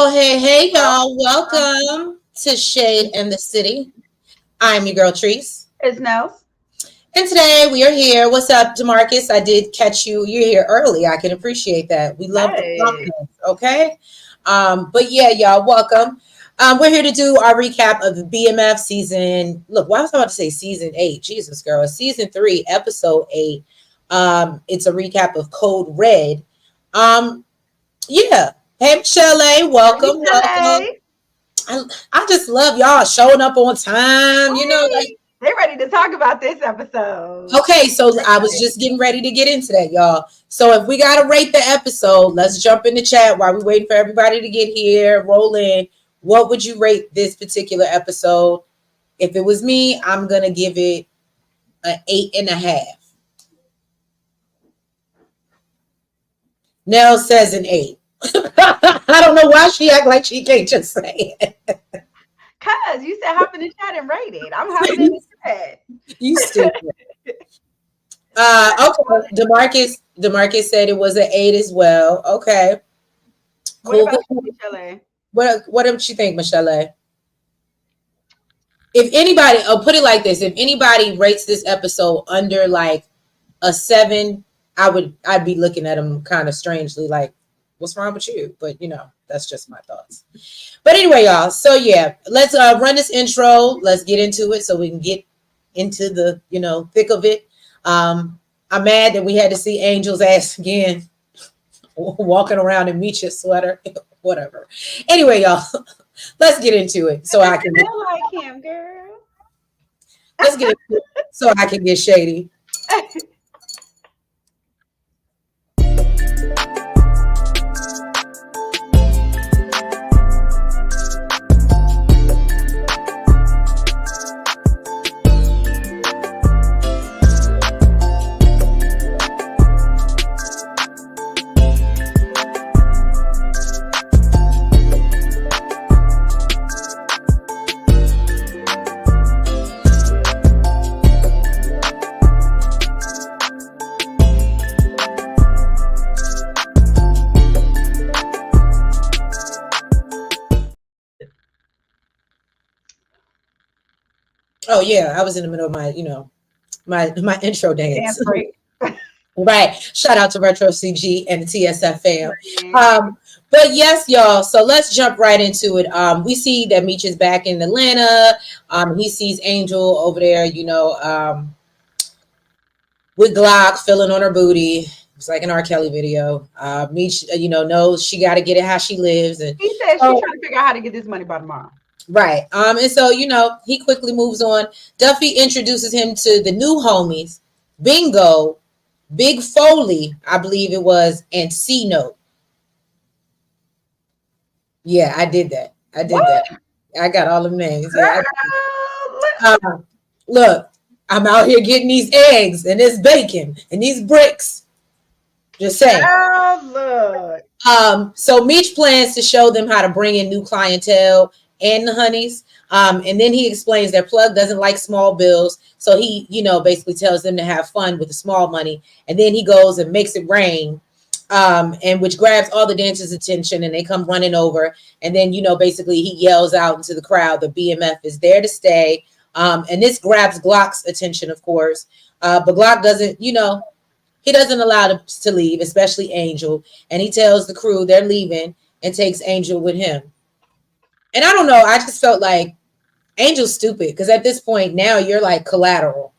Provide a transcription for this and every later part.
Well, hey, y'all. Welcome to Shade and the City. I'm your girl, Treese. It's Nels. And today we are here. What's up, Demarcus? I did catch you. You're here early. I can appreciate that. We love the Hey. podcast, okay? But yeah, y'all, welcome. We're here to do our recap of the BMF season. Look, why was I about to say season 8? Jesus, girl. Season 3, episode 8. It's a recap of Code Red. Yeah. Hey, Michelle, Hey, welcome, welcome. Shelly. I just love y'all showing up on time, Hey. They're ready to talk about this episode. Okay, so I was just getting ready to get into that, y'all. So if we gotta rate the episode, let's jump in the chat while we're waiting for everybody to get here, roll in. What would you rate this particular episode? If it was me, I'm gonna give it an 8.5. Nell says an 8. I don't know why she act like she can't just say it. Cause you said hop in the chat and rate it. I'm hopping in the chat. You stupid. Okay. Demarcus said it was an 8 as well. Okay. Cool. What about you, Shelly? What did you think, Michelle? If anybody, put it like this: if anybody rates this episode under like a 7, I'd be looking at them kind of strangely, like, what's wrong with you? But that's just my thoughts. But anyway, y'all. So yeah, let's run this intro. Let's get into it so we can get into the thick of it. I'm mad that we had to see Angel's ass again, walking around in Meech's sweater. Whatever. Anyway, y'all, let's get into it so I can. Feel like him, girl. Let's get into it so I can get shady. Oh yeah, I was in the middle of my, my intro dance. Right. Shout out to Retro CG and the TSF fam. But yes, y'all. So let's jump right into it. We see that Meech is back in Atlanta. He sees Angel over there, with Glock filling on her booty. It's like an R. Kelly video. Meech, knows she got to get it how she lives, and he said she's trying to figure out how to get this money by tomorrow. Right. And so, he quickly moves on. Duffy introduces him to the new homies, Bingo, Big Foley, I believe it was, and C-Note. Yeah, I did that. I got all them names. Yeah, look, I'm out here getting these eggs and this bacon and these bricks. Just saying. So Meech plans to show them how to bring in new clientele and the honeys. And then he explains that Plug doesn't like small bills. So he, basically tells them to have fun with the small money. And then he goes and makes it rain, and which grabs all the dancers' attention, and they come running over. And then, basically he yells out into the crowd that BMF is there to stay. And this grabs Glock's attention, of course. But Glock doesn't, he doesn't allow them to leave, especially Angel. And he tells the crew they're leaving and takes Angel with him. And I don't know, I just felt like Angel's stupid because at this point now you're like collateral.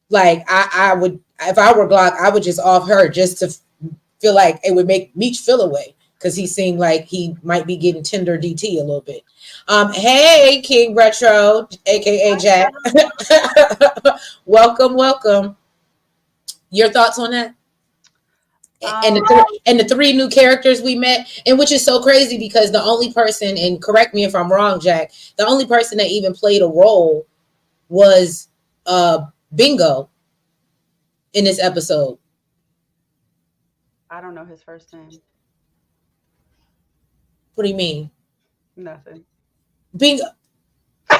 Like I would, if I were Glock, I would just off her just to feel like it would make Meech feel away because he seemed like he might be getting tender DT a little bit. Hey, King Retro, aka Jack. Welcome. Your thoughts on that? And the three new characters we met, and which is so crazy because the only person, and correct me if I'm wrong, Jack, the only person that even played a role was Bingo in this episode. I don't know his first name. What do you mean? Nothing. Bingo. So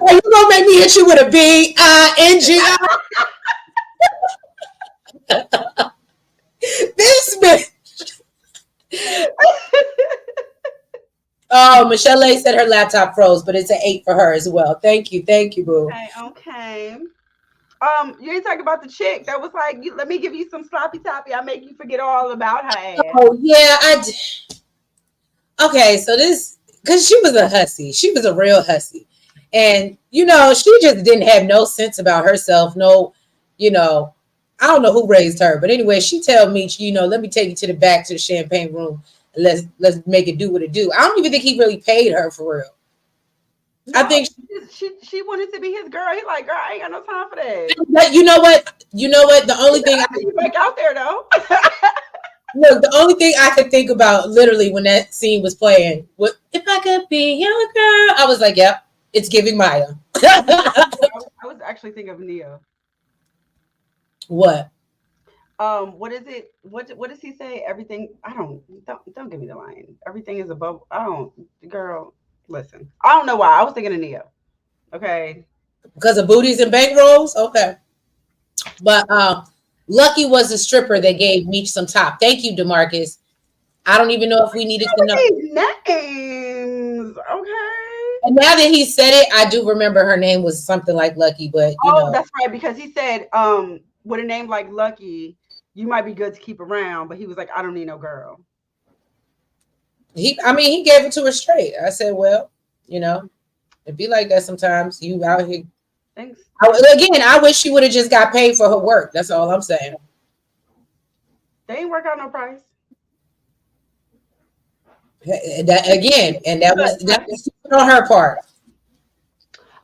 you gonna make me hit you with a B-I-N-G-I? This bitch. Oh, Michelle A said her laptop froze, but it's an 8 for her as well. Thank you, boo. Okay, okay. You ain't talking about the chick that was like, let me give you some sloppy toppy. I make you forget all about her ass. Oh yeah, okay. So this, because she was a hussy, she was a real hussy, and she just didn't have no sense about herself. No, you know, I don't know who raised her, but anyway, she tell me, let me take you to the back to the champagne room. And let's make it do what it do. I don't even think he really paid her for real. I No, think she wanted to be his girl. He like, girl, I ain't got no time for that. but you know what? The only thing You back out there though. look, the only thing I could think about literally when that scene was playing, what if I could be your girl? I was like, yep, it's giving Maya. I was actually thinking of Neo. What? What is it? What does he say? Everything. Don't give me the line. Everything is above. I don't, girl. Listen, I don't know why. I was thinking of Neo. Okay. Because of booties and bankrolls? Okay. But Lucky was the stripper that gave Meech some top. Thank you, DeMarcus. I don't even know if we needed to know. These names. Okay. And now that he said it, I do remember her name was something like Lucky, but Oh, that's right. Because he said, with a name like Lucky, you might be good to keep around. But he was like, I don't need no girl. he gave it to her straight. I said, well, it'd be like that sometimes. You out here. Thanks. Again, I wish she would have just got paid for her work. That's all I'm saying. They ain't work out no price. That was on her part.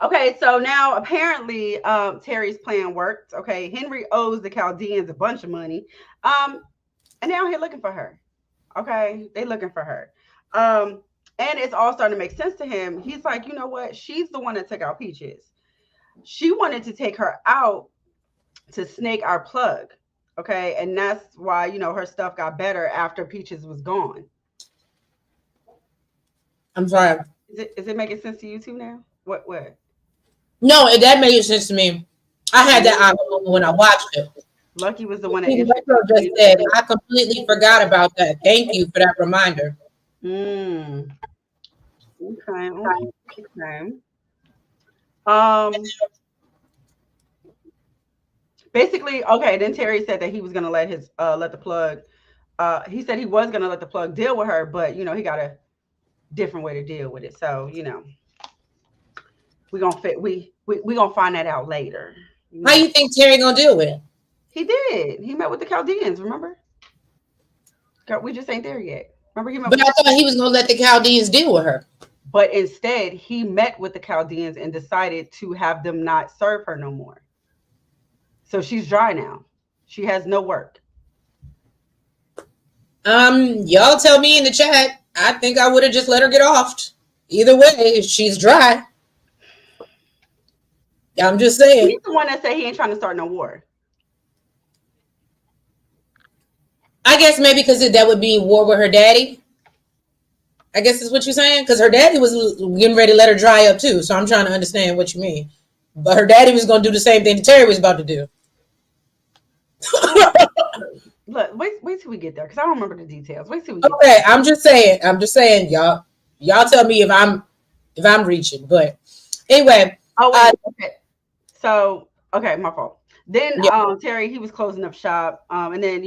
Okay, so now apparently Terry's plan worked. Okay, Henry owes the Chaldeans a bunch of money. And now he's looking for her. Okay, they looking for her. And it's all starting to make sense to him. He's like, you know what? She's the one that took out Peaches. She wanted to take her out to snake our plug. Okay, and that's why her stuff got better after Peaches was gone. I'm sorry. Is it making sense to you too now? What? No, that made sense to me. I had that when I watched it. Lucky was the one that just said. I completely forgot about that. Thank you for that reminder. Okay. Basically, okay. Then Terry said that he was gonna let the plug. He said he was gonna let the plug deal with her, but he got a different way to deal with it. So we gonna find that out later. How you think Terry gonna deal with it? He did. He met with the Chaldeans. Remember? We just ain't there yet. Remember But I thought he was gonna let the Chaldeans deal with her. But instead, he met with the Chaldeans and decided to have them not serve her no more. So she's dry now. She has no work. Y'all tell me in the chat. I think I would have just let her get off. Either way, she's dry. I'm just saying. He's the one that said he ain't trying to start no war. I guess maybe because that would be war with her daddy. I guess is what you're saying. Because her daddy was getting ready to let her dry up too. So I'm trying to understand what you mean. But her daddy was going to do the same thing that Terry was about to do. Look, wait till we get there because I don't remember the details. Wait till we get there. Okay, I'm just saying, y'all tell me if I'm reaching. But anyway. Oh wait, okay. So okay, my fault. Then Terry, he was closing up shop. And then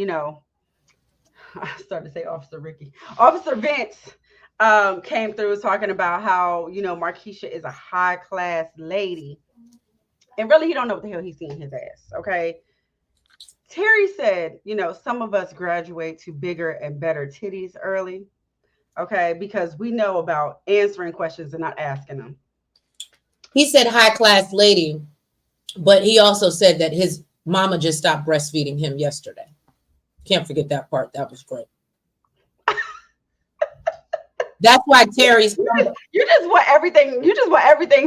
I started to say Officer Ricky. Officer Vince came through talking about how Markeisha is a high class lady. And really he don't know what the hell he's seeing his ass. Okay. Terry said, some of us graduate to bigger and better titties early. Okay, because we know about answering questions and not asking them. He said high class lady, but he also said that his mama just stopped breastfeeding him yesterday. Can't forget that part. That was great. That's why Terry's. You just want everything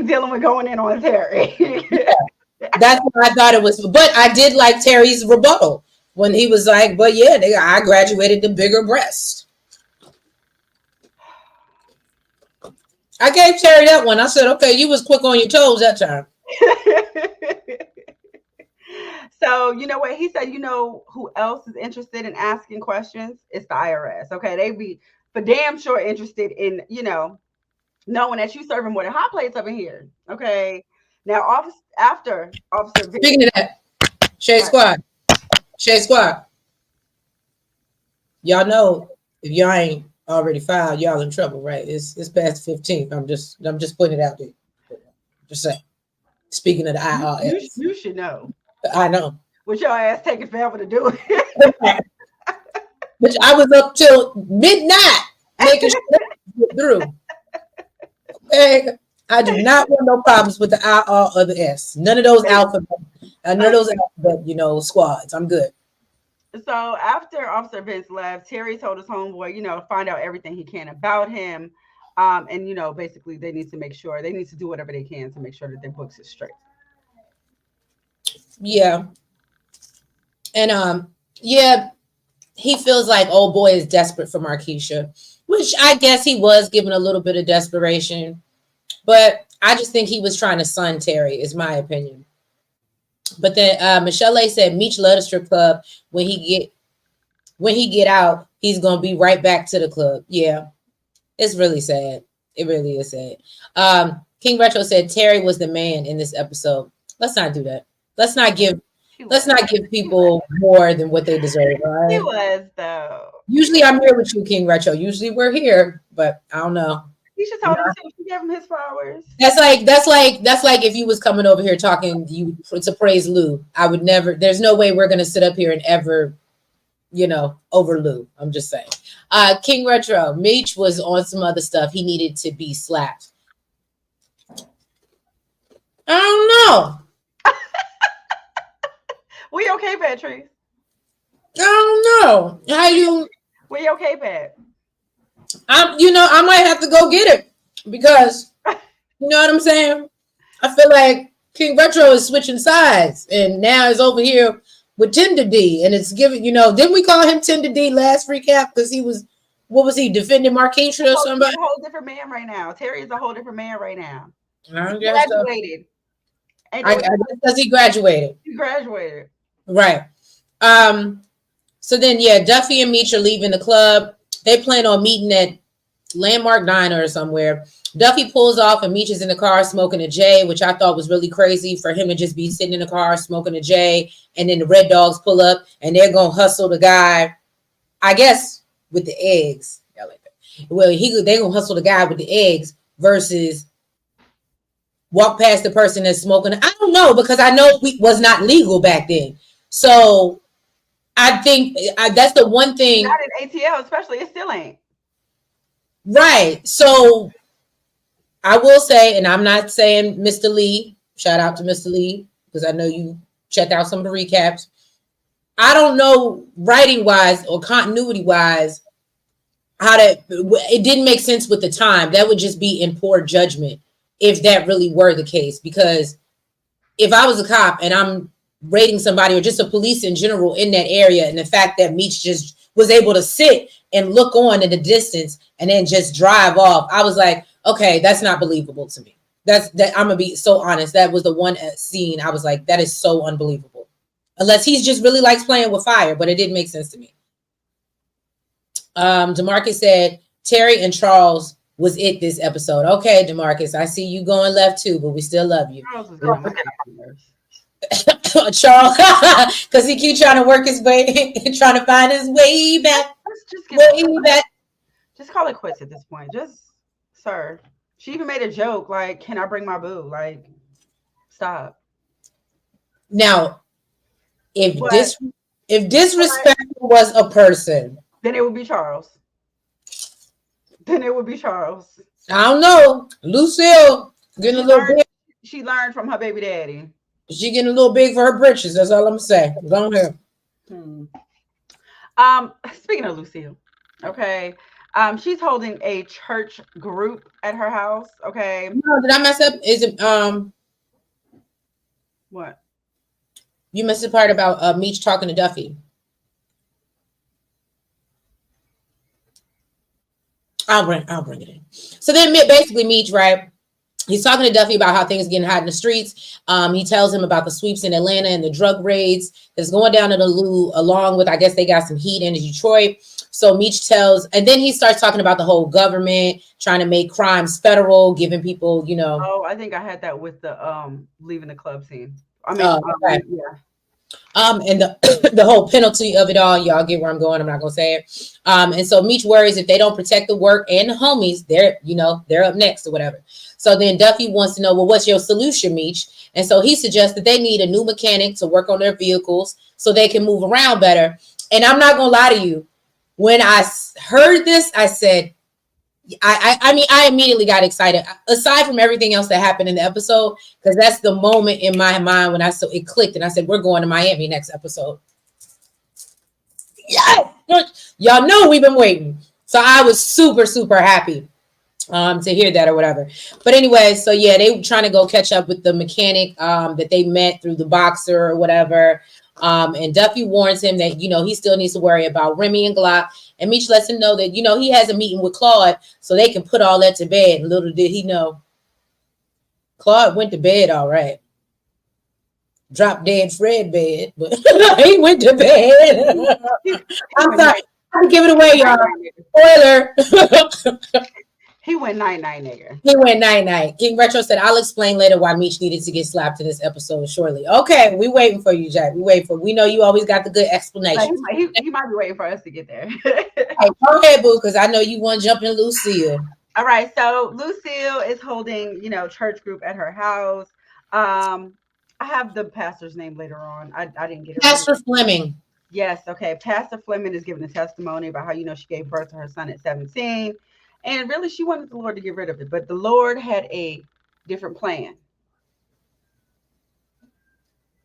dealing with going in on Terry. Yeah. That's what I thought it was. But I did like Terry's rebuttal when he was like, but yeah, I graduated to bigger breasts. I gave Terry that one. I said, okay, you was quick on your toes that time. So, you know what? He said, who else is interested in asking questions? It's the IRS. Okay. They be for damn sure interested in, knowing that you serving more than hot plates up in here. Okay. Now, after Officer Vince, Speaking of that, Shade right? Squad, Shade Squad, y'all know if y'all ain't already filed, y'all in trouble, right? It's past the 15th. I'm just putting it out there. Just saying. Speaking of the IRS, You should know. I know. With your ass taking forever to do it. Which I was up till midnight making sure it get through. Okay, I do not want no problems with the I, R, or the S. None of those alphabet, squads. I'm good. So after Officer Vince left, Terry told his homeboy, find out everything he can about him. And basically they need to make sure they need to do whatever they can to make sure that their books is straight. Yeah, and yeah, he feels like old boy is desperate for Markeisha, which I guess he was given a little bit of desperation, but I just think he was trying to sun Terry, is my opinion. But then Michelle A said Meech love the strip club. When he get out, he's gonna be right back to the club. Yeah, it's really sad. It really is sad. King Retro said Terry was the man in this episode. Let's not do that. Let's not give people more than what they deserve. All He right. was though. Usually I'm here with you, King Retro. Usually we're here, but I don't know. You should tell him to. She gave him his flowers. That's like if you was coming over here talking you to praise Lou. I would never. There's no way we're gonna sit up here and ever, over Lou. I'm just saying. King Retro, Meech was on some other stuff. He needed to be slapped. I don't know. We okay, Patrice? I don't know. How you? We okay, Pat? I might have to go get it because you know what I'm saying. I feel like King Retro is switching sides, and now is over here with Tinder D, and it's giving. Didn't we call him Tinder D last recap because he was, what was he defending Markeisha or somebody? He's a whole different man right now. Terry is a whole different man right now. I He guess so. graduated. I guess because he graduated. He graduated. Right. So then, yeah, Duffy and Meech are leaving the club. They plan on meeting at Landmark Diner or somewhere. Duffy pulls off and Meech is in the car smoking a J, which I thought was really crazy for him to just be sitting in the car smoking a J. And then the Red Dogs pull up and they're going to hustle the guy, I guess, with the eggs. Yeah, like that. Well, they're going to hustle the guy with the eggs versus walk past the person that's smoking. I don't know, because I know it was not legal back then. So I think that's the one thing. Not in ATL, especially. It still ain't. Right. So I will say, and I'm not saying Mr. Lee, shout out to Mr. Lee, because I know you checked out some of the recaps. I don't know writing wise or continuity wise how it didn't make sense with the time. That would just be in poor judgment if that really were the case. Because if I was a cop and I'm rating somebody or just a police in general in that area, and the fact that Meech just was able to sit and look on in the distance and then just drive off, I was like, okay, that's not believable to me. That I'm gonna be so honest. That was the one scene I was like, that is so unbelievable. Unless he's just really likes playing with fire, but it didn't make sense to me. DeMarcus said Terry and Charles was it this episode. Okay, DeMarcus, I see you going left too, but we still love you. Charles, because he keeps trying to work his way, trying to find his way back. Just call it quits at this point. Just, sir. She even made a joke like, "Can I bring my boo?" Like, stop. Now, if disrespect was a person, then it would be Charles. I don't know. Lucille getting a little big. She learned from her baby daddy. She getting a little big for her britches. That's all I'm saying. Go ahead. Speaking of Lucille, okay. She's holding a church group at her house. Okay. No, did I mess up? Is it what? You missed the part about Meech talking to Duffy. I'll bring it in. So then basically Meech, right? He's talking to Duffy about how things are getting hot in the streets. He tells him about the sweeps in Atlanta and the drug raids that's going down to the Lou, along with, I guess they got some heat in Detroit. So Meech tells, and then he starts talking about the whole government trying to make crimes federal, giving people, Oh, I think I had that with the leaving the club scene. I mean, okay. yeah. And the the whole penalty of it all, y'all get where I'm going. I'm not gonna say it. And so Meech worries if they don't protect the work and the homies, they're up next or whatever. So then Duffy wants to know, well, what's your solution, Meech? And so he suggests that they need a new mechanic to work on their vehicles so they can move around better. And I'm not gonna lie to you, when I heard this, I said, I mean, I immediately got excited. Aside from everything else that happened in the episode, because that's the moment in my mind when I saw it clicked, and I said, "We're going to Miami next episode." Yes, y'all know we've been waiting, so I was super super happy to hear that or whatever. But anyway, so yeah, they were trying to go catch up with the mechanic that they met through the boxer or whatever. And Duffy warns him that he still needs to worry about Remy and Glock. And Meech lets him know that he has a meeting with Claude so they can put all that to bed. And little did he know, Claude went to bed all right. Drop dead Fred bed, but he went to bed. I'm sorry, I'm giving it away, y'all. Spoiler. He went night, nigga. He went night. King Retro said, I'll explain later why Meech needed to get slapped in this episode shortly. Okay, we waiting for you, Jack. We know you always got the good explanation. He might be waiting for us to get there. Hey, go ahead, boo, because I know you want to jump in Lucille. All right, so Lucille is holding, church group at her house. I have the pastor's name later on. I didn't get it. Pastor Fleming. Yes, okay. Pastor Fleming is giving a testimony about how, she gave birth to her son at 17. And really, she wanted the Lord to get rid of it. But the Lord had a different plan.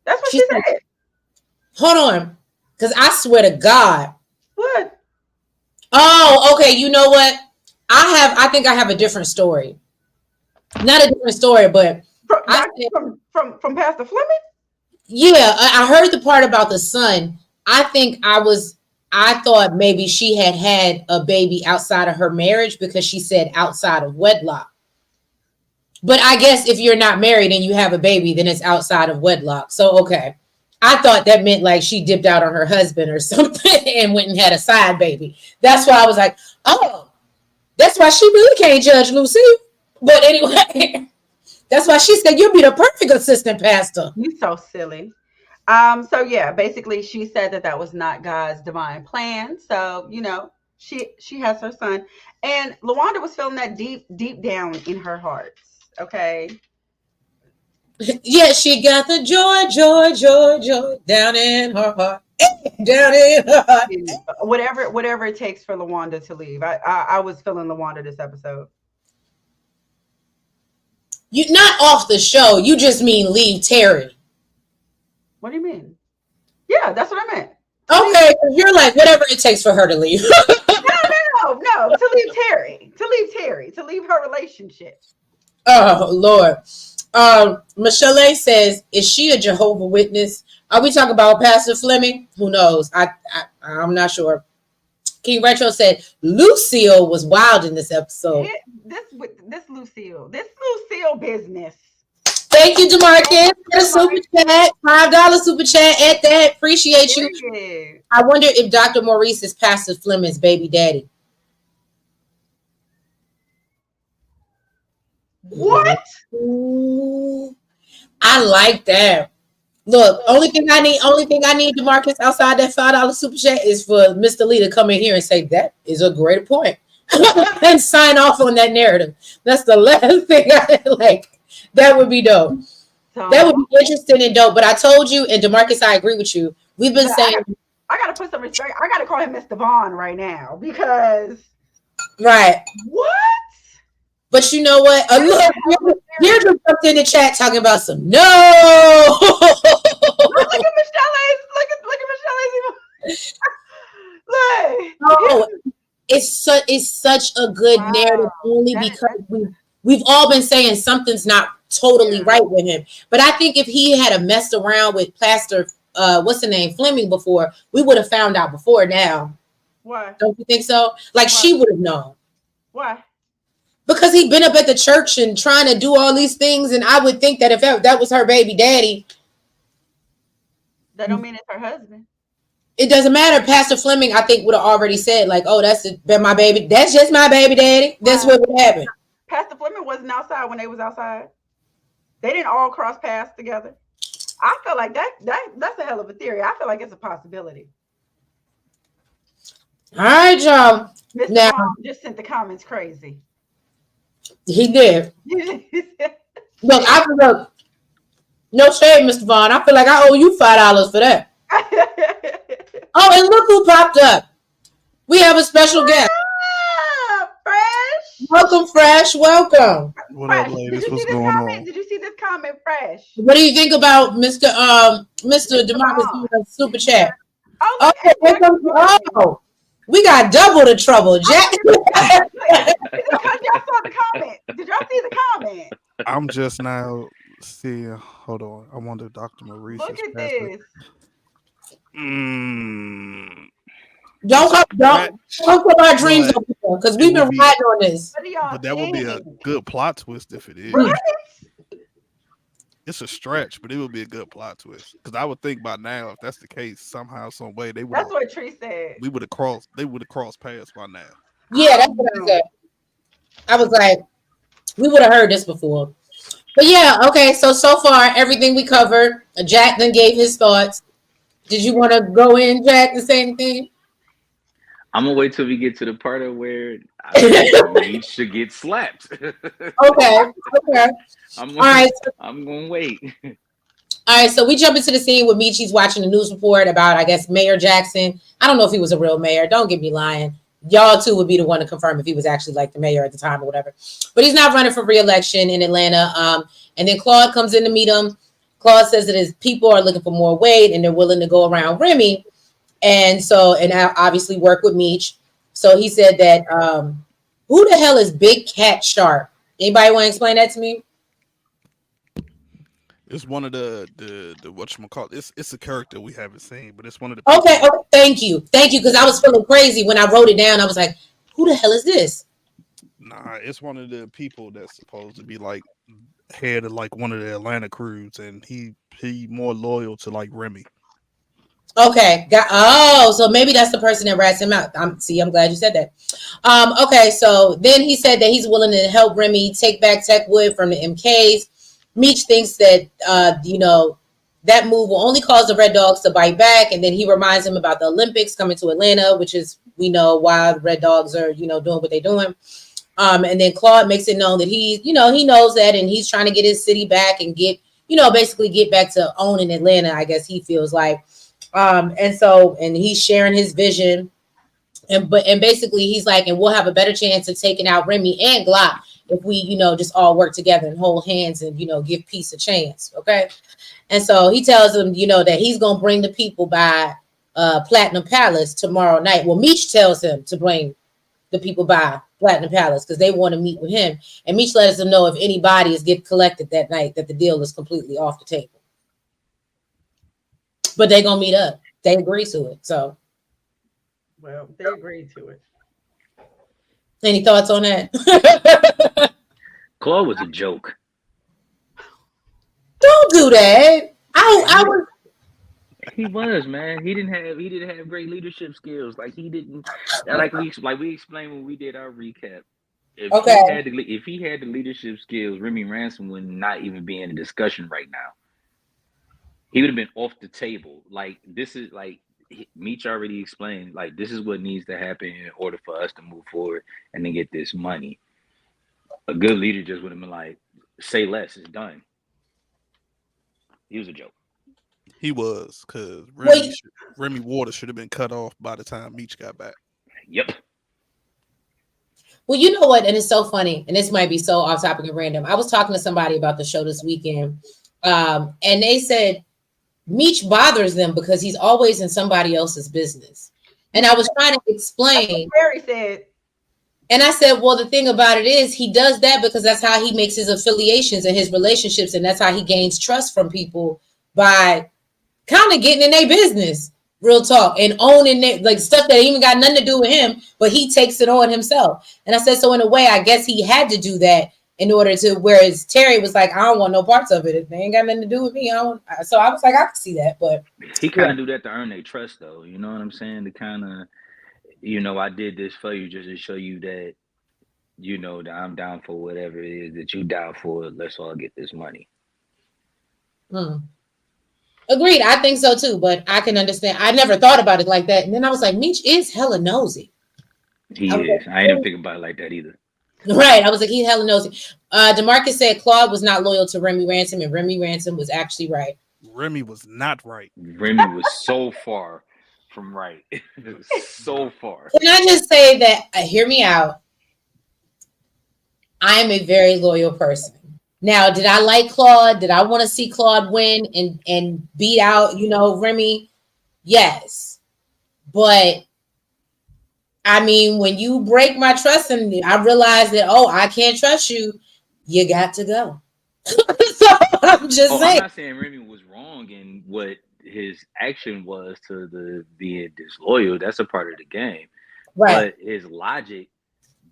That's what she said. Hold on. Because I swear to God. What? Oh, okay. You know what? I think I have a different story. Not a different story, but from Pastor Fleming? Yeah, I heard the part about the son. I thought maybe she had a baby outside of her marriage because she said outside of wedlock. But I guess if you're not married and you have a baby, then it's outside of wedlock. So, okay. I thought that meant like she dipped out on her husband or something and went and had a side baby. That's why I was like, oh, that's why she really can't judge Lucy. But anyway, that's why she said, you'll be the perfect assistant pastor. You're so silly. So yeah, basically she said that was not God's divine plan. So, she has her son. And LaWanda was feeling that deep down in her heart. Okay. Yeah, she got the joy down in her heart. Down in her heart. Whatever it takes for LaWanda to leave. I was feeling LaWanda this episode. You not off the show. You just mean leave Terry. What do you mean? Yeah, that's what I meant. Okay, you're like, whatever it takes for her to leave. No. To leave Terry. To leave her relationship. Oh, Lord. Michelle says, is she a Jehovah Witness? Are we talking about Pastor Fleming? Who knows? I'm not sure. King Retro said, Lucille was wild in this episode. This Lucille business. Thank you, DeMarcus, for the super chat. $5 super chat at that. Appreciate you. Yeah. I wonder if Dr. Maurice is Pastor Fleming's baby daddy. What? Ooh, I like that. Look, only thing I need, DeMarcus, outside that $5 super chat is for Mr. Lee to come in here and say that is a great point and sign off on that narrative. That's the last thing I like. That would be dope. That would be interesting and dope. But I told you, and DeMarcus, I agree with you. We've been saying I gotta put some respect. I gotta call him Mr. Vaughn right now because right. What? But you know what? Look, Deirdre jumped in the chat talking about some no. Look at Michelle's. Look at Michelle's. No, it's such a good narrative only because we've all been saying something's not totally right with him. But I think if he had messed around with Pastor what's the name, Fleming before, we would have found out before now. Why? Don't you think so? Like she would have known. Why? Because he'd been up at the church and trying to do all these things, and I would think that if that was her baby daddy, That don't mean it's her husband. it doesn't matter. Pastor Fleming, I think, would have already said, like, oh, been my baby. That's just my baby daddy. That's what would happen. Pastor Fleming wasn't outside when they was outside. They didn't all cross paths together. I feel like that's a hell of a theory. I feel like it's a possibility. All right, y'all. Mr. Now, Mom just sent the comments crazy. He did. Look, no shade, Mr. Vaughn. I feel like I owe you $5 for that. Oh, and look who popped up. We have a special guest. Fresh. Welcome, Fresh. Welcome. What up, ladies? What's going on? Did you see this comment, Fresh? What do you think about Mr. DeMarcus super chat? Oh, oh, we got double the trouble, Jack. Y'all saw the comment. Did y'all see the comment? I'm just now seeing. Hold on. I wonder, Dr. Maurice. Look at this. Don't put our dreams on people because we've been riding on this. But that would be a good plot twist if it is. Right? It's a stretch, but it would be a good plot twist. Because I would think by now, if that's the case, somehow, some way, they would. That's what Tree said. We would have crossed. They would have crossed paths by now. Yeah, that's what I said. I was like, we would have heard this before. But yeah, okay. So far, everything we covered. Jack then gave his thoughts. Did you want to go in, Jack, and say anything? I'm gonna wait till we get to the part of where I should get slapped. Okay. I'm gonna wait. All right, so we jump into the scene with Michi's watching the news report about, I guess, Mayor Jackson. I don't know if he was a real mayor. Don't get me lying. Y'all two would be the one to confirm if he was actually like the mayor at the time or whatever. But he's not running for re-election in Atlanta. And then Claude comes in to meet him. Claude says that his people are looking for more weight and they're willing to go around Remy. And I obviously work with Meech. So he said that, who the hell is Big Cat Sharp? Anybody want to explain that to me? It's one of the whatchamacallit. It's a character we haven't seen, but it's one of the. Okay, thank you, because I was feeling crazy when I wrote it down. I was like, who the hell is this? Nah, it's one of the people that's supposed to be like head of like one of the Atlanta crews, and he more loyal to like Remy. Okay, so maybe that's the person that rats him out. I'm glad you said that. Okay, so then he said that he's willing to help Remy take back Techwood from the MKs. Meech thinks that that move will only cause the Red Dogs to bite back, and then he reminds him about the Olympics coming to Atlanta, which is, we know why the Red Dogs are doing what they're doing. And then Claude makes it known that he knows that, and he's trying to get his city back and get basically get back to owning Atlanta. I guess he feels like. And he's sharing his vision, and basically he's like, and we'll have a better chance of taking out Remy and Glock if we, just all work together and hold hands and, give peace a chance. Okay. And so he tells them, that he's going to bring the people by Platinum Palace tomorrow night. Well, Meech tells him to bring the people by Platinum Palace because they want to meet with him. And Meech lets them know if any bodies get collected that night, that the deal is completely off the table. But they're going to meet up. They agree to it. So. Well, they agreed to it. Any thoughts on that? Claude was a joke. Don't do that. He was, man. He didn't have great leadership skills. Like he didn't. Like we explained when we did our recap. If he had the leadership skills, Remy Ransom would not even be in a discussion right now. He would have been off the table. Like this is like Meech already explained. Like this is what needs to happen in order for us to move forward and then get this money. A good leader just would have been like, say less, it's done. He was a joke. He was, because Remy Water should have been cut off by the time Meech got back. Yep. Well, you know what? And it's so funny, and this might be so off topic and random. I was talking to somebody about the show this weekend, and they said Meech bothers them because he's always in somebody else's business. And I was trying to explain. Barry said. And I said, well, the thing about it is he does that because that's how he makes his affiliations and his relationships. And that's how he gains trust from people by kind of getting in their business. Real talk. And owning it, like stuff that even got nothing to do with him, but he takes it on himself. And I said, so in a way, I guess he had to do that in order to, whereas Terry was like, I don't want no parts of it. They ain't got nothing to do with me. I don't. So I was like, I can see that. But he kind of do that to earn their trust, though. You know what I'm saying? To kind of, I did this for you just to show you that, that I'm down for whatever it is that you down for. Let's all get this money. Agreed. I think so too, but I can understand. I never thought about it like that. And then I was like, Meech is hella nosy. He I was is. like, I ain't even think about it like that either. right. I was like, he's hella nosy. DeMarcus said Claude was not loyal to Remy Ransom, and Remy Ransom was actually right. Remy was not right. Remy was so far from right. So far. Can I just say that, hear me out. I am a very loyal person. Now, did I like Claude? Did I want to see Claude win and beat out, Remy? Yes. But I mean, when you break my trust and I realize that, I can't trust you, you got to go. So I'm just saying. I'm not saying Remy was wrong in what his action was to the being disloyal. That's a part of the game. Right. But his logic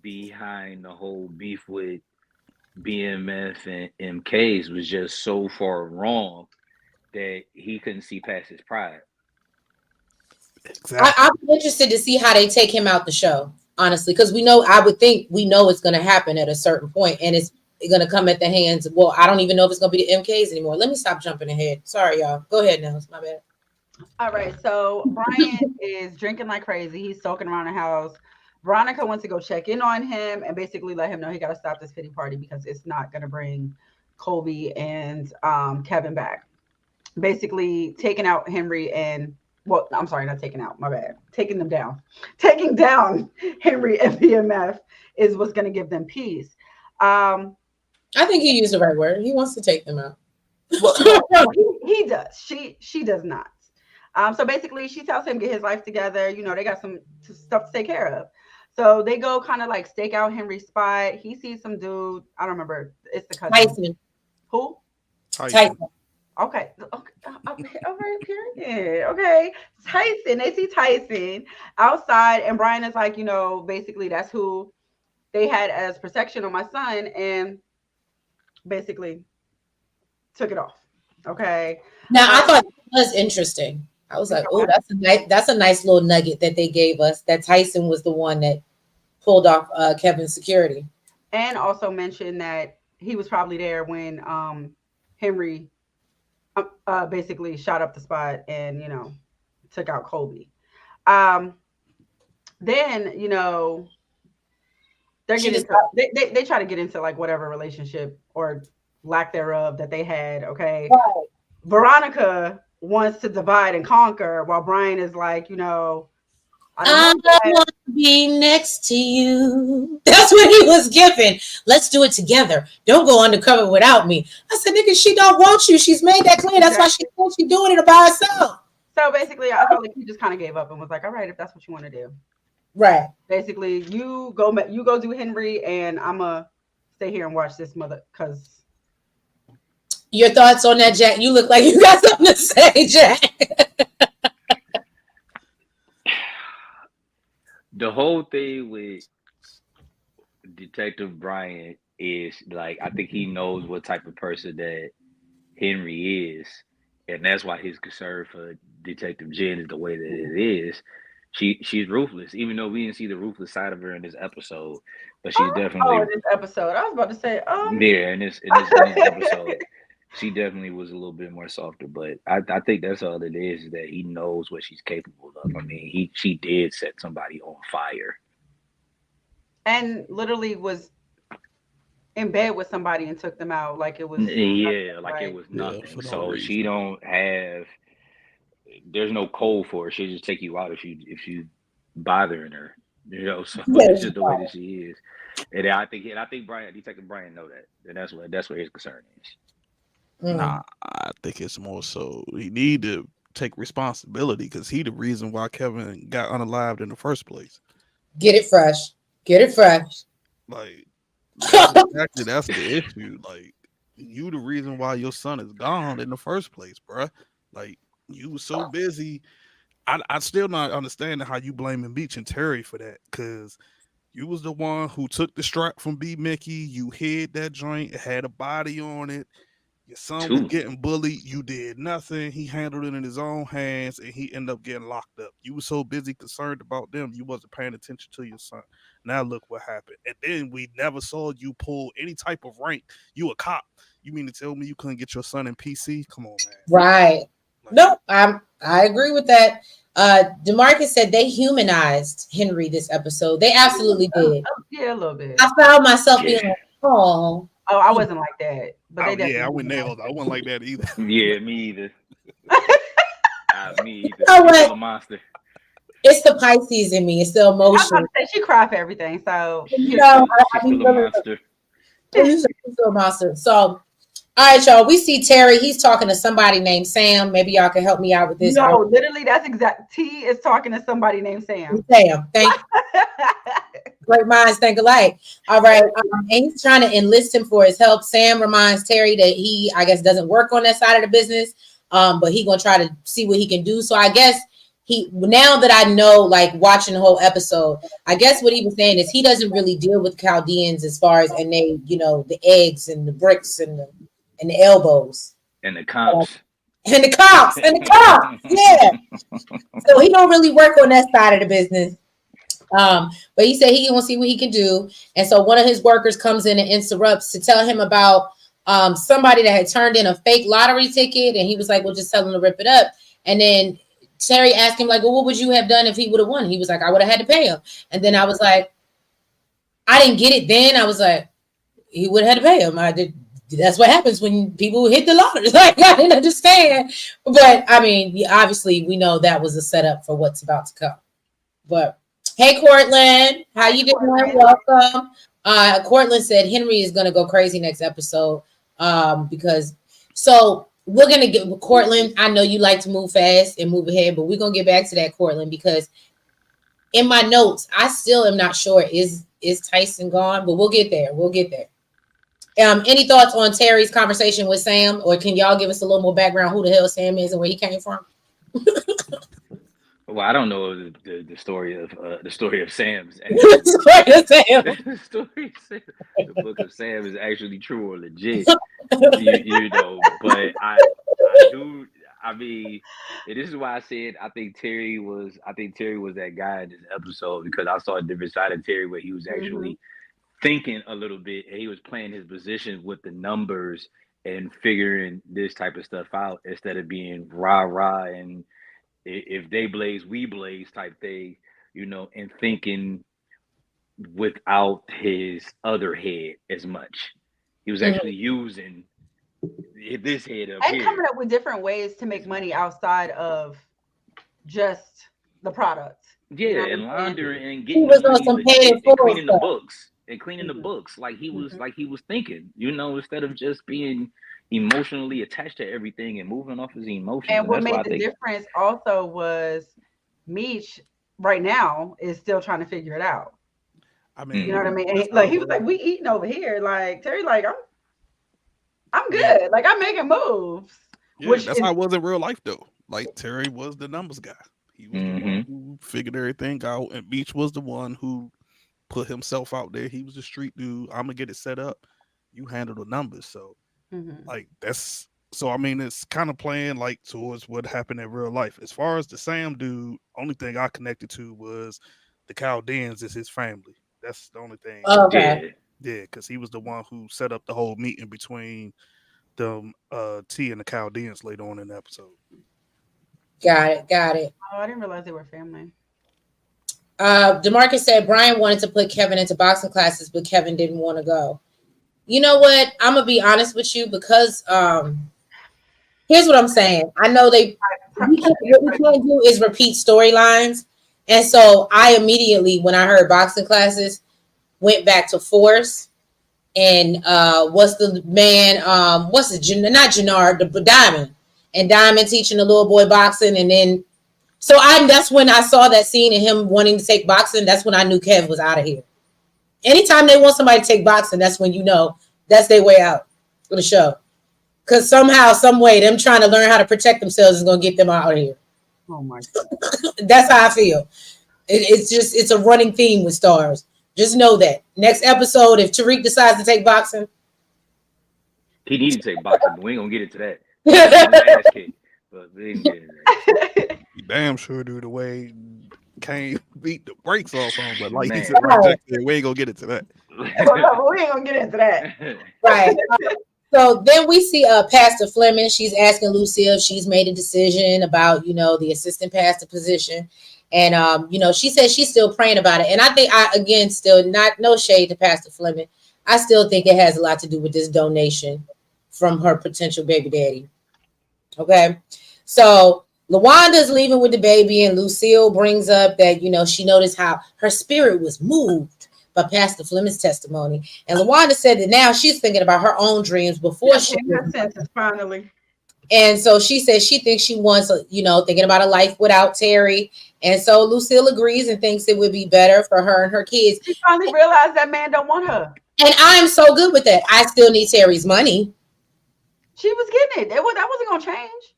behind the whole beef with BMF and MKs was just so far wrong that he couldn't see past his pride. Exactly. I'm interested to see how they take him out the show, honestly, because I would think we know it's going to happen at a certain point, and it's going to come at the hands. Well, I don't even know if it's going to be the MKs anymore. Let me stop jumping ahead. Sorry, y'all. Go ahead now. It's my bad. All right. So Brian is drinking like crazy. He's soaking around the house. Veronica went to go check in on him and basically let him know he got to stop this pity party because it's not going to bring Colby and Kevin back. Basically taking out Henry and, well, I'm sorry, not taking out, my bad. Taking them down. Taking down Henry and BMF is what's going to give them peace. I think he used the right word. He wants to take them out. Well, he does. She does not. So basically, she tells him get his life together. They got some stuff to take care of. So they go kind of like stake out Henry's spot. He sees some dude. I don't remember. It's the cousin. Tyson. Who? Tyson. Okay. All right, period. Okay. Tyson. They see Tyson outside, and Brian is like, basically that's who they had as protection on my son, and basically took it off. Okay. Now I thought it was interesting. I was like, oh, that's a nice little nugget that they gave us. That Tyson was the one that pulled off Kevin's security. And also mentioned that he was probably there when Henry basically shot up the spot and, took out Colby. Then, they're getting they try to get into like whatever relationship or lack thereof that they had. Okay. Right. Veronica wants to divide and conquer while Brian is like, I want to be next to you. That's what he was giving. Let's do it together. Don't go undercover without me. I said, nigga, she don't want you. She's made that clear. That's why she's doing it by herself. So basically, I felt like he just kind of gave up and was like, all right, if that's what you want to do. Right. Basically, you go do Henry, and I'm going to stay here and watch this mother, because. Your thoughts on that, Jack? You look like you got something to say, Jack. The whole thing with Detective Bryant is like, I think he knows what type of person that Henry is, and that's why his concern for Detective Jen is the way that it is. She's ruthless, even though we didn't see the ruthless side of her in this episode, but she's definitely in this episode. I was about to say, yeah, in this episode. She definitely was a little bit more softer, but I think that's all it is that he knows what she's capable of. I mean, she did set somebody on fire. And literally was in bed with somebody and took them out like it was it was nothing. Yeah, so she don't have, there's no code for her. She'll just take you out if you bothering her. So it's just the way that she is. And I think Detective Brian know that. And that's what his concern is. Nah, I think it's more so he need to take responsibility because he the reason why Kevin got unalived in the first place. Get it fresh. Like that's the issue. Like you the reason why your son is gone in the first place, bruh. Like you was so busy I still not understanding how you blaming Beach and Terry for that, because you was the one who took the strap from B Mickey. You hid that joint. It had a body on it. Your son was Two. getting bullied. You did nothing. He handled it in his own hands, and he ended up getting locked up. You were so busy concerned about them, you wasn't paying attention to your son. Now look what happened. And then we never saw you pull any type of rank. You a cop. You mean to tell me you couldn't get your son in PC? Come on, man. Right. Like, No, I agree with that. DeMarcus said they humanized Henry this episode. They absolutely did. Yeah, a little bit. I found myself being Yeah. like, oh. Oh, I wasn't like that, but they oh, definitely. yeah, I went nailed. I wasn't like that either. Yeah, me either. Me either. know what? He's still a monster. It's the Pisces in me. It's the I was about emotion. to say she cried for everything, so You know, She's still a monster. She's still a monster. So, all right, y'all. We see Terry. He's talking to somebody named Sam. Maybe y'all can help me out with this. no, literally, that's exact. T is talking to somebody named Sam. Sam. Thank you. Great minds think alike. All right. And he's trying to enlist him for his help. Sam reminds Terry that he, I guess, doesn't work on that side of the business. But he's gonna try to see what he can do. So I guess now that I know, like watching the whole episode, I guess what he was saying is he doesn't really deal with Chaldeans as far as, and they, the eggs and the bricks and the elbows. And the cops. And the cops. Yeah. So he don't really work on that side of the business. But he said he gonna see what he can do. And so one of his workers comes in and interrupts to tell him about somebody that had turned in a fake lottery ticket, and he was like, well, just tell him to rip it up. And then Terry asked him, like, well, what would you have done if he would have won? He was like, I would have had to pay him. And then I was like, I didn't get it then. I was like, he would have had to pay him. I did. That's what happens when people hit the lottery. Like, I didn't understand. But I mean, obviously we know that was a setup for what's about to come. But hey, Cortland, how you doing? Welcome. Cortland said Henry is going to go crazy next episode because we're going to get Cortland. I know you like to move fast and move ahead, but we're going to get back to that, Cortland, because in my notes, I still am not sure is Tyson gone, but we'll get there. Any thoughts on Terry's conversation with Sam, or can y'all give us a little more background who the hell Sam is and where he came from? Well, I don't know the story of Sam's. The story of Sam. The book of Sam is actually true or legit, But I do. I mean, this is why I said I think Terry was that guy in this episode, because I saw a different side of Terry where he was actually thinking a little bit, and he was playing his position with the numbers and figuring this type of stuff out instead of being rah and if they blaze, we blaze type thing, and thinking without his other head as much. He was actually using this head up here. Coming up with different ways to make money outside of just the product. Yeah, and laundering and getting cleaning the books. And cleaning the books like he was thinking, instead of just being emotionally attached to everything and moving off his emotions. And what made the difference also was Mech right now is still trying to figure it out. I mean, you know what I mean? And like he was like, we eating over here. Like Terry, like I'm good. Like I'm making moves. Yeah, that's how it was in real life though. Like Terry was the numbers guy. He was the one who figured everything out, and Mech was the one who put himself out there. He was the street dude. I'm gonna get it set up. You handle the numbers. So like that's so I mean it's kind of playing like towards what happened in real life. As far as the Sam dude, only thing I connected to was the Chaldeans is his family. That's the only thing. Okay. Yeah, because he was the one who set up the whole meeting between them T and the Chaldeans later on in the episode. Got it. Oh, I didn't realize they were family. DeMarcus said Brian wanted to put Kevin into boxing classes, but Kevin didn't want to go. You know what? I'm gonna be honest with you, because here's what I'm saying. I know what we can't do is repeat storylines, and so I immediately, when I heard boxing classes, went back to Force and what's the man? Not Jannard, but Diamond, and Diamond teaching the little boy boxing, and then. So that's when I saw that scene of him wanting to take boxing. That's when I knew Kev was out of here. Anytime they want somebody to take boxing, that's when that's their way out for the show. Because somehow, some way, them trying to learn how to protect themselves is going to get them out of here. Oh my God. That's how I feel. It's a running theme with Starz. Just know that. Next episode, if Tariq decides to take boxing, He needed to take boxing, but we ain't gonna get into that. He needed his ass kicked, but we ain't get into that. You damn sure do the way Kane beat the brakes off on, but like he Man. said, like Jack said, we ain't gonna get into that. Well, we ain't gonna get into that. right? So then we see Pastor Fleming. She's asking Lucille if she's made a decision about the assistant pastor position, and she says she's still praying about it. And I think again still not no shade to Pastor Fleming. I still think it has a lot to do with this donation from her potential baby daddy. Okay, so LaWanda's leaving with the baby, and Lucille brings up that she noticed how her spirit was moved by Pastor Fleming's testimony, and LaWanda said that now she's thinking about her own dreams before she her senses finally. And so she says she thinks she wants, thinking about a life without Terry. And so Lucille agrees and thinks it would be better for her and her kids. She finally realized that man don't want her. And I'm so good with that. I still need Terry's money. She was getting it. That wasn't going to change.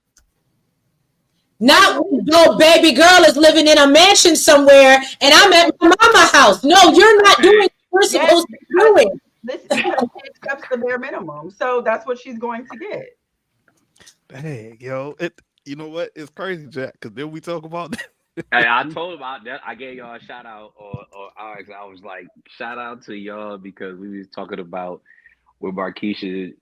Not when no baby girl is living in a mansion somewhere and I'm at my mama's house. No, you're not doing what you're supposed to be doing. This because she accepts the bare minimum. So that's what she's going to get. Dang, yo. You know what? It's crazy, Jack, because then we talk about that. I told him about that. I gave y'all a shout out, or I was like, shout out to y'all because we was talking about where Markeisha's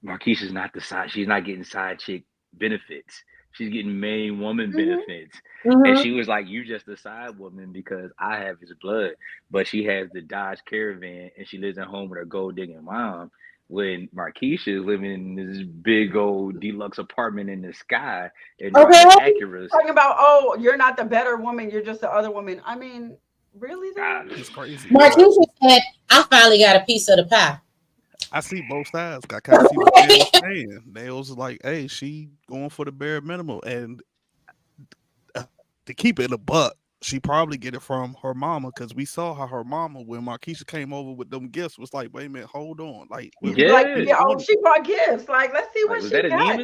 not the side. She's not getting side chick benefits. She's getting main woman benefits. And she was like, you just a side woman because I have his blood. But she has the Dodge Caravan and she lives at home with her gold digging mom. When Markeisha is living in this big old deluxe apartment in the sky and Acuras. Talking about, you're not the better woman, you're just the other woman. I mean, really though? It's crazy. Markeisha said, I finally got a piece of the pie. I see both sides. I kind of see what Nail's saying. Nail's like, hey, she going for the bare minimum. And to keep it a buck, she probably get it from her mama because we saw how her mama, when Markeisha came over with them gifts, was like, wait a minute, hold on. Like, she brought gifts. Like, let's see what she got.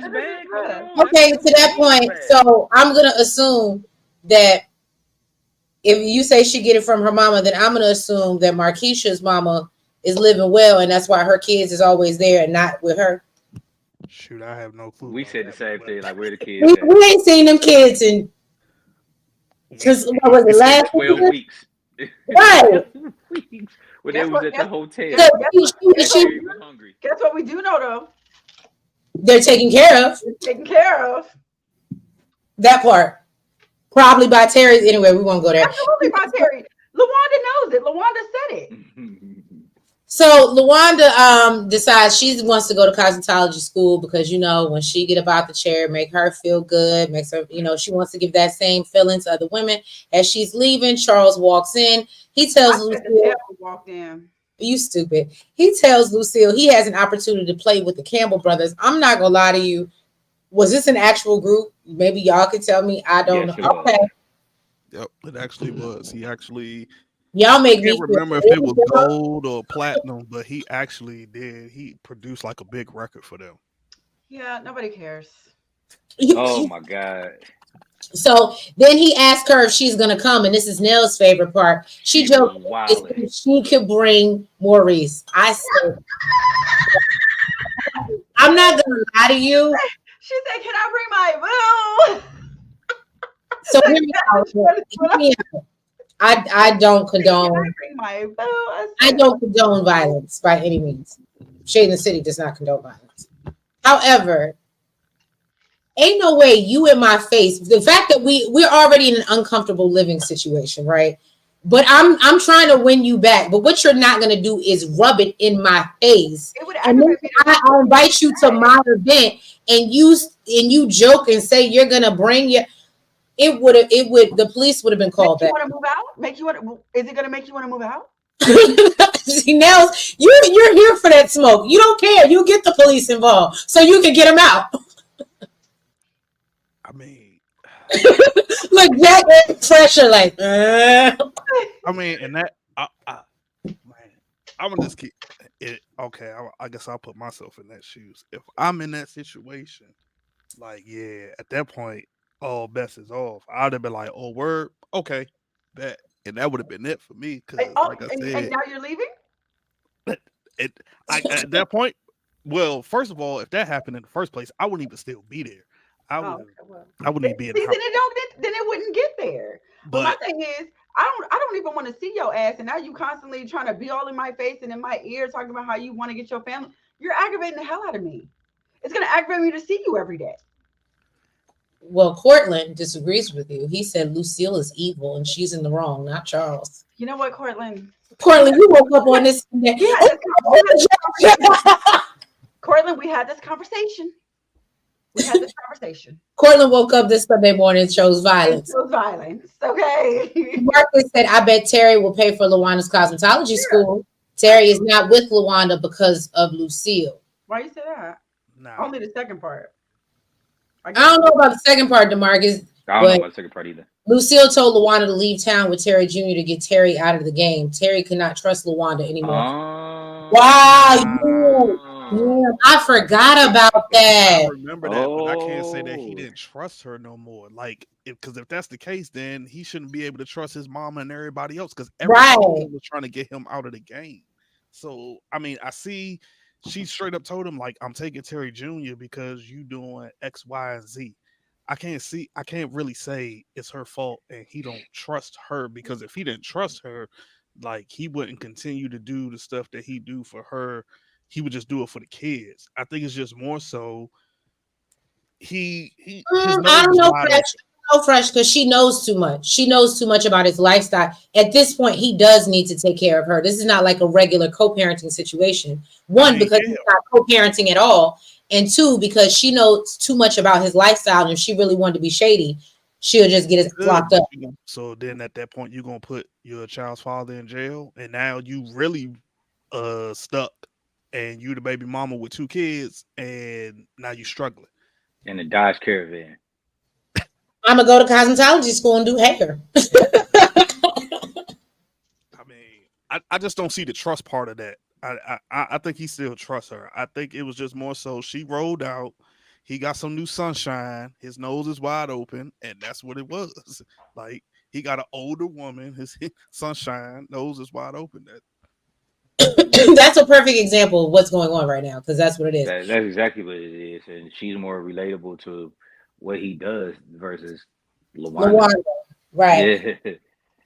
Okay, to that point, so I'm going to assume that if you say she get it from her mama, then I'm going to assume that Markeisha's mama is living well, and that's why her kids is always there and not with her. Shoot, I have no clue. We said the same thing. Like, where the kids? We ain't seen them kids in because what was it last 12 weeks? Right. When they was at the hotel. Guess what we do know though? They're taken care of. That part. Probably by Terry. Anyway, we won't go there. Absolutely by Terry. LaWanda knows it. LaWanda said it. So LaWanda decides she wants to go to cosmetology school because when she get up out the chair, make her feel good, makes her, she wants to give that same feeling to other women. As she's leaving, Charles walks in. He tells Lucille, walked in. You stupid. He tells Lucille he has an opportunity to play with the Campbell brothers. I'm not gonna lie to you. Was this an actual group? Maybe y'all could tell me. I don't know. Okay. Yep, it actually was. He actually. Y'all make me remember if it was gold or platinum, but he actually did. He produced like a big record for them. Yeah, nobody cares. Oh my God. So then he asked her if she's gonna come, and this is Nell's favorite part. She joked if she could bring Maurice. I said, I'm not gonna lie to you. She said, "Can I bring my boo?" So hear me out. I don't condone. I don't condone violence by any means. Shadeinthecity does not condone violence. However, ain't no way you in my face. The fact that we're already in an uncomfortable living situation, right? But I'm trying to win you back. But what you're not gonna do is rub it in my face. And then I invite you to my event, and you joke and say you're gonna bring your. The police would have been called back. Want to move out? Is it going to make you want to move out? See, now you're here for that smoke. You don't care. You get the police involved so you can get them out. I mean, look, that pressure, like. I mean, and that, man, I'm gonna just keep it. Okay, I guess I'll put myself in that shoes. If I'm in that situation, like, yeah, at that point. all bets is off. I'd have been like, oh, word, okay, bet. And that would have been it for me. Because, like I and said, now you're leaving? at that point, well, first of all, if that happened in the first place, I wouldn't even still be there. I Oh, would okay, well. I wouldn't even be in the See, house. then it wouldn't get there. But my But thing is, I don't even want to see your ass, and now you constantly trying to be all in my face and in my ear talking about how you want to get your family. You're aggravating the hell out of me. It's gonna aggravate me to see you every day. Well, Cortland disagrees with you. He said Lucille is evil and she's in the wrong, not Charles. You know what, Cortland? Cortland, you woke up on this. Cortland, we had this conversation. Cortland woke up this Sunday morning and chose violence. Okay. Marcus said, I bet Terry will pay for Lawanda's cosmetology school. Terry is not with Lawanda because of Lucille. Why you say that? nah. Only the second part. I don't know about the second part, DeMarcus. I don't know about the second part either. Lucille told Lawanda to leave town with Terry Jr. to get Terry out of the game. Terry could not trust Lawanda anymore. Wow, yeah, I forgot about that. I remember that, but I can't say that he didn't trust her no more. Like, because if that's the case, then he shouldn't be able to trust his mama and everybody else because everybody was trying to get him out of the game. So, I mean, I see she straight up told him, like, I'm taking Terry Jr. because you doing X, Y, and Z. I can't really say it's her fault and he don't trust her, because if he didn't trust her, like, he wouldn't continue to do the stuff that he do for her. He would just do it for the kids. I think it's just more so I don't know, Fresh, because she knows too much. She knows too much about his lifestyle. At this point, he does need to take care of her. This is not like a regular co-parenting situation. One, because he's not co-parenting at all. And two, because she knows too much about his lifestyle, and if she really wanted to be shady, she'll just get it locked up. So then at that point, you're going to put your child's father in jail, and now you really stuck, and you the baby mama with 2 kids, and now you're struggling. In a Dodge Caravan. I'm going to go to cosmetology school and do hair. I mean, I just don't see the trust part of that. I think he still trusts her. I think it was just more so she rolled out. He got some new sunshine. His nose is wide open, and that's what it was. Like, he got an older woman. His sunshine nose is wide open. That's a perfect example of what's going on right now, because that's what it is. That's exactly what it is, and she's more relatable to what he does versus Lawanda. Right. Yeah.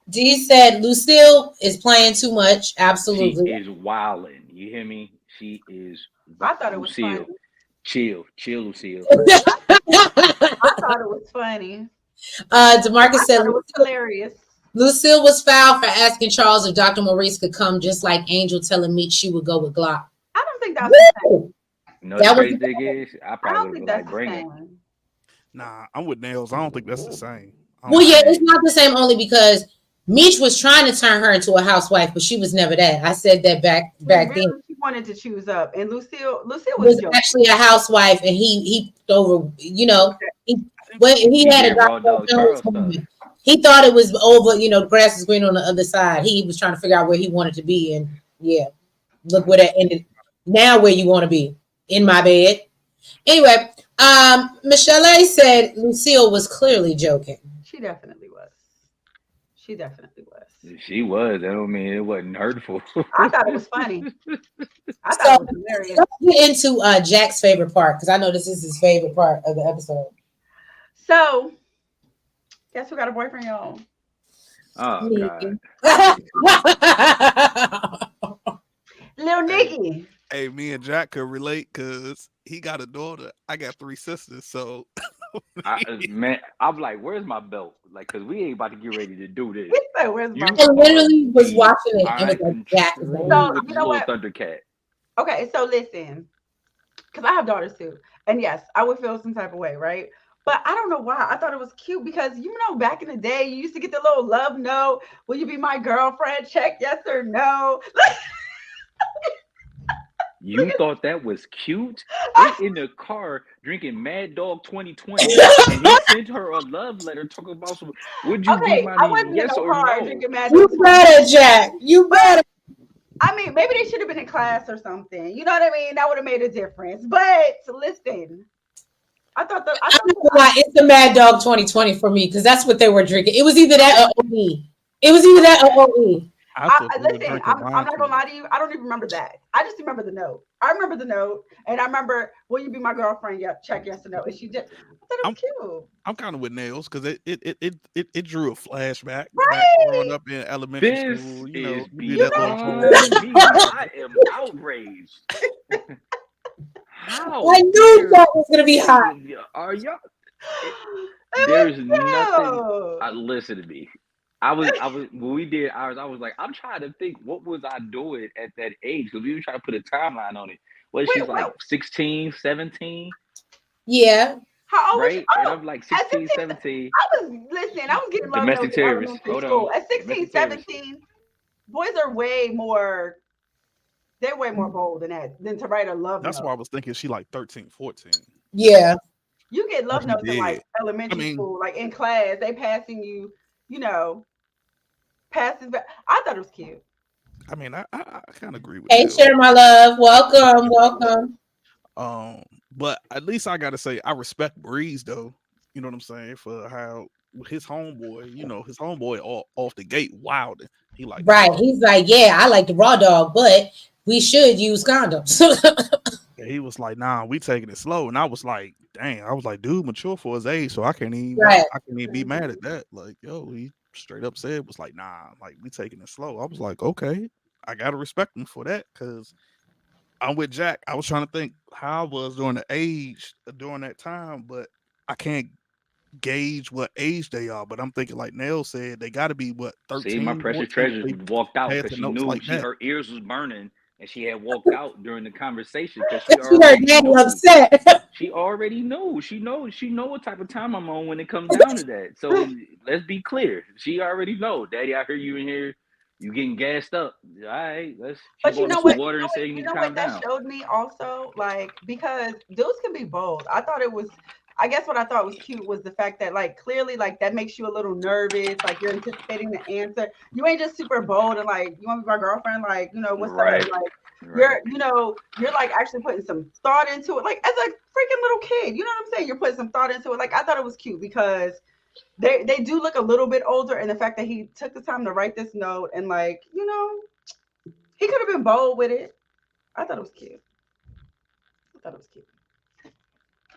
D said Lucille is playing too much. Absolutely. She is wilding. You hear me? She is. I thought it was funny. Chill, Lucille. I thought it was funny. DeMarcus said it was hilarious. Lucille was foul for asking Charles if Dr. Maurice could come, just like Angel telling Meech she would go with Glock. I don't think that's the same. No, the crazy thing is, I don't think that's the same. Nah, I'm with Nails. I don't think that's the same. Well, yeah, it's not the same only because Meech was trying to turn her into a housewife, but she was never that. I said that back then. She wanted to choose up, and Lucille was actually a housewife, and he over. You know, he had a doctor. He thought it was over. You know, grass is green on the other side. He was trying to figure out where he wanted to be, and yeah, look where that ended. Now, where you want to be? In my bed. Anyway, Michelle said Lucille was clearly joking. She definitely was. She was. I don't mean it wasn't hurtful. I thought it was funny. I thought it was hilarious. Let's get into Jack's favorite part, because I know this is his favorite part of the episode. So, guess who got a boyfriend, y'all? Oh, God. Little Nicky. Hey, me and Jack could relate because he got a daughter. I got 3 sisters, so I'm like, where's my belt? Like, because we ain't about to get ready to do this. He said, where's my belt? I literally was watching it and was like, Jack is so, you know what? Thundercat. Okay, so listen, because I have daughters too, and yes, I would feel some type of way, right? But I don't know why. I thought it was cute because, you know, back in the day, you used to get the little love note. Will you be my girlfriend? Check yes or no. You thought that was cute? They in the car drinking Mad Dog 2020, and he sent her a love letter talking about some. Would you be my yes or no? You better, Jack. You better. I mean, maybe they should have been in class or something. You know what I mean? That would have made a difference. But listen, I thought lie, it's the Mad Dog 2020 for me because that's what they were drinking. It was either that or OE. It was either that or OE. Listen, I'm not gonna lie to you. I don't even remember that. I just remember the note. I remember the note, and I remember, "Will you be my girlfriend?" Yeah, check yes or no. And she did. I thought it was cute. I'm kind of with Nails because it drew a flashback right. back growing up in elementary school. You know, beyond me. I am outraged. How? I knew that was gonna be hot. Are y'all? There's nothing. Listen to me. I was when we did ours. I was like, I'm trying to think, what was I doing at that age? Because we were trying to put a timeline on it. She's like 16, 17? Yeah. How old right? was you? And I'm like 16, 17. I was getting love domestic terrorists. Hold on. At 16, 17, boys are way more. They're way more bold than to write a love note. That's why I was thinking she like 13, 14. Yeah. You get love notes in like elementary school, like in class, they passing you, passes. I thought it was cute. I mean, I kind of agree with Hey, share my love. Welcome. But at least I gotta say, I respect Breeze though. You know what I'm saying? For how his homeboy off the gate wilding. He like right. He's like, yeah, I like the raw dog, but we should use condoms. He was like, nah, we taking it slow. And I was like, dang, I was like, dude, mature for his age, so I can't even be mad at that. Like, yo, he straight up said, was like, nah, like we taking it slow. I was like, okay, I gotta respect him for that, because I'm with Jack. I was trying to think how I was during that time, but I can't gauge what age they are. But I'm thinking, like Nell said, they got to be 13. See, my precious treasure walked out because she knew her ears was burning, and she had walked out during the conversation because she already knew. Upset. She already knew. She know what type of time I'm on when it comes down to that. So let's be clear. She already know. Daddy, I hear you in here. You getting gassed up. All right, let's. But you know what? Water and say you need to calm down. That showed me also, like, because dudes can be bold. I guess what I thought was cute was the fact that, like, clearly, like, that makes you a little nervous. Like, you're anticipating the answer. You ain't just super bold and like, you want to be my girlfriend? Like, what's right. up? Like, you're like actually putting some thought into it. Like, as a freaking little kid, you know what I'm saying? You're putting some thought into it. Like, I thought it was cute because they do look a little bit older, and the fact that he took the time to write this note and, like, he could have been bold with it. I thought it was cute.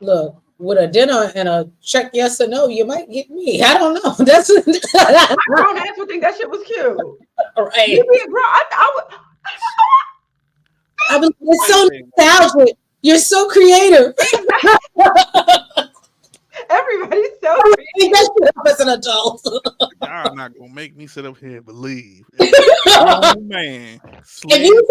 Look, with a dinner and a check yes or no, you might get me. I don't know. That's I don't actually think that shit was cute. Right. You be a girl. I mean, it's so nostalgic. You're so creative. Everybody's so as an adult. Y'all not gonna make me sit up here and believe. Oh man. If you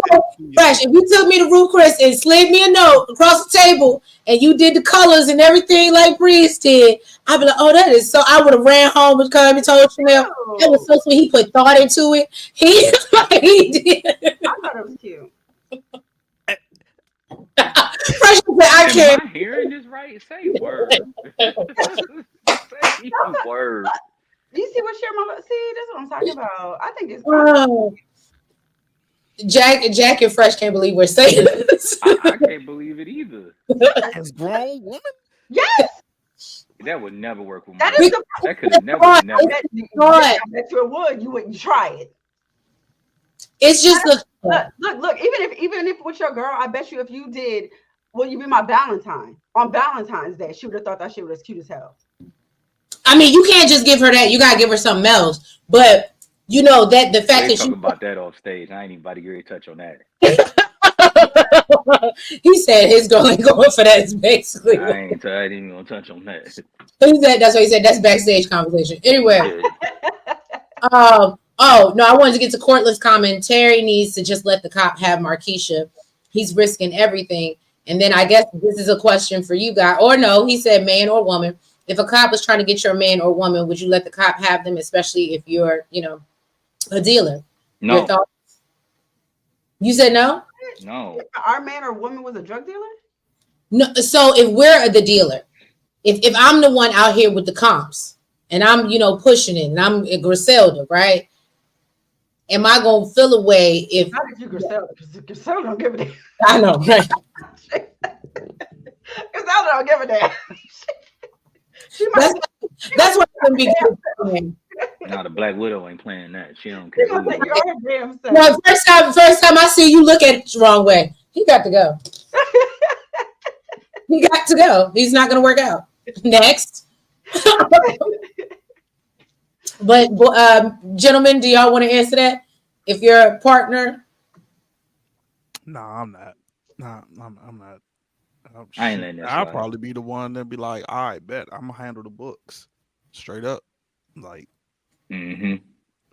took me to Ruth Chris and slid me a note across the table and you did the colors and everything like Breeze did, I'd be like, oh, that is so. I would have ran home and come and told Chanel. It was so sweet. He put thought into it. He did. I thought it was cute. I can't. Am I hearing this right? Say word. Say word. You see what Sherman? See, that's what I'm talking about. I think it's. Jack and Fresh can't believe we're saying this. I can't believe it either. As grown woman? Yes. That would never work with me. That could have never. I bet you it would. You wouldn't try it. It's just look. Even if with your girl, I bet you if you did, will you be my Valentine on Valentine's Day? She would have thought that shit was cute as hell. I mean, you can't just give her that. You gotta give her something else. But that the fact that talking about that off stage, I ain't even about to get touch on that. He said his girl ain't going for that. It's basically. I ain't even gonna touch on that. He said that's what he said. That's backstage conversation. Anyway. Oh, no, I wanted to get to Courtland's comment. Terry needs to just let the cop have Markeisha. He's risking everything. And then I guess this is a question for you guys. Or no, he said man or woman. If a cop was trying to get your man or woman, would you let the cop have them, especially if you're, a dealer? No. Your thoughts? You said no? No. If our man or woman was a drug dealer? No. So if we're the dealer, if I'm the one out here with the comps and I'm, pushing it and I'm a Griselda, right? Am I gonna feel a way if? How did you Griselda? Because Griselda don't give a damn. I know, right? Griselda don't give a damn. That's what I'm be good. Now the Black Widow ain't playing that. She don't care. No, first time I see you look at it the wrong way. He got to go. He got to go. He's not going to work out. Next. But gentlemen, do y'all want to answer that? If you're a partner? No, I'm not. No, I'm not. I ain't letting that I'll slide. probably be the one that be like, all right, bet I'm gonna handle the books straight up, like,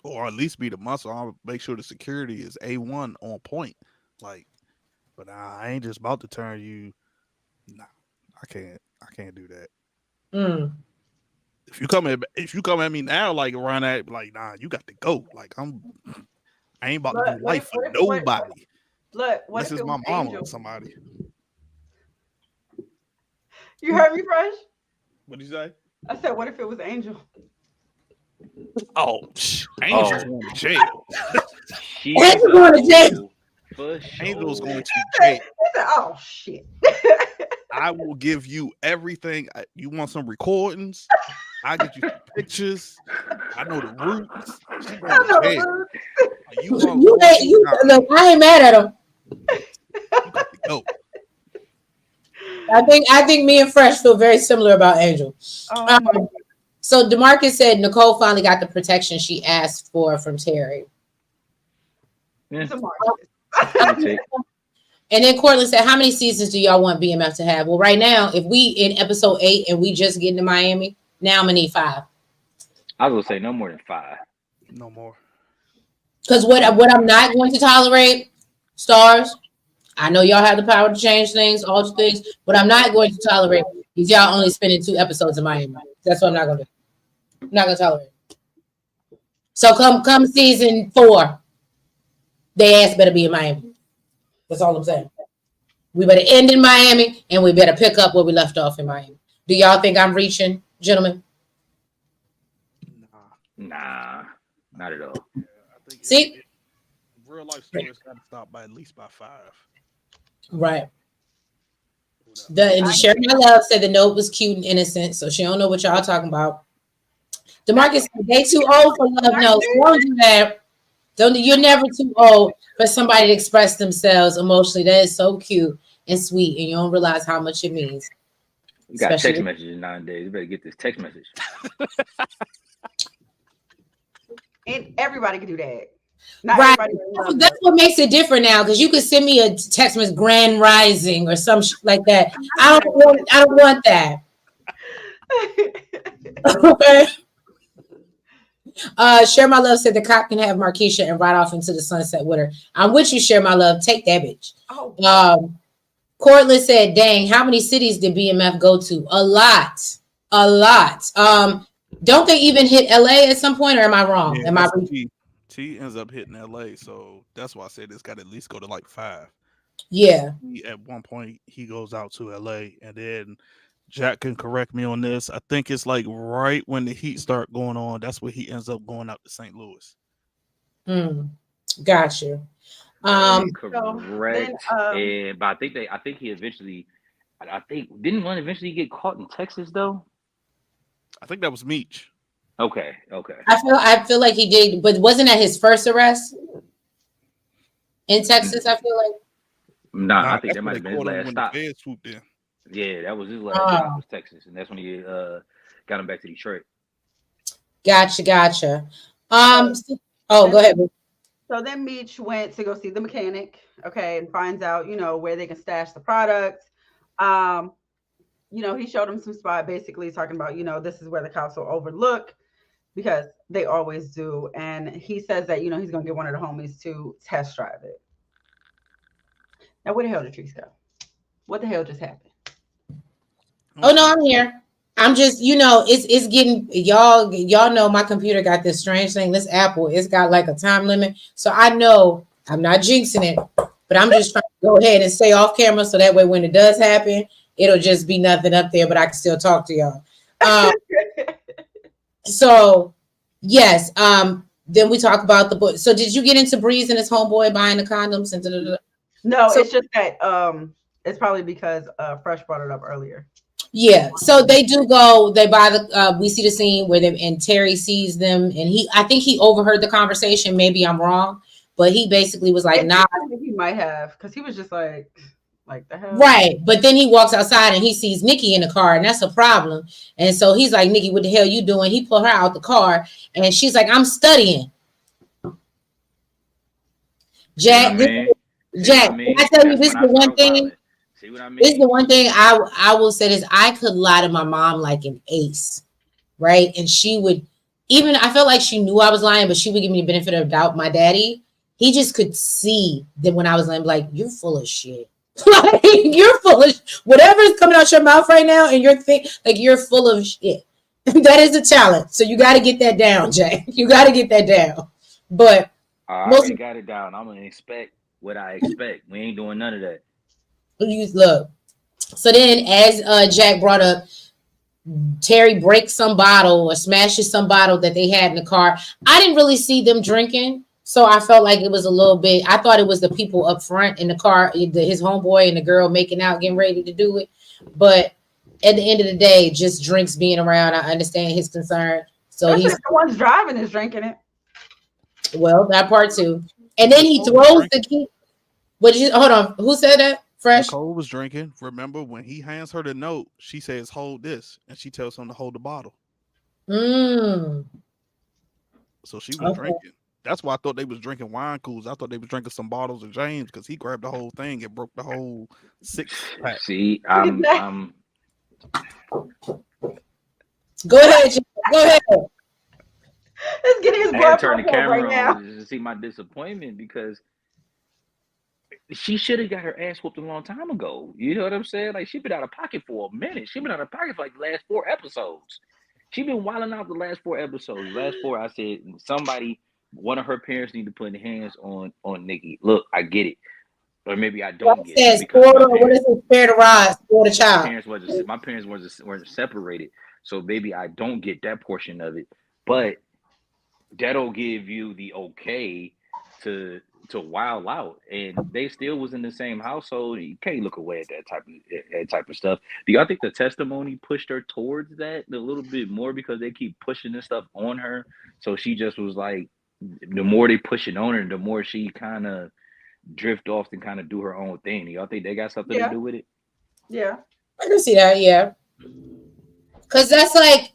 or at least be the muscle. I'll make sure the security is A1 on point, like. But I ain't just about to turn you. Nah, I can't do that. If you come at me now, like around that, like, nah, you got to go. Like I ain't about to do life for nobody. Look, this is my mama or somebody. You heard me, Fresh? What'd you say? I said, what if it was Angel? Oh, Angel's going to jail. Angel's going to jail. Angel's going to jail. Oh shit. I will give you everything. You want some recordings? I get you some pictures. I know the roots. She going to jail. Look, I ain't mad at him. You got to go. I think me and Fresh feel very similar about Angel. So DeMarcus said Nicole finally got the protection she asked for from Terry. Yeah. And then Cortland said, how many seasons do y'all want BMF to have? Well, right now, if we in episode 8 and we just get into Miami, now I'm gonna need 5. I was gonna say no more than 5. No more. Because what I'm not going to tolerate, starz. I know y'all have the power to change things, alter things. What I'm not going to tolerate is y'all only spending 2 episodes in Miami. That's what I'm not gonna do. I'm not gonna tolerate it. So come season 4, they ass better be in Miami. That's all I'm saying. We better end in Miami and we better pick up where we left off in Miami. Do y'all think I'm reaching, gentlemen? Nah, not at all. Yeah, I think see, real life stories got to stop by at least by 5. Right. And Sherry My Love said the note was cute and innocent, so she don't know what y'all talking about. DeMarcus said they too old for love notes. Don't do that. You're never too old for somebody to express themselves emotionally. That is so cute and sweet, and you don't realize how much it means. You got text messages nowadays. You better get this text message. And everybody can do that. Not right. Everybody that's what makes it different now, because you could send me a text message, Grand Rising or some shit like that. I don't want that. Okay. Share My Love said the cop can have Markeisha and ride off into the sunset with her. I'm with you, Share My Love. Take that bitch. Cortland said, dang, how many cities did BMF go to? A lot. Don't they even hit LA at some point, or am I wrong? Yeah, T ends up hitting LA, so that's why I said it's got to at least go to like 5. Yeah. At one point, he goes out to LA, and then Jack can correct me on this. I think it's like right when the heat start going on, that's where he ends up going out to St. Louis. Got you. Correct. But I think he eventually, didn't one eventually get caught in Texas though? I think that was Mech. Okay. I feel like he did, but wasn't that his first arrest in Texas? I feel like. Nah, I think that might have been his last stop. The swooped in. Yeah, that was his last stop was Texas, and that's when he got him back to Detroit. Gotcha. Go ahead. So then Mech went to go see the mechanic, okay, and finds out, where they can stash the product. He showed him some spot, basically talking about, this is where the cops will overlook, because they always do. And he says that, he's going to get one of the homies to test drive it. Now, where the hell did Trees go? What the hell just happened? Oh, no, I'm here. I'm just, it's getting, y'all know my computer got this strange thing. This Apple, it's got like a time limit. So I know I'm not jinxing it, but I'm just trying to go ahead and stay off camera. So that way, when it does happen, it'll just be nothing up there, but I can still talk to y'all. So yes. Then we talk about the book. So did you get into Breeze and his homeboy buying the condoms and No, it's just that, it's probably because Fresh brought it up earlier. Yeah, so they do go. They buy the. We see the scene where them and Terry sees them, and I think he overheard the conversation. Maybe I'm wrong, but he basically was like, "Nah." I think he might have, because he was just like the hell. Right, but then he walks outside and he sees Nikki in the car, and that's a problem. And so he's like, "Nikki, what the hell you doing?" He pulled her out the car, and she's like, "I'm studying." Jack, Jack, can I tell you this is the one thing? See what I mean? This is the one thing I will say this. I could lie to my mom like an ace, right? And she would even I felt like she knew I was lying, but she would give me the benefit of doubt. My daddy, he just could see that when I was lying, like, you're full of shit. Like, you're full of whatever is coming out your mouth right now, and you're full of shit. That is a challenge. So you got to get that down, Jay. You got to get that down. But I already got it down. I'm gonna expect what I expect. We ain't doing none of that. You look. So then, as Jack brought up, Terry breaks some bottle or smashes some bottle that they had in the car. I didn't really see them drinking, so I felt like it was a little bit. I thought it was the people up front in the car, his homeboy and the girl making out, getting ready to do it. But at the end of the day, just drinks being around. I understand his concern. So he's the one's driving is drinking it. Well, that part too. And then he throws the key. Hold on? Who said that? Fresh. Nicole was drinking. Remember when he hands her the note, she says, "Hold this," and she tells him to hold the bottle. So she was drinking. That's why I thought they was drinking wine coolers. I thought they was drinking some bottles of James because he grabbed the whole thing and broke the whole 6-pack. See, I'm Go ahead, go ahead. It's getting his blood turn the camera right now to see my disappointment because she should have got her ass whooped a long time ago. You know what I'm saying? Like, she been out of pocket for a minute. She been out of pocket for like the last 4 episodes. She been wilding out the last 4 episodes. Last 4, I said one of her parents need to put hands on Nikki. Look, I get it, or maybe I don't get it. What is it? Spare the rod, spare the child. My parents weren't separated, so maybe I don't get that portion of it. But that'll give you the okay to wild out, and they still was in the same household. You can't look away at that type of stuff. Do y'all think the testimony pushed her towards that a little bit more because they keep pushing this stuff on her? So she just was like, the more they push it on her, the more she kind of drift off and kind of do her own thing. Do y'all think they got something to do with it? Yeah, I can see that. Yeah, because that's like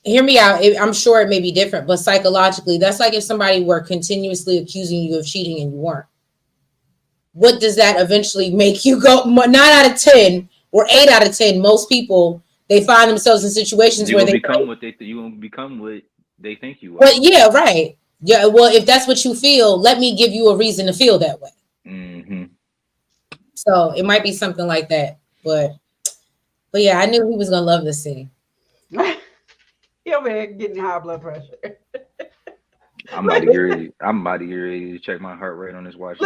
hear me out. I'm sure it may be different, but psychologically, that's like if somebody were continuously accusing you of cheating and you weren't. What does that eventually make you go? 9 out of 10 or 8 out of 10, most people, they find themselves in situations where they become what they think you are. Well, yeah, right. Yeah, well, if that's what you feel, let me give you a reason to feel that way. Mm-hmm. So it might be something like that, but yeah, I knew he was gonna love this city. He over here getting high blood pressure. I'm about to get ready to check my heart rate on this watch.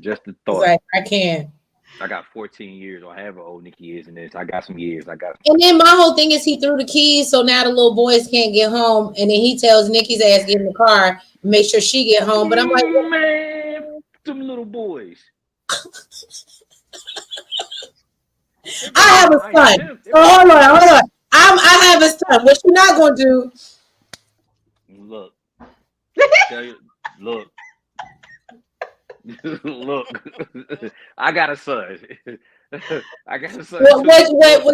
Just the thought. Like, I can't. I got 14 years, or however old Nikki is in this. I got some years. And then my whole thing is he threw the keys, so now the little boys can't get home. And then he tells Nikki's ass get in the car, make sure she get home. But I'm like, man, them little boys. I have a son. So hold on. I have a son. What you not gonna do? Look. Look. Look. I got a son. I got a son. Wait.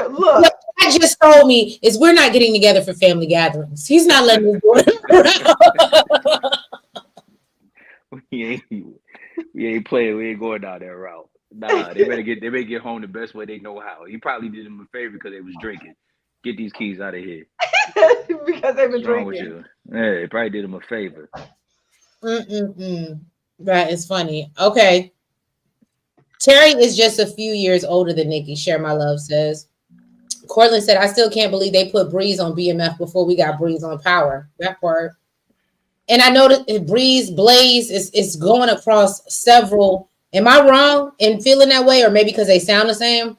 Look, I just told me is we're not getting together for family gatherings. He's not letting me do it. We ain't playing. We ain't going down that route. Nah, they better get home the best way they know how. He probably did them a favor because they was drinking. Get these keys out of here. Because they were drinking. Yeah, they probably did them a favor. That is funny. Okay. Terry is just a few years older than Nikki, Share My Love says. Cortland said, I still can't believe they put Breeze on BMF before we got Breeze on Power. That part. And I know that Blaze is going across several. Am I wrong in feeling that way? Or maybe because they sound the same?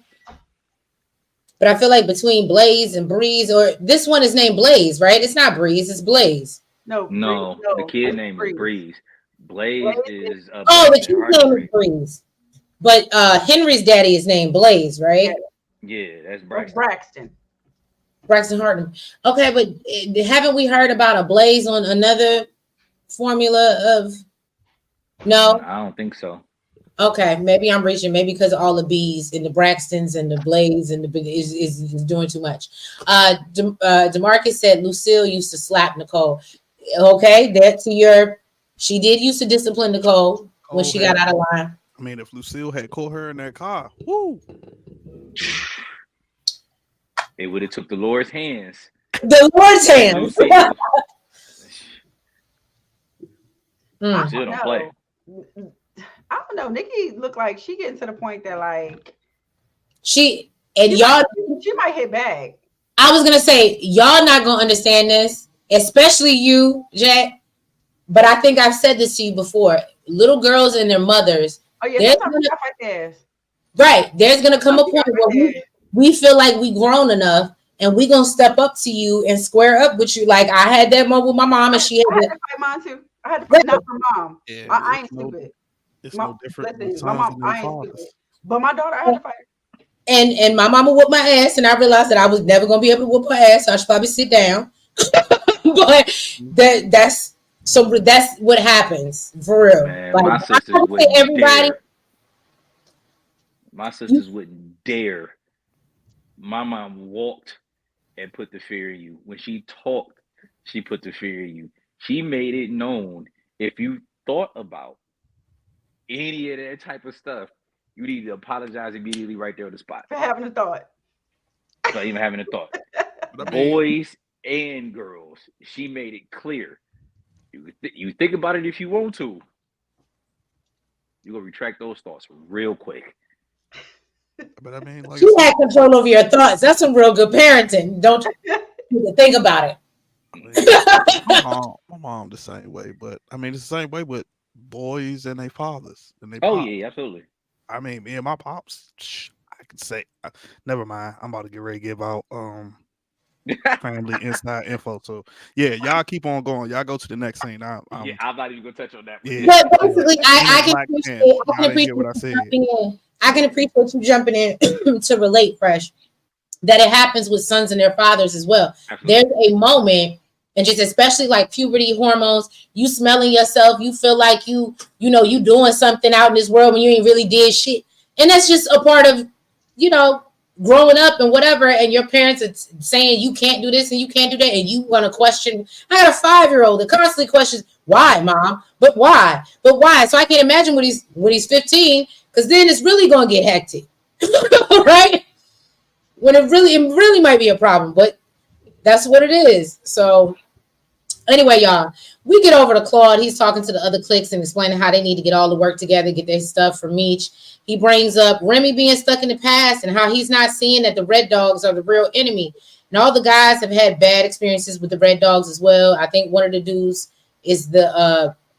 But I feel like between Blaze and Breeze, or this one is named Blaze, right? It's not Breeze, it's Blaze. No, the kid name is Breeze. Blaze is the kid name is Breeze. But Henry's daddy is named Blaze, right? Yeah, that's That's Braxton. Braxton. Braxton Harden. Okay, but haven't we heard about a Blaze on another formula of? No. I don't think so. Okay, maybe I'm reaching. Maybe because all the bees and the Braxtons and the Blaze and the is doing too much. Demarcus said Lucille used to slap Nicole. Okay, that's your. She did used to discipline Nicole when she got out of line. I mean, if Lucille had caught her in that car, woo, It would have took the Lord's hands. The Lord's hands. Lucille, I don't play. I don't know. Nikki looked like she getting to the point that like She and y'all. She might hit back. I was gonna say y'all not gonna understand this, especially you, Jack. But I think I've said this to you before. Little girls and their mothers. Oh yeah, sometimes stuff like this. Right. There's gonna come a point where we feel like we grown enough and we gonna step up to you and square up with you. Like I had that moment with my mom and she had to fight mine too. I had to fight not for mom. Yeah, I ain't stupid. It's no different. Listen, my mom, I ain't stupid. But my daughter, I had to fight her. And my mama whooped my ass, and I realized that I was never gonna be able to whoop her ass, so I should probably sit down. But that's what happens for real. Man, like, my sisters wouldn't everybody. Dare. My sisters wouldn't dare. My mom walked and put the fear in you. When she talked, she put the fear in you. She made it known if you thought about any of that type of stuff, you need to apologize immediately right there on the spot. For having a thought. Not even having a thought. Boys and girls, she made it clear. You think about it if you want to. You're going to retract those thoughts real quick. But I mean, like you had control over your thoughts. That's some real good parenting. Don't you think about it. My mom the same way, but I mean it's the same way with boys and their fathers and they. Oh yeah, absolutely. I mean, me and my pops, I could say, never mind. I'm about to get ready to give out family inside info. So yeah, y'all keep on going. Y'all go to the next scene. I'm not even gonna touch on that. Yeah, but basically, I can appreciate what I said. I can appreciate you jumping in to relate, Fresh, that it happens with sons and their fathers as well. Absolutely. There's a moment, and just especially like puberty hormones, you smelling yourself, you feel like you doing something out in this world when you ain't really did shit. And that's just a part of, growing up and whatever, and your parents are saying you can't do this and you can't do that, and you want to question. I got a 5-year-old that constantly questions, why, mom? But why? So I can't imagine when he's 15, because then it's really gonna get hectic. Right? When it really might be a problem, but that's what it is. So anyway, y'all, we get over to Claude. He's talking to the other cliques and explaining how they need to get all the work together, get their stuff from each. He brings up Remy being stuck in the past and how he's not seeing that the Red Dogs are the real enemy. And all the guys have had bad experiences with the Red Dogs as well. I think one of the dudes is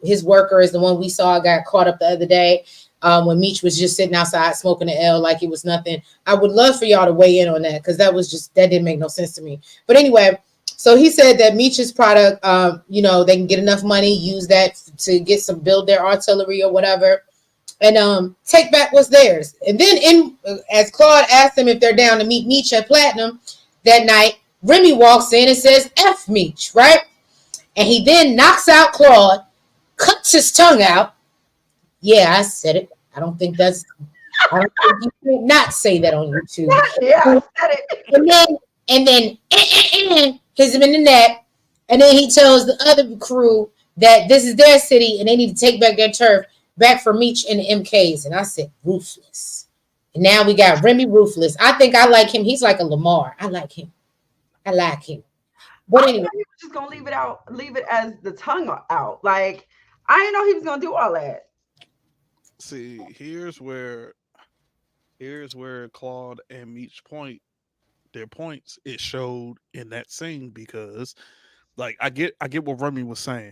his worker is the one we saw got caught up the other day. When Meech was just sitting outside smoking an L like it was nothing. I would love for y'all to weigh in on that because that didn't make no sense to me. But anyway, so he said that Meech's product, they can get enough money, use that to build their artillery or whatever, and take back what's theirs. And then as Claude asked them if they're down to meet Meech at Platinum that night, Remy walks in and says, F Meech, right? And he then knocks out Claude, cuts his tongue out. Yeah, I said it. I don't think you should not say that on YouTube. Yeah, I said it. And then hits him in the neck. And then he tells the other crew that this is their city and they need to take back their turf back for Meech and the MKs. And I said, ruthless. And now we got Remy Ruthless. I think I like him. He's like a Lamar. I like him. But anyway, he was just gonna leave it as the tongue out. Like I didn't know he was gonna do all that. See, here's where Claude and Meech their points. It showed in that scene because, like, I get what Remy was saying.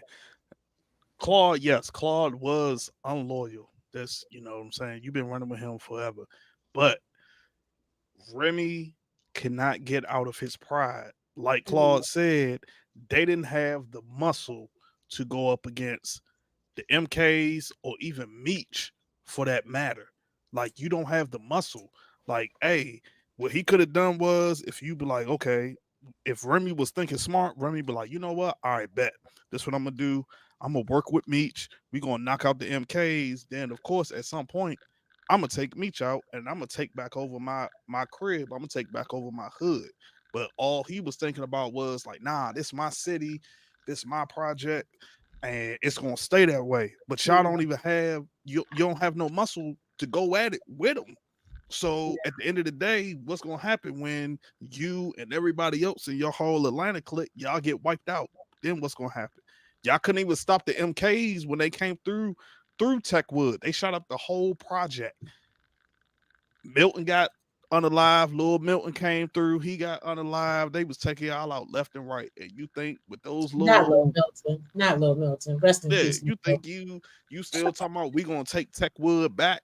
Claude was unloyal. That's what I'm saying. You've been running with him forever, but Remy cannot get out of his pride. Like Claude said, they didn't have the muscle to go up against the MKs or even Meech for that matter. Like, you don't have the muscle. Like, hey, what he could have done was, if you be like, okay, if Remy was thinking smart, Remy be like, you know what? All right, bet. This what I'm gonna do. I'm gonna work with Meech. We gonna knock out the MKs. Then, of course, at some point, I'm gonna take Meech out, and I'm gonna take back over my crib. I'm gonna take back over my hood. But all he was thinking about was like, nah, this my city, this my project, and it's gonna stay that way. But y'all don't even have you don't have no muscle to go at it with them. So at the end of the day, what's gonna happen when you and everybody else in your whole Atlanta clique, y'all get wiped out? Then what's gonna happen? Y'all couldn't even stop the MKs when they came through Techwood. They shot up the whole project. Milton got unalive. Lil Milton came through. He got unalive. They was taking y'all out left and right. And you think with those Not little Lil Milton. Not Lil Milton. Rest in peace. you think you still talking about we gonna take Techwood back?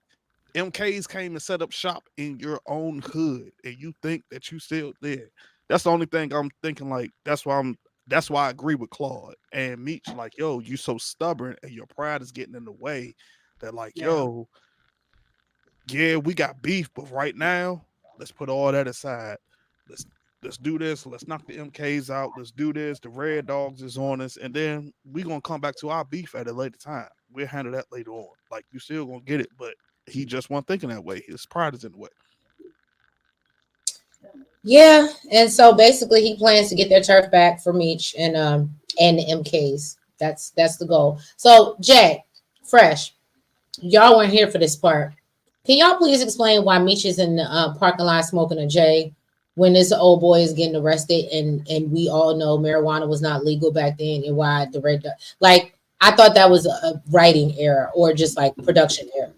MKs came and set up shop in your own hood, and you think that you still there. That's the only thing I'm thinking. Like, that's why I agree with Claude and Meech. Like, yo, you so stubborn and your pride is getting in the way that, like, yo, yeah, we got beef, but right now, let's put all that aside. Let's do this. Let's knock the MKs out. Let's do this. The Red Dogs is on us, and then we gonna come back to our beef at a later time. We'll handle that later on. Like, you still gonna get it, but he just wasn't thinking that way. His pride is in the way. Yeah, and so basically he plans to get their turf back for Meech and the MKs. That's the goal. So Jack, Fresh, y'all weren't here for this part. Can y'all please explain why Meech is in the parking lot smoking a J when this old boy is getting arrested, and we all know marijuana was not legal back then, and why the red like I thought that was a writing error or just like production error.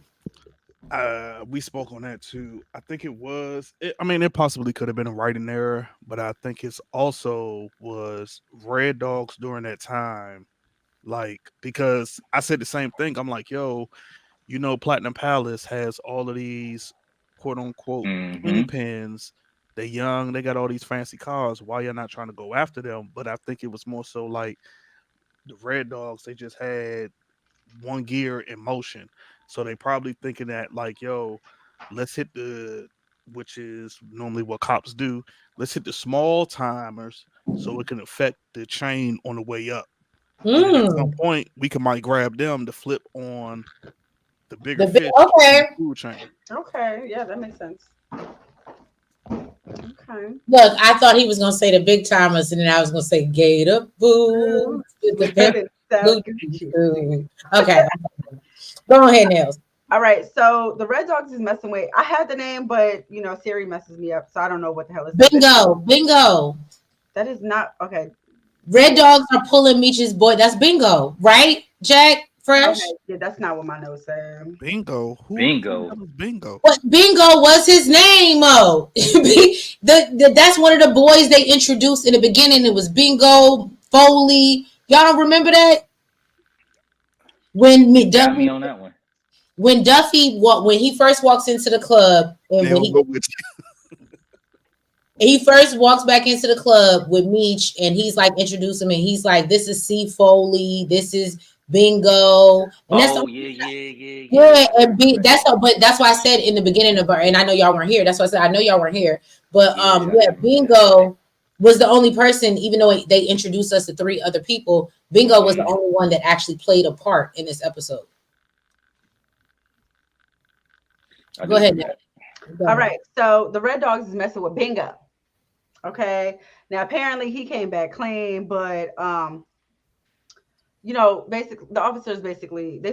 We spoke on that too. I think I mean, it possibly could have been a writing error, but I think it's also was Red Dogs during that time. Like, because I said the same thing. I'm like, yo, Platinum Palace has all of these quote unquote pins. They young, they got all these fancy cars. Why you're not trying to go after them? But I think it was more so like the Red Dogs, they just had one gear in motion. So they probably thinking that, like, yo, let's hit which is normally what cops do. Let's hit the small timers so it can affect the chain on the way up. And then at some point, we might grab them to flip on the bigger fish. Okay. Food chain. Okay. Yeah, that makes sense. Okay. Look, I thought he was gonna say the big timers, and then I was gonna say Gator Boo. Okay. Go ahead, Nails. All right. So the Red Dogs is messing with. I had the name, but Siri messes me up, so I don't know what the hell is. Bingo. That is not okay. Red Dogs are pulling Meech's boy. That's Bingo, right, Jack? Fresh. Okay, yeah, that's not what my notes said. Bingo. Bingo. Bingo. What Bingo was his name, Mo. That's one of the boys they introduced in the beginning. It was Bingo, Foley. Y'all don't remember that? When got me on that one. When when he first walks into the club, and he first walks back into the club with Meech, and he's like introducing him, and he's like, "This is C Foley. This is Bingo." And that's that's why I said in the beginning of and I know y'all weren't here. That's why I said I know y'all weren't here. But Bingo was the only person, even though they introduced us to 3 other people. Bingo was the only one that actually played a part in this episode. Go ahead. All right. So the Red Dogs is messing with Bingo. Okay. Now apparently he came back clean, but basically the officers they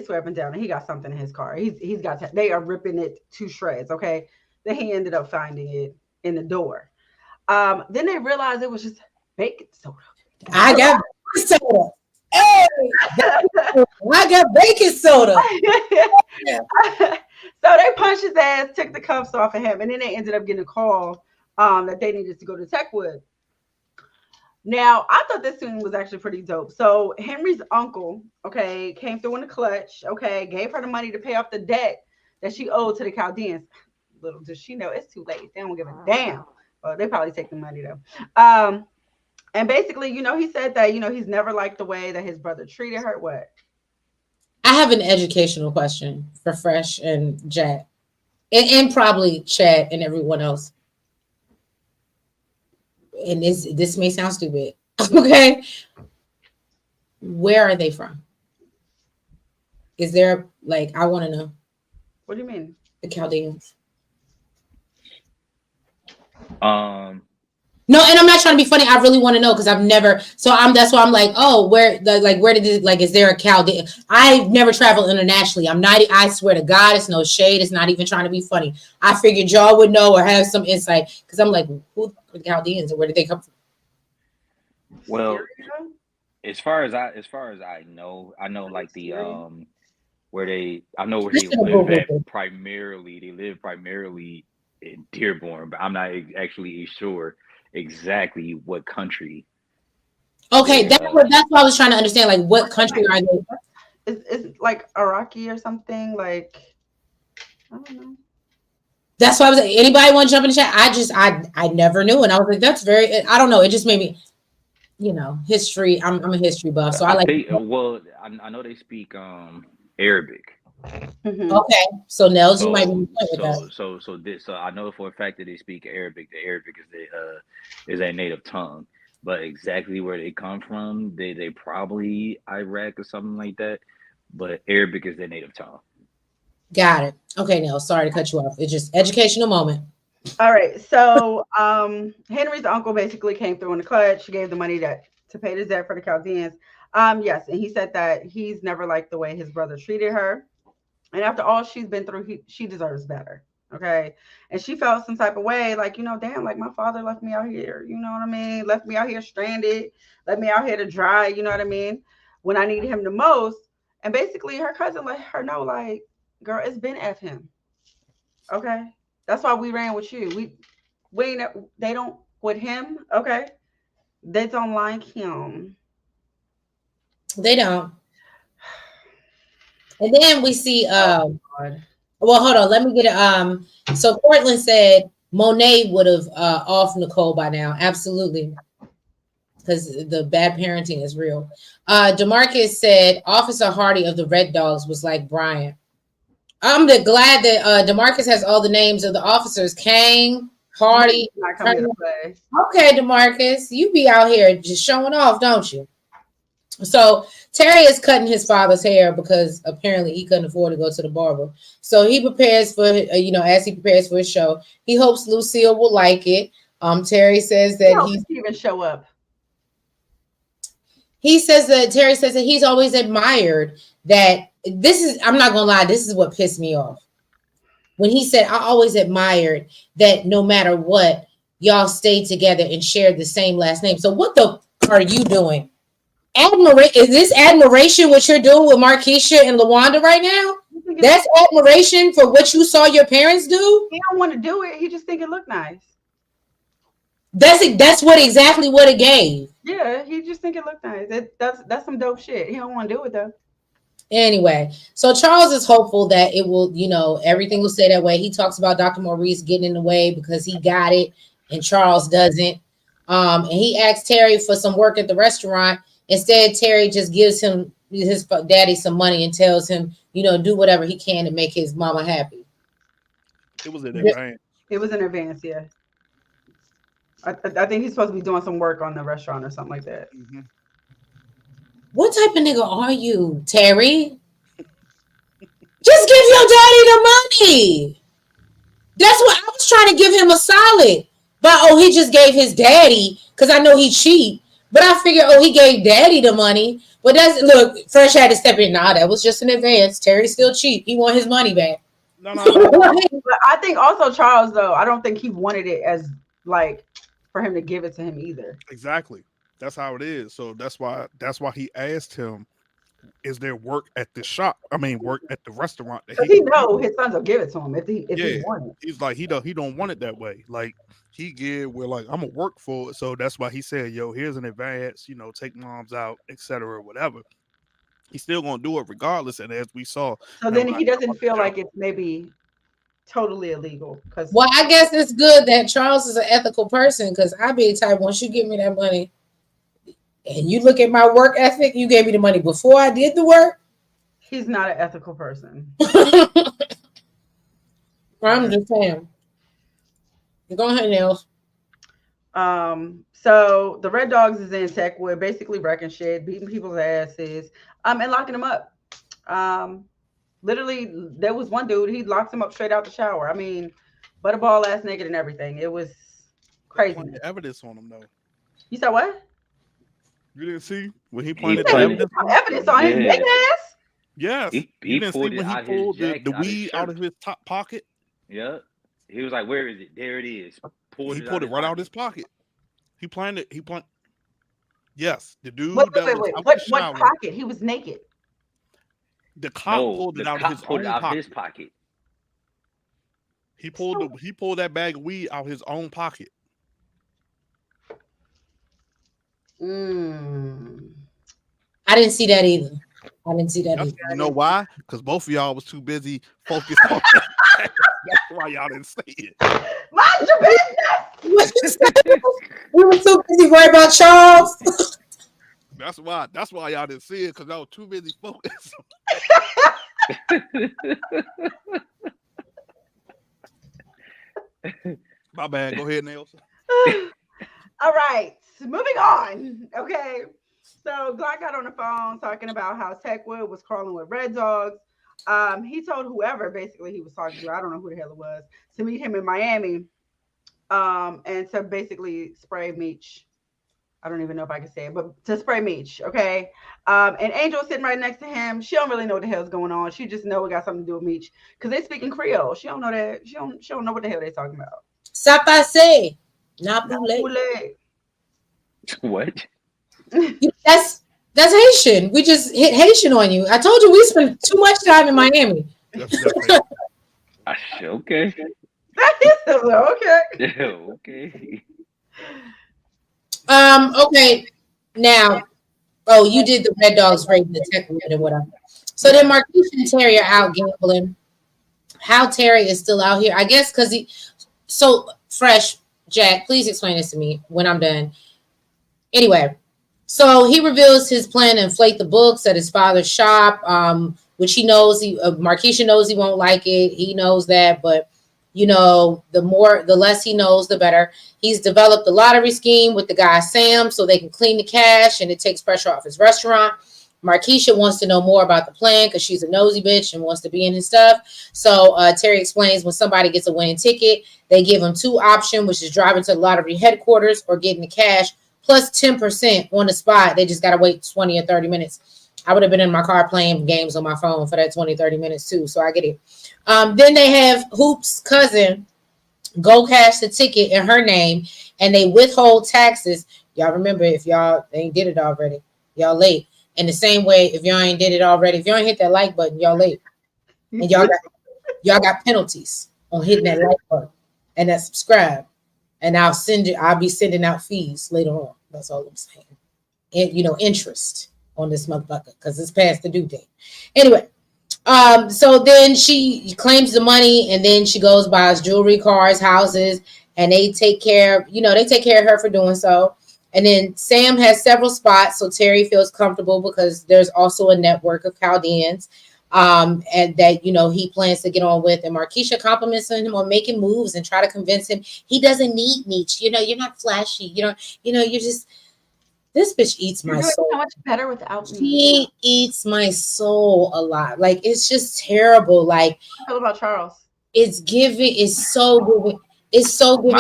swear up and down and he got something in his car. They are ripping it to shreds. Okay. Then he ended up finding it in the door. Then they realized it was just baking soda. I got baking soda. Hey, I got baking soda. So they punched his ass, took the cuffs off of him, and then they ended up getting a call that they needed to go to Techwood. Now, I thought this scene was actually pretty dope. So Henry's uncle, okay, came through in the clutch, okay, gave her the money to pay off the debt that she owed to the Chaldeans. Little does she know, it's too late. They don't give a damn. Well, they probably take the money, though. And basically, he said that, he's never liked the way that his brother treated her. What? I have an educational question for Fresh and Jack. and probably Chad and everyone else. And this may sound stupid. Okay. Where are they from? Is there like I want to know What do you mean? the Chaldeans? No, and I'm not trying to be funny. I really want to know because I've never. So that's why I'm like, oh, where did it, like? Is there a Chaldean? I've never traveled internationally. I'm not. I swear to God, it's no shade. It's not even trying to be funny. I figured y'all would know or have some insight because I'm like, who are the Chaldeans and where did they come from? Well, as far as I know like the where they live at primarily. They live primarily in Dearborn, but I'm not actually sure exactly what country. Okay, that's what I was trying to understand. Like, what country are they? Is like Iraqi or something? Like, I don't know. That's why I was like, anybody want to jump in the chat? I never knew, and I was like, that's very. I don't know. It just made me, history. I'm a history buff, so I like. Well, I know they speak Arabic. Mm-hmm. Okay, so Nels, you might be with that. So I know for a fact that they speak Arabic. The Arabic is their native tongue, but exactly where they come from, they probably Iraq or something like that. But Arabic is their native tongue. Got it. Okay, Nels, sorry to cut you off. It's just educational moment. All right, so Henry's uncle basically came through in the clutch. She gave the money to pay the debt for the Chaldeans. Yes, and he said that he's never liked the way his brother treated her. And after all she's been through, she deserves better. Okay. And she felt some type of way, like, damn, like my father left me out here. You know what I mean? Left me out here stranded, left me out here to dry. You know what I mean? When I needed him the most. And basically her cousin let her know, like, girl, it's been F him. Okay. That's why we ran with you. They don't with him. Okay. They don't like him. They don't. And then we see well, hold on, let me get it. So Portland said Monet would have off Nicole by now. Absolutely. Because the bad parenting is real. DeMarcus said Officer Hardy of the Red Dogs was like Brian. I'm glad that DeMarcus has all the names of the officers. Kane, Hardy. Okay, DeMarcus, you be out here just showing off, don't you? So Terry is cutting his father's hair because apparently he couldn't afford to go to the barber. So he prepares for, as he prepares for his show, he hopes Lucille will like it. Terry says that he even show up. Terry says that he's always admired that I'm not gonna lie, this is what pissed me off. When he said, I always admired that no matter what, y'all stayed together and shared the same last name. So what the are you doing? Is this admiration what you're doing with Markeisha and LaWanda right now? That's admiration for what you saw your parents do? He don't want to do it. He just think it looked nice. That's exactly what it gave. Yeah, he just think it looked nice. That's some dope shit. He don't want to do it though. Anyway, so Charles is hopeful that it will, everything will stay that way. He talks about Dr. Maurice getting in the way because he got it and Charles doesn't. And he asked Terry for some work at the restaurant. Instead, Terry just gives his daddy some money and tells him, do whatever he can to make his mama happy. It was in advance. It was in advance, yeah. I think he's supposed to be doing some work on the restaurant or something like that. Mm-hmm. What type of nigga are you, Terry? Just give your daddy the money. That's what I was trying to give him a solid. But he just gave his daddy because I know he cheap. But I figured, he gave daddy the money. But Fresh had to step in. Nah, that was just an advance. Terry's still cheap. He want his money back. No. But I think also Charles, though, I don't think he wanted it as like for him to give it to him either. Exactly. That's how it is. So that's why he asked him, is there work at the shop? I mean, work at the restaurant. Because he know his sons will give it to him if he wants it. He's like, he don't want it that way. Like we're like, I'm gonna work for it. So that's why he said, yo, here's an advance, take moms out, etc., whatever. He's still gonna do it regardless. And as we saw, so then he doesn't feel like it's maybe totally illegal. Well, I guess it's good that Charles is an ethical person because I be the type, once you give me that money and you look at my work ethic, you gave me the money before I did the work. He's not an ethical person. I'm just saying. Go ahead, Nails. So the Red Dogs is in Techwood, basically wrecking shit, beating people's asses, and locking them up. Literally, there was one dude, he locked him up straight out the shower. I mean, butterball ass naked and everything. It was Plenty crazy. of evidence on him though. You said what? You didn't see when he He pointed the planted- evidence on him? Evidence on his Yeah. naked ass? Yes. He You didn't see pulled it when he out his pulled the jacket, out his weed out of shirt. his top pocket? Yeah. He was like, "Where is it? There it is." He pulled it right out of his pocket. He planted. Yes, the dude Wait. that was out What the shower. pocket? He was naked. The cop No, pulled it the out of cop his pulled it own out pocket. his pocket. He pulled that bag of weed out his own pocket. I didn't see that either. You know why? Because both of y'all was too busy focused on that. That's why y'all didn't say it. Mind your business. We were so busy worried about Charles. That's why y'all didn't see it, because I was too busy focused. My bad. Go ahead, Nails. All right, moving on. Okay, so Glock got on the phone talking about how Techwood was crawling with Red Dogs. He told whoever basically he was talking to, I don't know who the hell it was, to meet him in Miami, and to basically spray Meech. I don't even know if I can say it, but to spray Meech, okay? And Angel sitting right next to him. She don't really know what the hell's going on. She just know it got something to do with Meech because they speaking Creole. She don't know that. She don't know what the hell they talking about. Sapase, not poulet. What? That's Haitian. We just hit Haitian on you. I told you we spent too much time in Miami. Okay. Okay. Yeah, okay. Okay. Now, you did the Red Dogs raiding the tech room and whatever. So then Marquise and Terry are out gambling. How Terry is still out here? I guess because he. So fresh, Jack. Please explain this to me when I'm done. Anyway, so he reveals his plan to inflate the books at his father's shop, which he knows Marquisha knows he won't like it. He knows that, but the less he knows, the better. He's developed a lottery scheme with the guy Sam so they can clean the cash and it takes pressure off his restaurant. Marquisha wants to know more about the plan because she's a nosy bitch and wants to be in his stuff. So Terry explains when somebody gets a winning ticket, they give them two options, which is driving to the lottery headquarters or getting the cash plus 10% on the spot. They just got to wait 20 or 30 minutes. I would have been in my car playing games on my phone for that 20, 30 minutes too. So I get it. Then they have Hoop's cousin go cash the ticket in her name and they withhold taxes. Y'all remember, if y'all ain't did it already, y'all late. In the same way, if y'all ain't did it already, if y'all ain't hit that like button, y'all late. And y'all got penalties on hitting that like button and that subscribe. And I'll be sending out fees later on. That's all I'm saying. And interest on this motherfucker because it's past the due date. Anyway, so then she claims the money and then she goes buys jewelry, cars, houses, and they take care of her for doing so. And then Sam has several spots, so Terry feels comfortable because there's also a network of Chaldeans, and that he plans to get on with. And Marquisha compliments him on making moves and try to convince him he doesn't need Meech. You're not flashy. You're just. This bitch eats my soul. So much better without me. She eats my soul a lot. Like, it's just terrible. Like, I feel about Charles. It's so giving. It's so giving.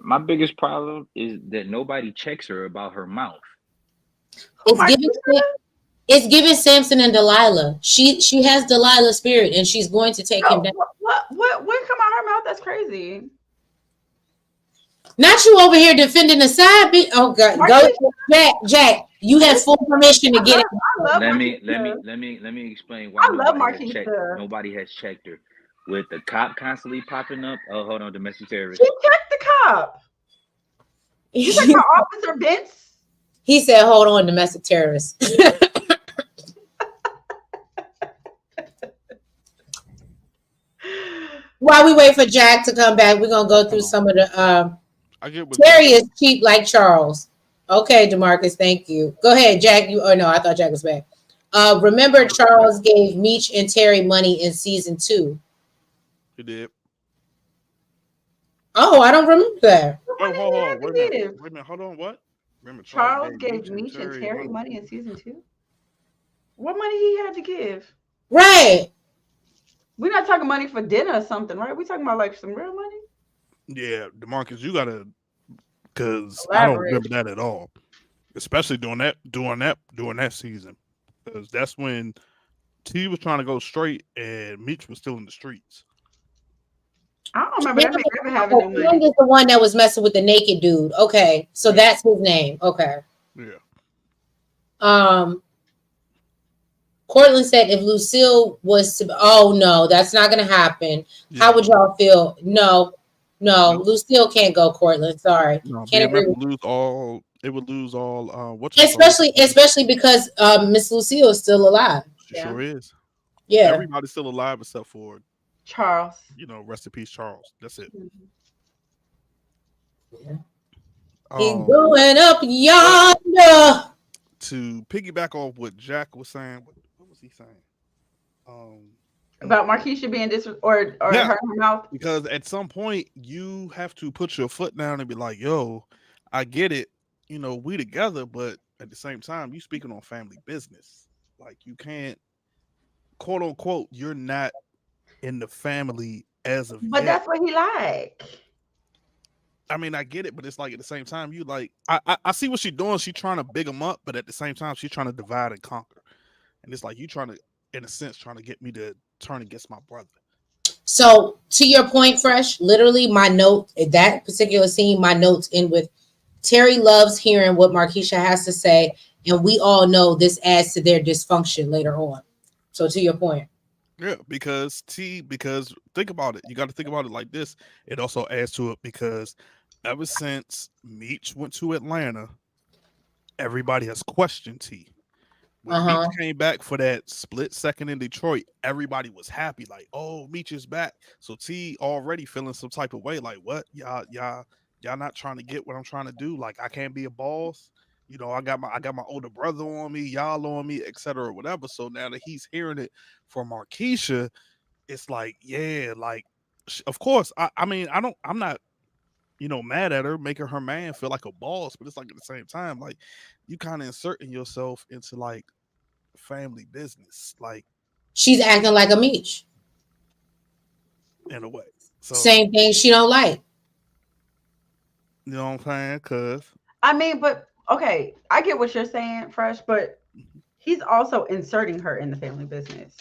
My biggest problem is that nobody checks her about her mouth. It's giving Samson and Delilah. She has Delilah's spirit and she's going to take him down. What come out her mouth? That's crazy. Not you over here defending the side bitch. Oh God, go Jack. You have full permission to get it. Let me explain why nobody has checked her. With the cop constantly popping up. Oh, hold on, domestic terrorist. She checked the cop. You talking about Officer Vince? He said, "Hold on, domestic terrorist." While we wait for Jack to come back, we're gonna go through some of the. Terry is cheap like Charles. Okay, DeMarcus, thank you. Go ahead, Jack. I thought Jack was back. Remember, Charles gave Meech and Terry money in season 2. He did. Oh, I don't remember that. What Oh, money hold he on, had wait a to minute. give? Wait a minute, hold on, what? Remember, Charles gave Meech and Meech and Terry Terry money. money in season 2. What money he had to give? Right. We're not talking money for dinner or something, right? We're talking about like some real money. Yeah, DeMarcus, you gotta, because I don't Elaborate. remember that at all. Especially during that season, because that's when T was trying to go straight and Meech was still in the streets. I don't remember Yeah, that man ever having no but money. Kim is the one that was messing with the naked dude. Okay, so Yeah. that's his name. Okay. Yeah. Cortland said if Lucille was to, oh no, that's not gonna happen. Yeah. How would y'all feel? No, Nope. Lucille can't go, Cortland. Sorry. No, Can't agree BMF with would lose all. It would lose all. especially because Miss Lucille is still alive. She Yeah. sure is. Yeah. Everybody's still alive except for Charles. rest in peace, Charles. That's it. He's Um, going up yonder. to piggyback off what Jack was saying, what was he saying? About Markeisha being or Yeah. her mouth. Because at some point you have to put your foot down and be like, "Yo, I get it. We together, but at the same time, you speaking on family business. Like you can't, quote unquote, you're not in the family as of But yet." that's what he like. I mean, I get it, but it's like at the same time, you like, I see what she's doing. She's trying to big them up, but at the same time, she's trying to divide and conquer. And it's like you trying to, in a sense, trying to get me to turn against my brother. So to your point, Fresh, literally my note, that particular scene, my notes end with Terry loves hearing what Markeisha has to say, and we all know this adds to their dysfunction later on. So to your point. Yeah, because think about it. You got to think about it like this. It also adds to it because ever since Meech went to Atlanta, everybody has questioned T. When Meech came back for that split second in Detroit, everybody was happy, like, "Oh, Meech is back." So T already feeling some type of way, like, "What? Y'all not trying to get what I'm trying to do? Like, I can't be a boss. I got my older brother on me, y'all on me, etc. Whatever." So now that he's hearing it from Markeisha, it's like, yeah, like, of course. I mean, I'm not, mad at her, making her man feel like a boss, but it's like at the same time, like, you kind of inserting yourself into like family business, like She's acting like a Meech. in a way. So Same thing she don't like. you know what I'm saying? Cause I mean, but okay, I get what you're saying, Fresh, but he's also inserting her in the family business.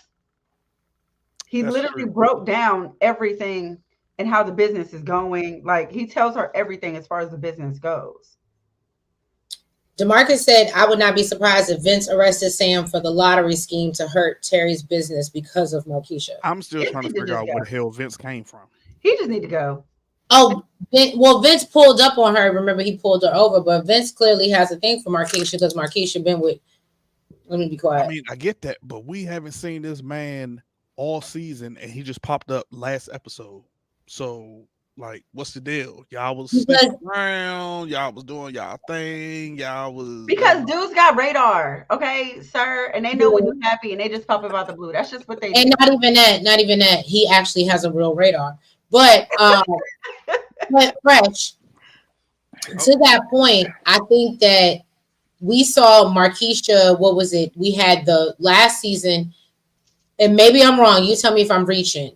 He that's literally true. broke down everything and how the business is going. Like he tells her everything as far as the business goes. DeMarcus said, I would not be surprised if Vince arrested Sam for the lottery scheme to hurt Terry's business because of Markeisha. I'm still Vince trying to need to figure just out go. where the hell Vince came from. He just need to go. Oh, Vince pulled up on her. Remember, he pulled her over, but Vince clearly has a thing for Markeisha because Markeisha been with. Let me be quiet. I mean, I get that, but we haven't seen this man all season, and he just popped up last episode. So, like, what's the deal? Y'all was sneaking around, y'all was doing y'all thing, y'all was because dudes got radar, okay, sir, and they know when you're happy, and they just pop up out the blue. That's just what they do. And not even that. He actually has a real radar, but Fresh. To that point, I think that we saw Markeisha. What was it? We had the last season, and maybe I'm wrong. You tell me if I'm reaching.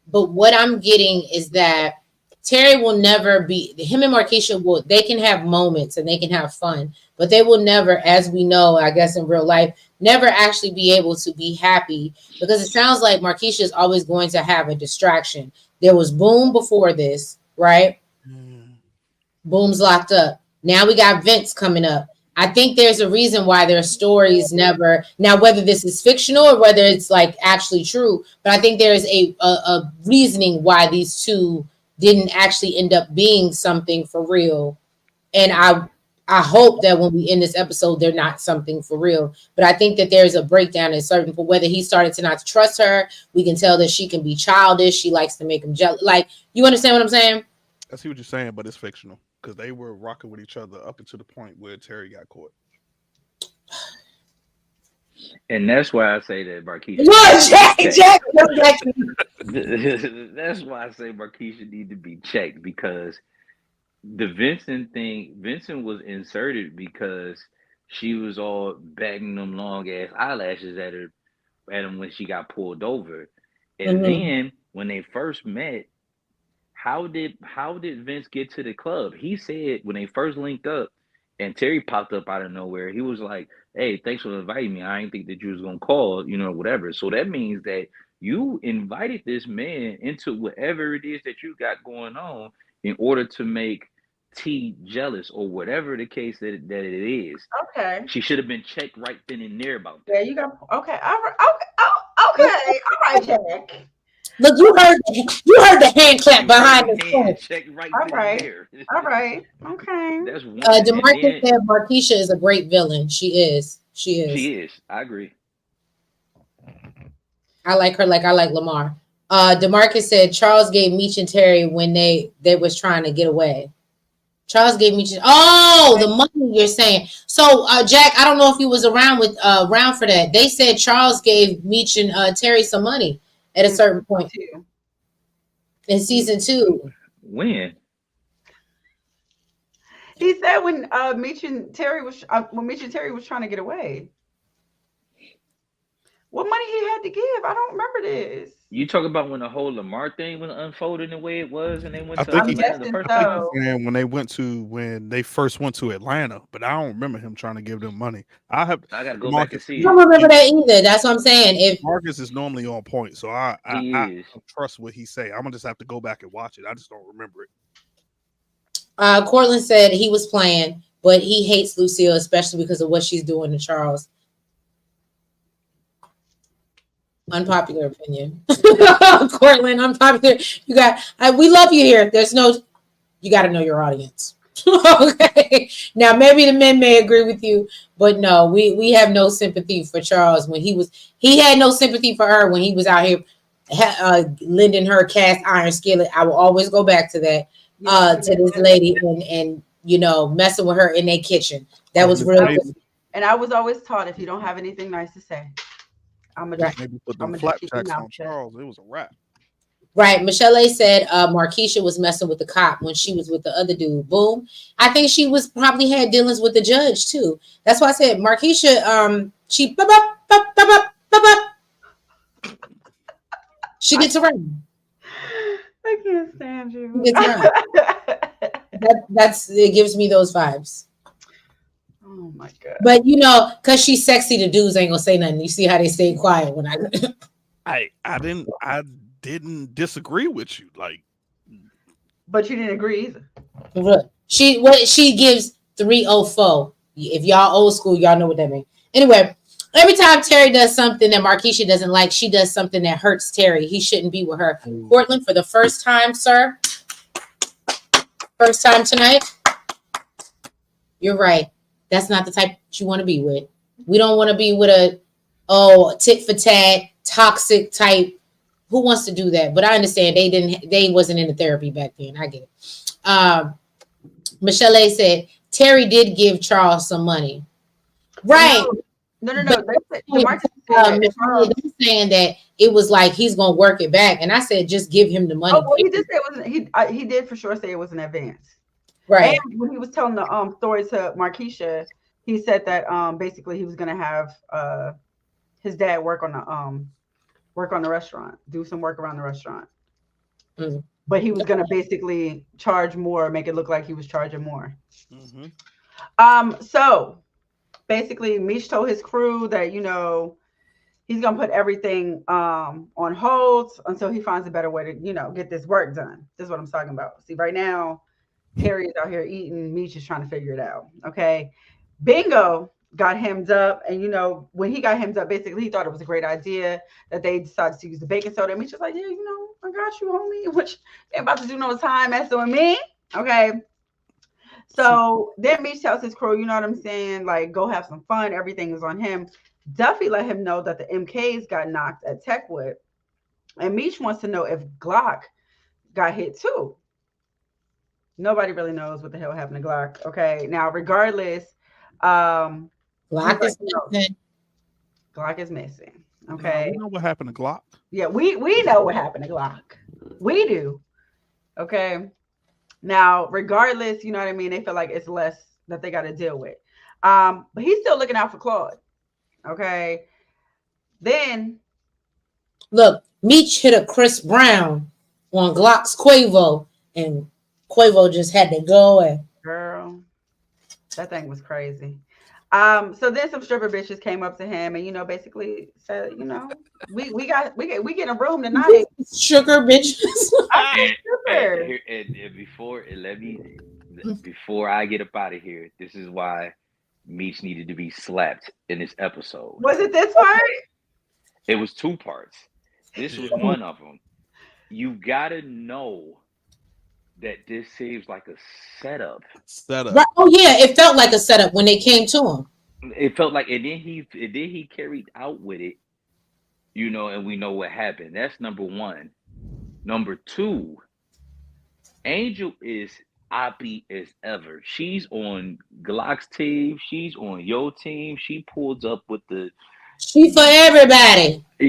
But what I'm getting is that Terry will never be. Him and Markeisha will. They can have moments and they can have fun, but they will never, as we know, I guess in real life, never actually be able to be happy because it sounds like Markeisha is always going to have a distraction. There was Boom before this, right? Boom's locked up. Now we got Vince coming up. I think there's a reason why their stories never. Now, whether this is fictional or whether it's like actually true, but I think there's a reasoning why these two didn't actually end up being something for real. And I hope that when we end this episode, they're not something for real. But I think that there's a breakdown in certain for whether he started to not trust her. We can tell that she can be childish. She likes to make him jealous. Like, you understand what I'm saying? I see what you're saying, but it's fictional because they were rocking with each other up until the point where Terry got caught. And that's why I say that Markeisha. No, Jack. That's why I say Markeisha need to be checked because the Vincent thing, Vincent was inserted because she was all batting them long ass eyelashes at him when she got pulled over. And then when they first met, how did Vince get to the club? He said when they first linked up and Terry popped up out of nowhere, he was like, "Hey, thanks for inviting me. I didn't think that you was gonna call, whatever." So that means that you invited this man into whatever it is that you got going on in order to make T jealous or whatever the case that it is. Okay. She should have been checked right then and there about that. Yeah, you got okay. All right. Okay. All right, Jack. Look, you heard the hand clap behind the hand check right All then right. and there. All right. Okay. That's one. DeMarcus said Markeisha is a great villain. She is. She is. I agree. I like her like I like Lamar. DeMarcus said Charles gave Meech and Terry when they was trying to get away. Charles gave Meech. Oh, the money you're saying. So Jack, I don't know if he was around for that. They said Charles gave Meech and Terry some money at a certain point in season 2. When? He said when Meech and Terry was trying to get away. What money he had to give? I don't remember this. You talk about when the whole Lamar thing was unfolding the way it was, and they went to Atlanta the first time. And when they first went to Atlanta, but I don't remember him trying to give them money. I gotta go back and see. I don't remember that either. That's what I'm saying. If Marcus is normally on point, so I trust what he say. I'm gonna just have to go back and watch it. I just don't remember it. Cortland said he was playing, but he hates Lucille, especially because of what she's doing to Charles. Unpopular opinion. Cortland, unpopular. We love you here. You got to know your audience. Okay. Now, maybe the men may agree with you, but no, we have no sympathy for Charles when he had no sympathy for her when he was out here lending her cast iron skillet. I will always go back to that, to this lady and messing with her in their kitchen. That was real good. And I was always taught if you don't have anything nice to say, I'm gonna maybe put them flapjacks on Charles. It was a wrap. Right. Michelle A said Markeisha was messing with the cop when she was with the other dude. Boom. I think she was probably had dealings with the judge too. That's why I said Markeisha. She gets around. I can't stand you. She gets around. It gives me those vibes. Oh my god! But because she's sexy, the dudes ain't gonna say nothing. You see how they stay quiet when I didn't disagree with you, but you didn't agree either. She gives 304. If y'all old school, y'all know what that means. Anyway, every time Terry does something that Markeisha doesn't like, she does something that hurts Terry. He shouldn't be with her. Portland, for the first time, sir. First time tonight. You're right. That's not the type that you want to be with. We don't want to be with a tit for tat, toxic type. Who wants to do that? But I understand they wasn't in the therapy back then. I get it. Michelle A said Terry did give Charles some money. Right. No. They're saying that it was like he's gonna work it back. And I said just give him the money. Oh, well, he did say it wasn't he did for sure say it was an advance. Right. And when he was telling the story to Markeisha, he said that basically he was gonna have his dad work on the restaurant, do some work around the restaurant. Mm. But he was gonna basically charge more, make it look like he was charging more. Mm-hmm. So basically Meech told his crew that he's gonna put everything on hold until he finds a better way to get this work done. This is what I'm talking about. See, right now Terry is out here eating. Meech is trying to figure it out. Okay. Bingo got hemmed up. And, when he got hemmed up, basically, he thought it was a great idea that they decided to use the baking soda. And Meech was like, yeah, I got you, homie. Which they ain't about to do no time messing with me. Okay. So then Meech tells his crew, you know what I'm saying? Like, go have some fun. Everything is on him. Duffy let him know that the MKs got knocked at Techwood. And Meech wants to know if Glock got hit too. Nobody really knows what the hell happened to Glock. Okay. Now, regardless, Glock is missing. Glock is missing. Okay. We know what happened to Glock. Yeah, we know what happened to Glock. We do. Okay. Now, regardless, you know what I mean? They feel like it's less that they got to deal with. But he's still looking out for Claude. Okay. Then look, Meech hit a Chris Brown on Glock's Quavo, and Quavo just had to go away. girl, that thing was crazy. So then some stripper bitches came up to him and basically said, we get a room tonight. Sugar bitches. And before I get up out of here, this is why Meech needed to be slapped in this episode. Was it this part? It was 2 parts. This was one of them. You gotta know that this seems like a setup. Right. Oh yeah, it felt like a setup when they came to him. It felt like, and then he carried out with it, and we know what happened. That's number 1. Number 2, Angel is oppy as ever. She's on Glock's team. She's on your team. She pulls up with the. She for everybody. But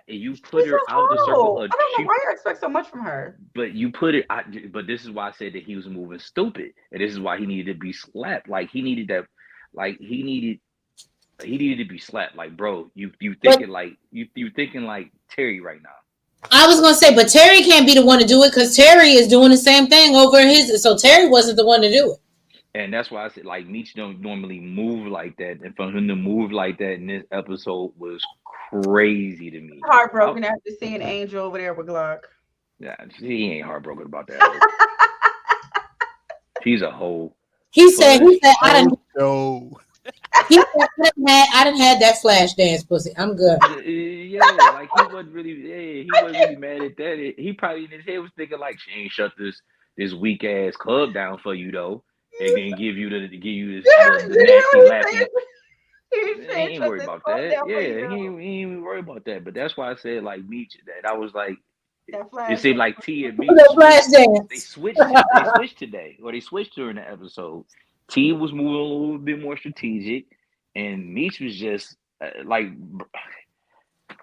you put her out the circle. I don't know why you expect so much from her. But you put it. But this is why I said that he was moving stupid, and this is why he needed to be slapped. Like he needed that. Like he needed to be slapped. Like, bro, you thinking like you thinking like Terry right now. I was gonna say, but Terry can't be the one to do it because Terry is doing the same thing over his. So Terry wasn't the one to do it. And that's why I said, like, Meech don't normally move like that. And for him to move like that in this episode was crazy to me. Heartbroken after seeing Angel over there with Glock. Yeah, he ain't heartbroken about that. She's a hoe. He said, I didn't know. He said, I didn't have that flash dance pussy. I'm good. Yeah, like he wasn't really mad at that. He probably in his head was thinking like, she ain't shut this weak ass club down for you though. And then give you this nasty laughing. He ain't worried about that. Yeah, he ain't worried about that. But that's why I said like Meech that I was like, it seemed like T and Meech they switched today, or they switched during the episode. T was moving a little bit more strategic, and Meech was just like,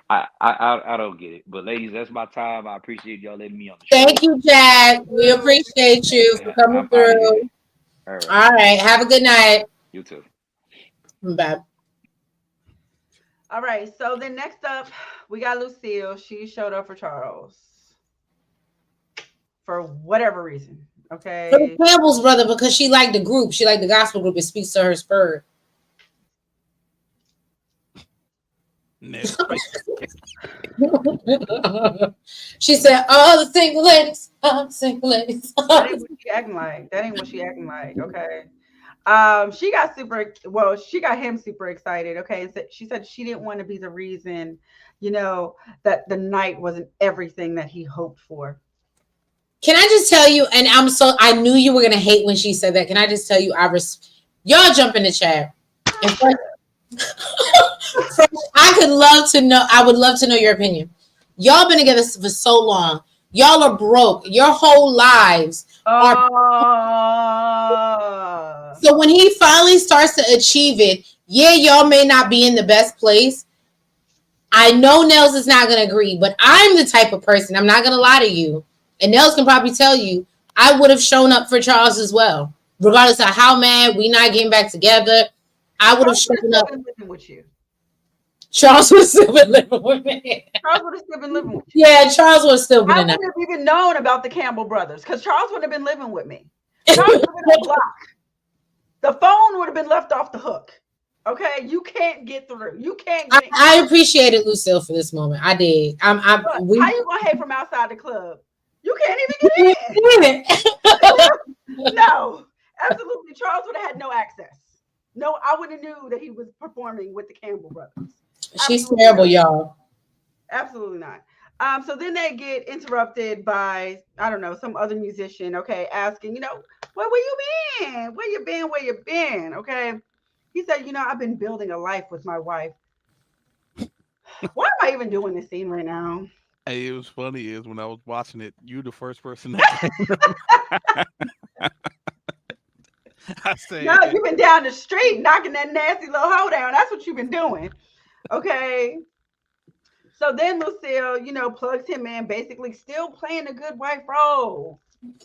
I don't get it. But ladies, that's my time. I appreciate y'all letting me on the show. Thank you, Jack. We appreciate you for coming through. All right. Have a good night. You too. Bye. All right. So then next up, we got Lucille. She showed up for Charles for whatever reason. Okay. For the Campbell's brother, because she liked the group. She liked the gospel group. It speaks to her spirit. She said, "All the single ladies, all the single ladies." That ain't what she acting like. Okay. She got him super excited. Okay. And she said she didn't want to be the reason, that the night wasn't everything that he hoped for. Can I just tell you, and I knew you were gonna hate when she said that. Can I just tell you, y'all jump in the chat. I would love to know your opinion. Y'all been together for so long. Y'all are broke. Your whole lives are. So when he finally starts to achieve it, yeah, y'all may not be in the best place. I know Nels is not going to agree, but I'm the type of person, I'm not going to lie to you, and Nels can probably tell you, I would have shown up for Charles as well. Regardless of how mad we not getting back together, I would have shown up. With you. Charles would still been living with me. Charles would have still been living with you. Yeah, Charles would still been in there. I wouldn't have even known about the Campbell brothers because Charles would have been living with me. Charles would have been blocked. The phone would have been left off the hook. Okay, you can't get through. You can't. I appreciated Lucille for this moment. I did. How you gonna hate from outside the club? You can't even get in. No, absolutely. Charles would have had no access. No, I would have knew that he was performing with the Campbell brothers. She's terrible, y'all. Absolutely not. So then they get interrupted by, I don't know, some other musician, okay, asking, where you been? Where you been? Okay. He said, I've been building a life with my wife. Why am I even doing this scene right now? Hey, it was funny is when I was watching it, you the first person that came. I said, no, you've been down the street knocking that nasty little hoe down. That's what you've been doing. Okay. So then Lucille, plugs him in, basically still playing a good wife role.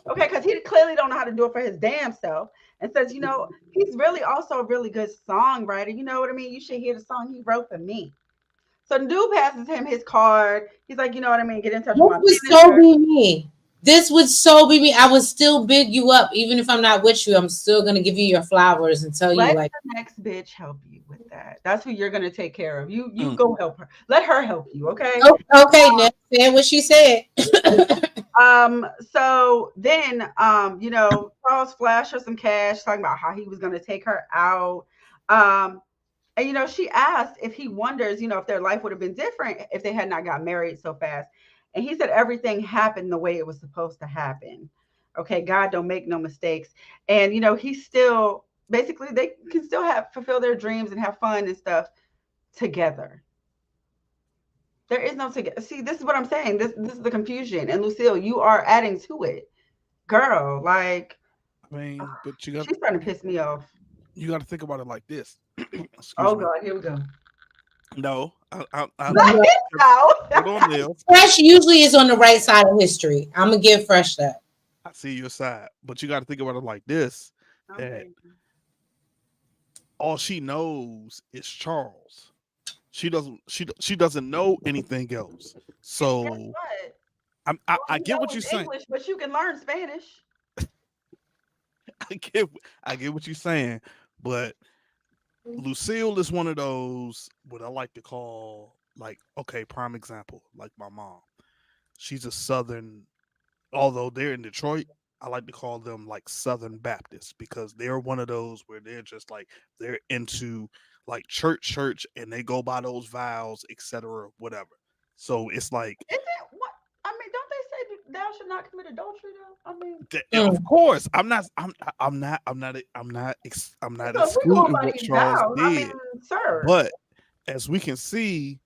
Okay, because he clearly don't know how to do it for his damn self. And says, he's really also a really good songwriter. You know what I mean? You should hear the song he wrote for me. So the dude passes him his card. He's like, you know what I mean? Get in touch with This my would so manager. be me. This would so be me. I would still big you up. Even if I'm not with you, I'm still going to give you your flowers and tell you, Let like, the next bitch help you with that. That's who you're gonna take care of. You go help her. Let her help you, okay? oh, okay, now say what she said. So then Charles flashed her some cash, talking about how he was gonna take her out. And she asked if he wonders, if their life would have been different if they had not got married so fast. And he said everything happened the way it was supposed to happen. Okay, God don't make no mistakes. And he's still basically they can still fulfill their dreams and have fun and stuff together. There is no together. See, this is what I'm saying. This is the confusion. And Lucille, you are adding to it. Girl, like I mean, but you got she's starting to piss me off. you got to think about it like this. Oh Excuse me. God, here we go. No, Hold hold on, Neil. Fresh usually is on the right side of history. I'm going to give Fresh that. I see your side, but you got to think about it like this: that Okay. all she knows is Charles. She doesn't know anything else. Guess So what? I get what you're saying. English, but you can learn Spanish. I get what you're saying, but Lucille is one of those what I like to call like okay, prime example, like my mom. She's a southern, although they're in Detroit, I like to call them like Southern Baptists because they're one of those where they're just like they're into like church, and they go by those vows, etc., whatever. So it's like, Is it what? I mean, don't they say thou should not commit adultery though? I mean, of course, I'm not so if we going excluding by what these Charles vows, I mean, did, sir. but as we can see,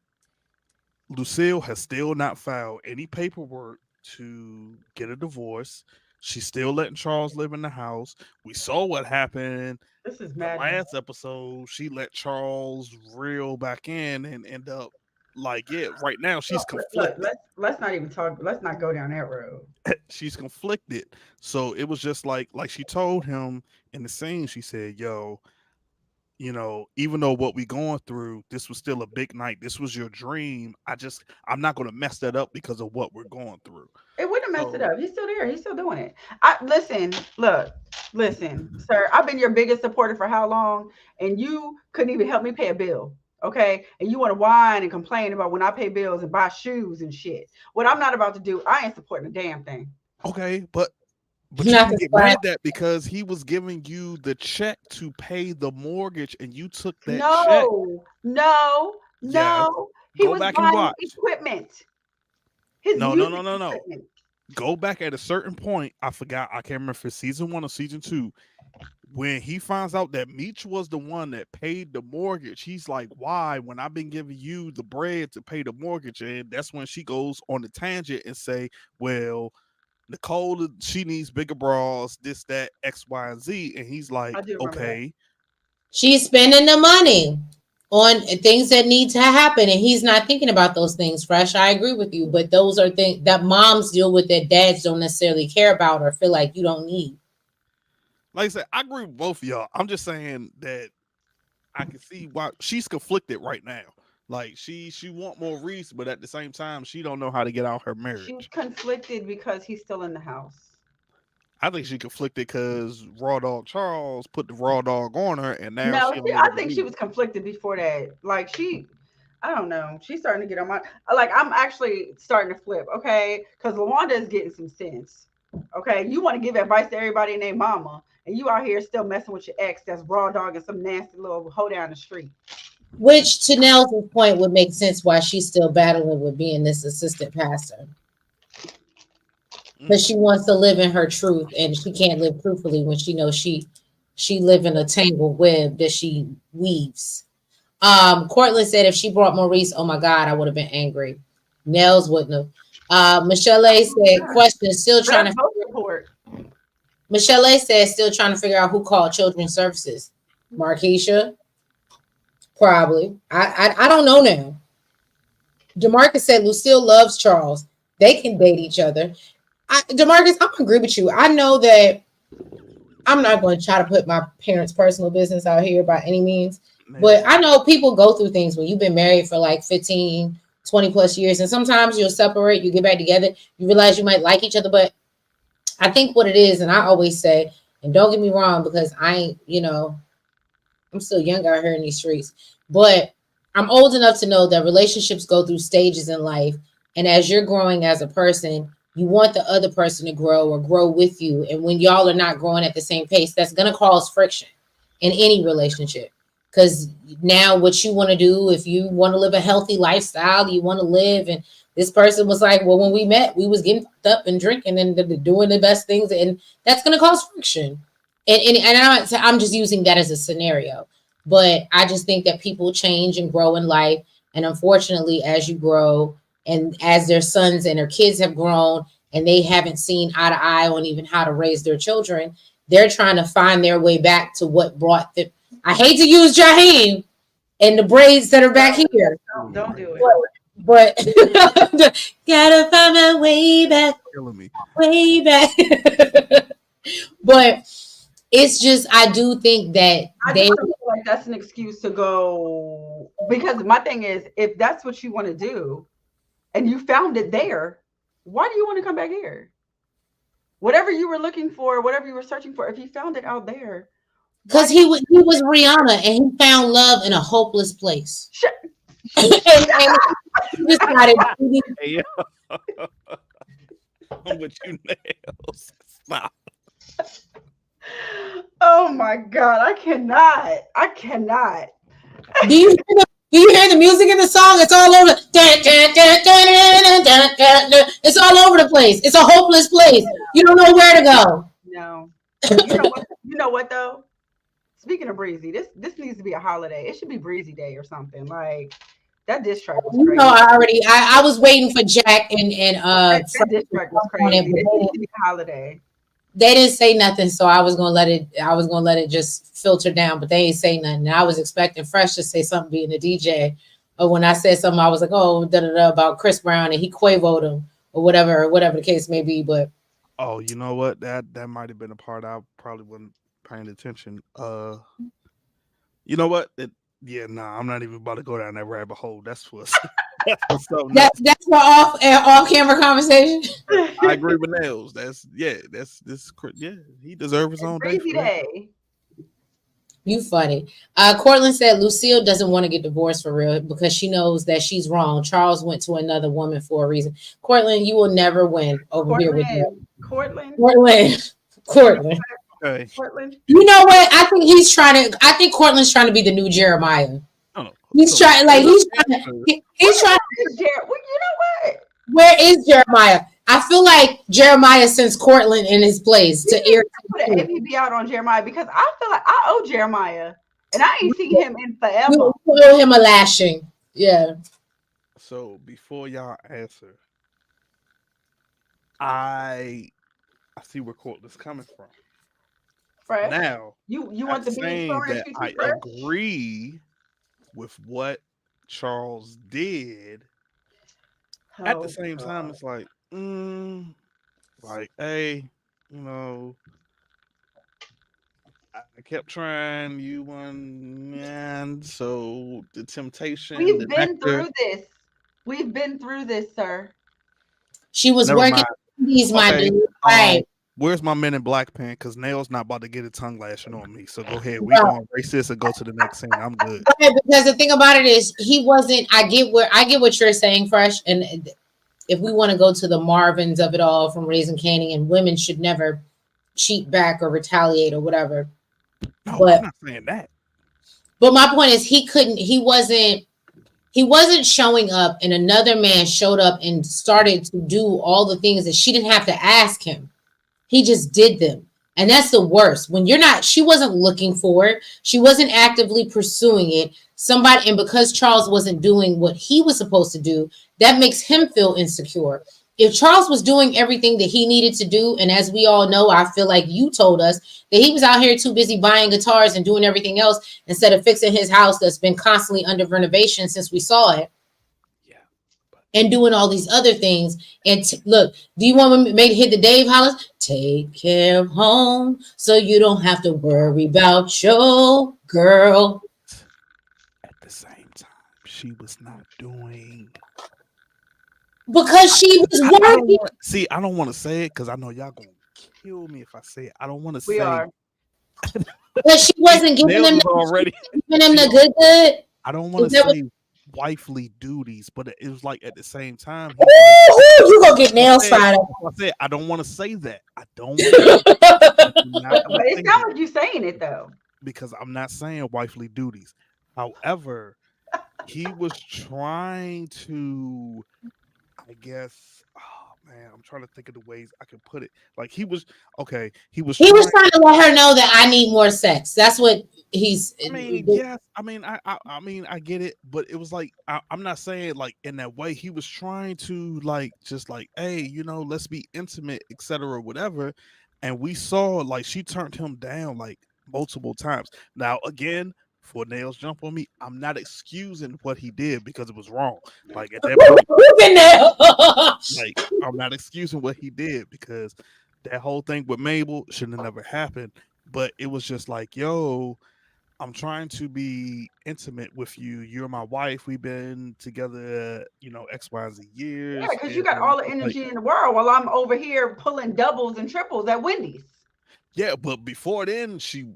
Lucille has still not filed any paperwork to get a divorce. She's still letting Charles live in the house. We saw what happened This is the madness. last episode. She let Charles reel back in and end up like, yeah, right now she's Look, conflicted. let's not even talk. Let's not go down that road. She's conflicted. So it was just like she told him in the scene, she said, yo, even though what we going through, this was still a big night. This was your dream. I'm not going to mess that up because of what we're going through. It wouldn't have messed it So, up. He's still there. He's still doing it. Listen, sir. I've been your biggest supporter for how long, and you couldn't even help me pay a bill. Okay, and you want to whine and complain about when I pay bills and buy shoes and shit. What I'm not about to do, I ain't supporting a damn thing. okay, but you Not can the get mad at that because he was giving you the check to pay the mortgage, and you took that check. No. Yes. He Go was back and buying watch. equipment. His No. music equipment. Go back at a certain point. I forgot. I can't remember if it's season 1 or season 2. When he finds out that Meech was the one that paid the mortgage, he's like, why? When I've been giving you the bread to pay the mortgage. And that's when she goes on the tangent and say, well, Nicole, she needs bigger bras, this, that, X, Y, and Z. And he's like, I do remember that. okay. She's spending the money on things that need to happen, and he's not thinking about those things. Fresh, I agree with you, but those are things that moms deal with that dads don't necessarily care about or feel like you don't need. Like I said, I agree with both of y'all. I'm just saying that I can see why she's conflicted right now. Like she want more Reese, but at the same time, she don't know how to get out her marriage. She's conflicted because he's still in the house. I think she conflicted because Raw Dog Charles put the Raw Dog on her, and now No, she don't know I what to think do. she was conflicted before that. Like I don't know. She's starting to get on my like. I'm actually starting to flip. Okay, because Lawanda is getting some sense. Okay, you want to give advice to everybody named Mama, and you out here still messing with your ex that's raw dog and some nasty little hoe down the street. Which, to Nelson's point, would make sense why she's still battling with being this assistant pastor. Because she wants to live in her truth, and she can't live truthfully when she knows she live in a tangled web that she weaves. Cortland said if she brought Maurice, oh my God, I would have been angry. Nels wouldn't have. Michelle A said, question, still trying That's to both report. Michelle A said, still trying to figure out who called children's services. Markeisha. Probably. I don't know now. Demarcus said Lucille loves Charles. They can date each other. Demarcus, I'm gonna agree with you. I know that I'm not going to try to put my parents' personal business out here by any means, but I know people go through things when you've been married for like 15, 20 plus years, and sometimes you'll separate, you get back together, you realize you might like each other, but I think what it is, and I always say, and don't get me wrong, because I ain't, I'm still young out here in these streets, but I'm old enough to know that relationships go through stages in life. And as you're growing as a person, you want the other person to grow or grow with you. And when y'all are not growing at the same pace, that's going to cause friction in any relationship. Because now what you want to do, if you want to live a healthy lifestyle, you want to live. And this person was like, well, when we met, we was getting fucked up and drinking and doing the best things. And that's going to cause friction. And I'm just using that as a scenario. But I just think that people change and grow in life. And unfortunately, as you grow and as their sons and their kids have grown and they haven't seen eye to eye on even how to raise their children, they're trying to find their way back to what brought them. I hate to use Jaheim and the braids that are back here. Don't do it. But gotta find my way back. Killing me. Way back. But it's just, I do think that I just feel like that's an excuse to go, because my thing is, if that's what you want to do and you found it there, why do you want to come back here? Whatever you were looking for, whatever you were searching for, if you found it out there. Because he was Rihanna and he found love in a hopeless place. and he decided hey, I'm with you, Nails. Stop. Oh my God, I cannot. Do you hear the music in the song? It's all over. It's all over the place. It's a hopeless place. You don't know where to go. No. You know what though? Speaking of breezy, this needs to be a holiday. It should be Breezy Day or something. Like that diss track was crazy. I was waiting for Jack and that diss track was crazy. It needs to be a holiday. They didn't say nothing, so I was gonna let it just filter down, but they ain't say nothing. And I was expecting Fresh to say something being a DJ. But when I said something, I was like, oh, about Chris Brown and he Quavo'd him or whatever the case may be. But oh, you know what? That might have been a part I probably wasn't paying attention. You know what? I'm not even about to go down that rabbit hole. That's for that's for off camera conversation. I agree with Nails. He deserves his own day. You funny. Cortland said Lucille doesn't want to get divorced for real because she knows that she's wrong. Charles went to another woman for a reason. Cortland, you will never win over here with me. Cortland. Okay. Cortland. You know what? I think Cortland's trying to be the new Jeremiah. Oh, he's trying. Well, you know what? Where is Jeremiah? I feel like Jeremiah sends Cortland in his place to irritate. Put an APB out on Jeremiah because I feel like I owe Jeremiah, and I ain't seen him in forever. You owe him a lashing. Yeah. So before y'all answer, I see where Cortland's coming from. Fresh. Now you want the saying that I agree with what Charles did. At the same time, it's like, hey, I kept trying, you won, man. So the temptation. We've been through this, sir. She was working. These my dude. Right. Where's my Men in Black pen? Because Nail's not about to get a tongue lashing on me. So go ahead. We gonna erase this and go to the next scene. I'm good. Because the thing about it is, he wasn't. I get what you're saying, Fresh. And if we want to go to the Marvins of it all from Raising Kanan, and women should never cheat back or retaliate or whatever. No, I'm not saying that. But my point is, he wasn't showing up, and another man showed up and started to do all the things that she didn't have to ask him. He just did them. And that's the worst. When she wasn't looking for it. She wasn't actively pursuing it. And because Charles wasn't doing what he was supposed to do, that makes him feel insecure. if Charles was doing everything that he needed to do, and as we all know, I feel like you told us that he was out here too busy buying guitars and doing everything else instead of fixing his house that's been constantly under renovation since we saw it. Yeah. And doing all these other things. And look, do you want to make hit the Dave Hollis? Take care of home so you don't have to worry about your girl. At the same time, she was not doing. Because she was working. I don't want to say it because I know y'all gonna kill me if I say it. I don't want to say. We are. But she wasn't giving him the good. I don't want to say wifely duties, but it was like at the same time. You gonna get nails fired up. I said I don't want to say that. I don't. But it's not like you saying it though. Because I'm not saying wifely duties. However, he was trying to. I guess, oh man, I'm trying to think of the ways I can put it. Like he was trying to let her know that I need more sex. That's what he's. I mean, yes. I mean, I get it, but it was like I'm not saying like in that way. He was trying to like just like, hey, you know, let's be intimate, etc., whatever. And we saw like she turned him down like multiple times. Now again. For nails jump on me, I'm not excusing what he did because it was wrong. Like at that point, like I'm not excusing what he did because that whole thing with Mabel should have never happened. But it was just like, yo, I'm trying to be intimate with you. You're my wife. We've been together, you know, X, Y, Z years. Yeah, because you got all the energy in the world while I'm over here pulling doubles and triples at Wendy's. Yeah, but before then, she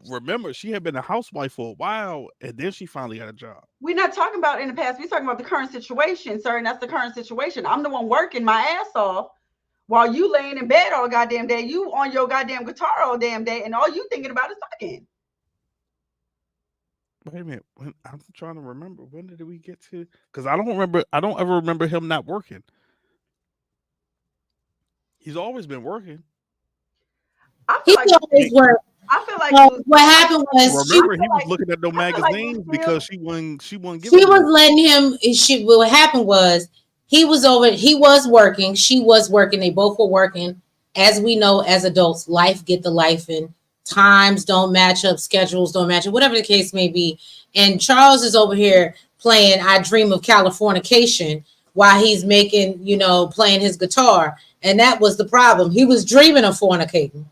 had been a housewife for a while, and then she finally got a job. We're not talking about in the past. We're talking about the current situation, sir, and that's the current situation. I'm the one working my ass off while you laying in bed all goddamn day. You on your goddamn guitar all damn day, and all you thinking about is fucking. Wait a minute. I'm trying to remember. When did we get to? Because I don't remember. I don't ever remember him not working. He's always been working. I feel like what happened was remember he was looking at no magazines because she wasn't giving. She was letting him. What happened was he was working. She was working. They both were working. As we know, as adults, life get the life in. Times don't match up. Schedules don't match up. Whatever the case may be. And Charles is over here playing "I Dream of Californication" while he's making, playing his guitar. And that was the problem. He was dreaming of fornicating.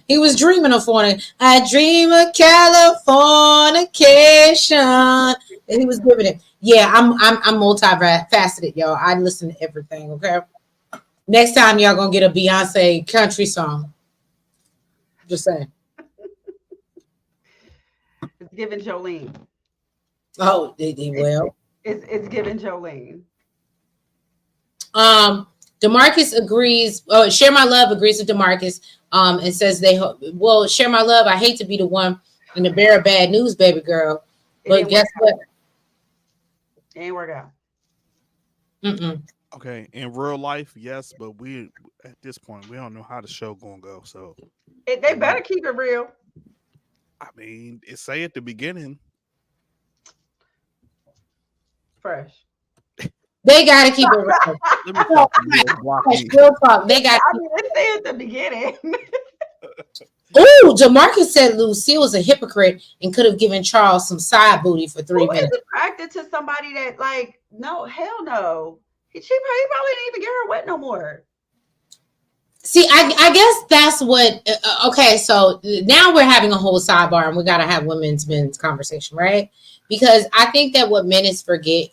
He was dreaming of fornicating. I dream of Californication. And he was giving it. Yeah, I'm multifaceted, y'all. I listen to everything, okay? Next time y'all gonna get a Beyonce country song. Just saying. It's giving Jolene. Oh, they will. It's giving Jolene. DeMarcus agrees. Share My Love agrees with DeMarcus. And says Share My Love. I hate to be the one in the bearer of bad news, baby girl. But guess what? It ain't work out. Okay, in real life, yes, but we at this point we don't know how the show gonna go. So they better keep it real. I mean, it say at the beginning. Fresh. They gotta keep it real. Real talk. They got. Let's say at the beginning. Ooh, DeMarcus said Lucille was a hypocrite and could have given Charles some side booty for 3 minutes. Who is attracted to somebody that no, hell no. He probably didn't even get her wet no more. See, I guess that's what. Okay, so now we're having a whole sidebar, and we gotta have men's conversation, right? Because I think that what men forget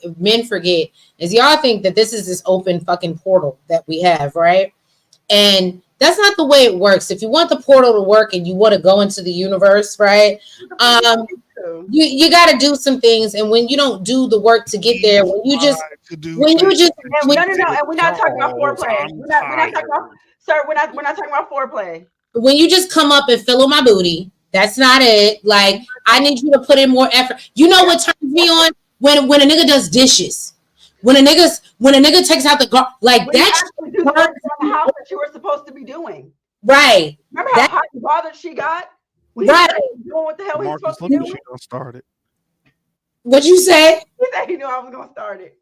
is y'all think that this is this open fucking portal that we have, right? And that's not the way it works. If you want the portal to work and you want to go into the universe, right? You got to do some things, and when you don't do the work to get there, we're not talking about foreplay. We're not talking about, sir. We're not talking about foreplay. When you just come up and fill my booty, that's not it. Like, I need you to put in more effort. You know what turns me on? When a nigga does dishes. When a nigga takes out the that's the house that you were supposed to be doing. Right. Remember how hot and bothered she got? Right. Doing what the hell he's supposed to do? She gonna start it. What'd you say? He said he knew I was gonna start it.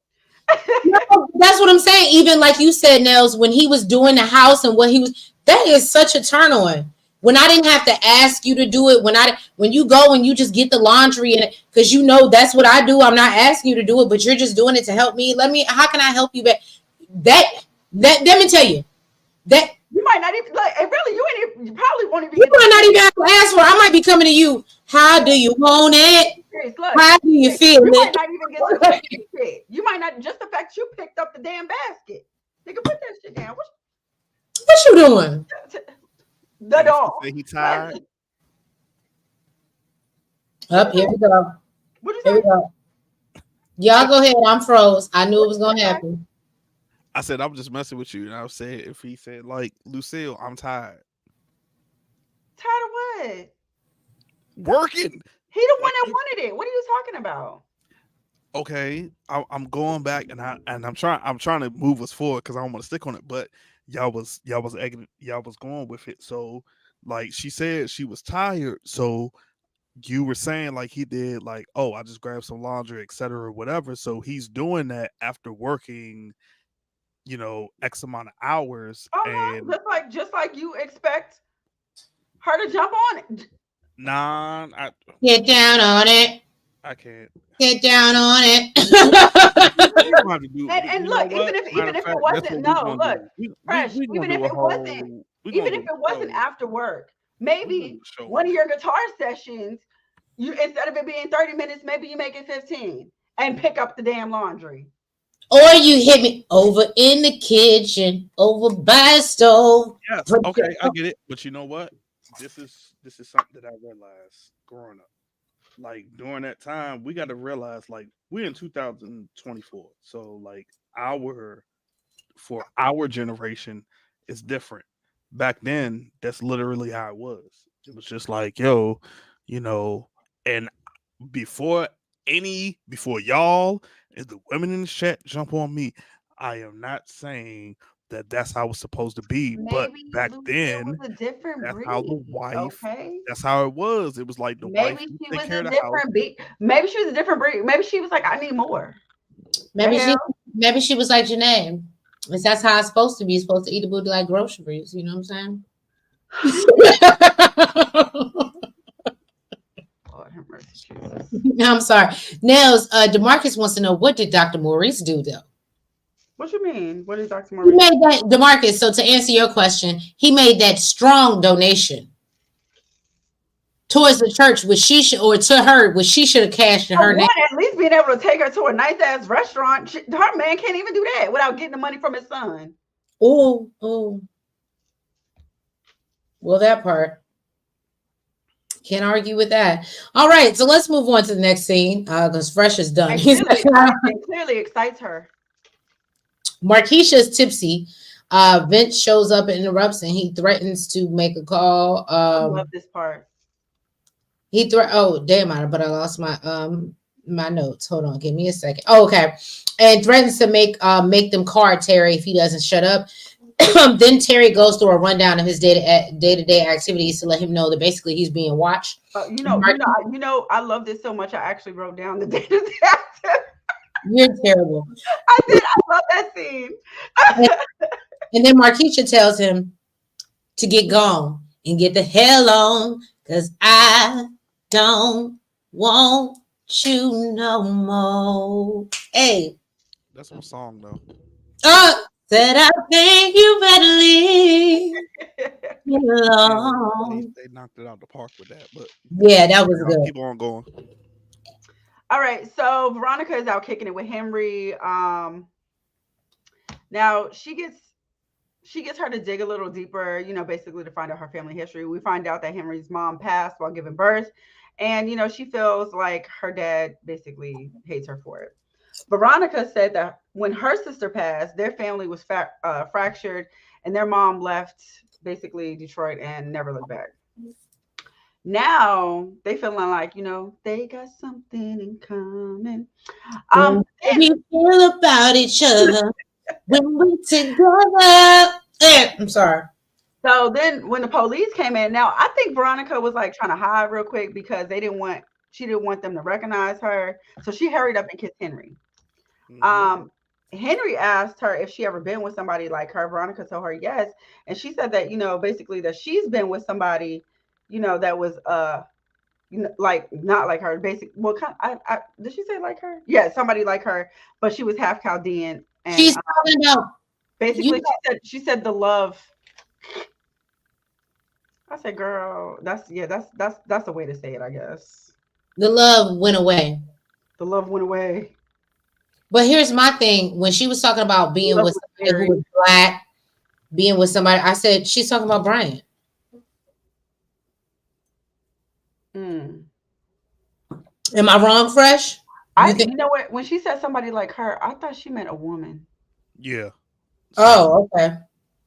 No, that's what I'm saying. Even like you said, Nels, when he was doing the house and what he was, that is such a turn on. When I didn't have to ask you to do it, when you go and you just get the laundry and because you know that's what I do. I'm not asking you to do it, but you're just doing it to help me. How can I help you back? That let me tell you that You might not even like. And really, you probably won't even. you might not even have to ask for. I might be coming to you. How do you want it? Look, How do you feel you it? might not even get to shit. You might not just the fact you picked up the damn basket. Nigga, put that shit down. What you doing? The dog. Say he tired. Up here we go. What you Here we say? go. Y'all go ahead. I'm froze. I knew it was gonna happen. I said I'm just messing with you, and I said if he said like Lucille, I'm tired. Tired of what? Working. He the one that wanted it. What are you talking about? Okay, I'm going back, and I'm trying to move us forward because I don't want to stick on it, but y'all was going with it. So like she said she was tired, so you were saying like he did like, oh, I just grabbed some laundry, etc., whatever. So he's doing that after working, X amount of hours, and Just like you expect her to jump on it. nah, Get down on it. I can't. Get down on it. And look, even if it wasn't fresh, even if it wasn't after work, maybe one of your guitar sessions, you instead of it being 30 minutes, maybe you make it 15 and pick up the damn laundry. Or you hit me over in the kitchen, over by the stove. Yes, okay, I get it. But you know what? This is something that I realized growing up. Like during that time, we got to realize like we're in 2024. So like for our generation is different. Back then, that's literally how it was. It was just like, yo, and before before y'all and the women in the chat jump on me, I am not saying that that's how it's supposed to be. But back then, was a different that's breed. how the wife. Okay. That's how it was. It was like the wife Maybe she take was care a of the house. different breed. Maybe she was a different breed. Maybe she was like, I need more. Maybe she was like Janae. That's how it's supposed to be. You're supposed to eat a booty like groceries. You know what I'm saying? Lord have mercy, Jesus. I'm sorry. Nels, DeMarcus wants to know, what did Dr. Maurice do though? What you mean? What did Dr. He Maurice made that, DeMarcus. So to answer your question, he made that strong donation towards the church, which she should, or to her, which she should have cashed in her name. At least being able to take her to a nice ass restaurant. Her man can't even do that without getting the money from his son. Oh, well, that part. Can't argue with that. All right, so let's move on to the next scene because Fresh is done. It clearly excites her. Markeisha's tipsy. Vince shows up and interrupts, and he threatens to make a call. I love this part. Oh damn! But I lost my my notes. Hold on, give me a second. Oh, okay, and threatens to make them card Terry if he doesn't shut up. Then Terry goes through a rundown of his day-to-day activities to let him know that basically he's being watched. I love this so much. I actually wrote down the day-to-day activities. You're terrible. I did. I love that scene. And then Markeisha tells him to get gone and get the hell on, because I don't want you no more. Hey. That's my song though. Said I think you better leave me alone. They knocked it out the park with that, but yeah, that was good. Keep on going. All right, so Veronica is out kicking it with Henry. Now she gets her to dig a little deeper, basically to find out her family history. We find out that Henry's mom passed while giving birth, and she feels like her dad basically hates her for it. Veronica said that when her sister passed, their family was fractured, and their mom left basically Detroit and never looked back. Now they feeling like, they got something in common. We feel about each other when we're together. I'm sorry. So then when the police came in, now I think Veronica was like trying to hide real quick because she didn't want them to recognize her. So she hurried up and kissed Henry. Mm-hmm. Henry asked her if she ever been with somebody like her. Veronica told her yes, and she said that basically that she's been with somebody, that was like not like her. Basic, well, I did she say like her? Yeah, somebody like her, but she was half Chaldean, and She's talking about basically you. she said the love. I said, girl, that's the way to say it, I guess. The love went away. The love went away. But here's my thing: when she was talking about The being love with was somebody who buried. was black, being with somebody, I said she's talking about Brian. Mm. Am I wrong, Fresh? You think? You know what? When she said somebody like her, I thought she meant a woman. Yeah. Same. Oh, okay.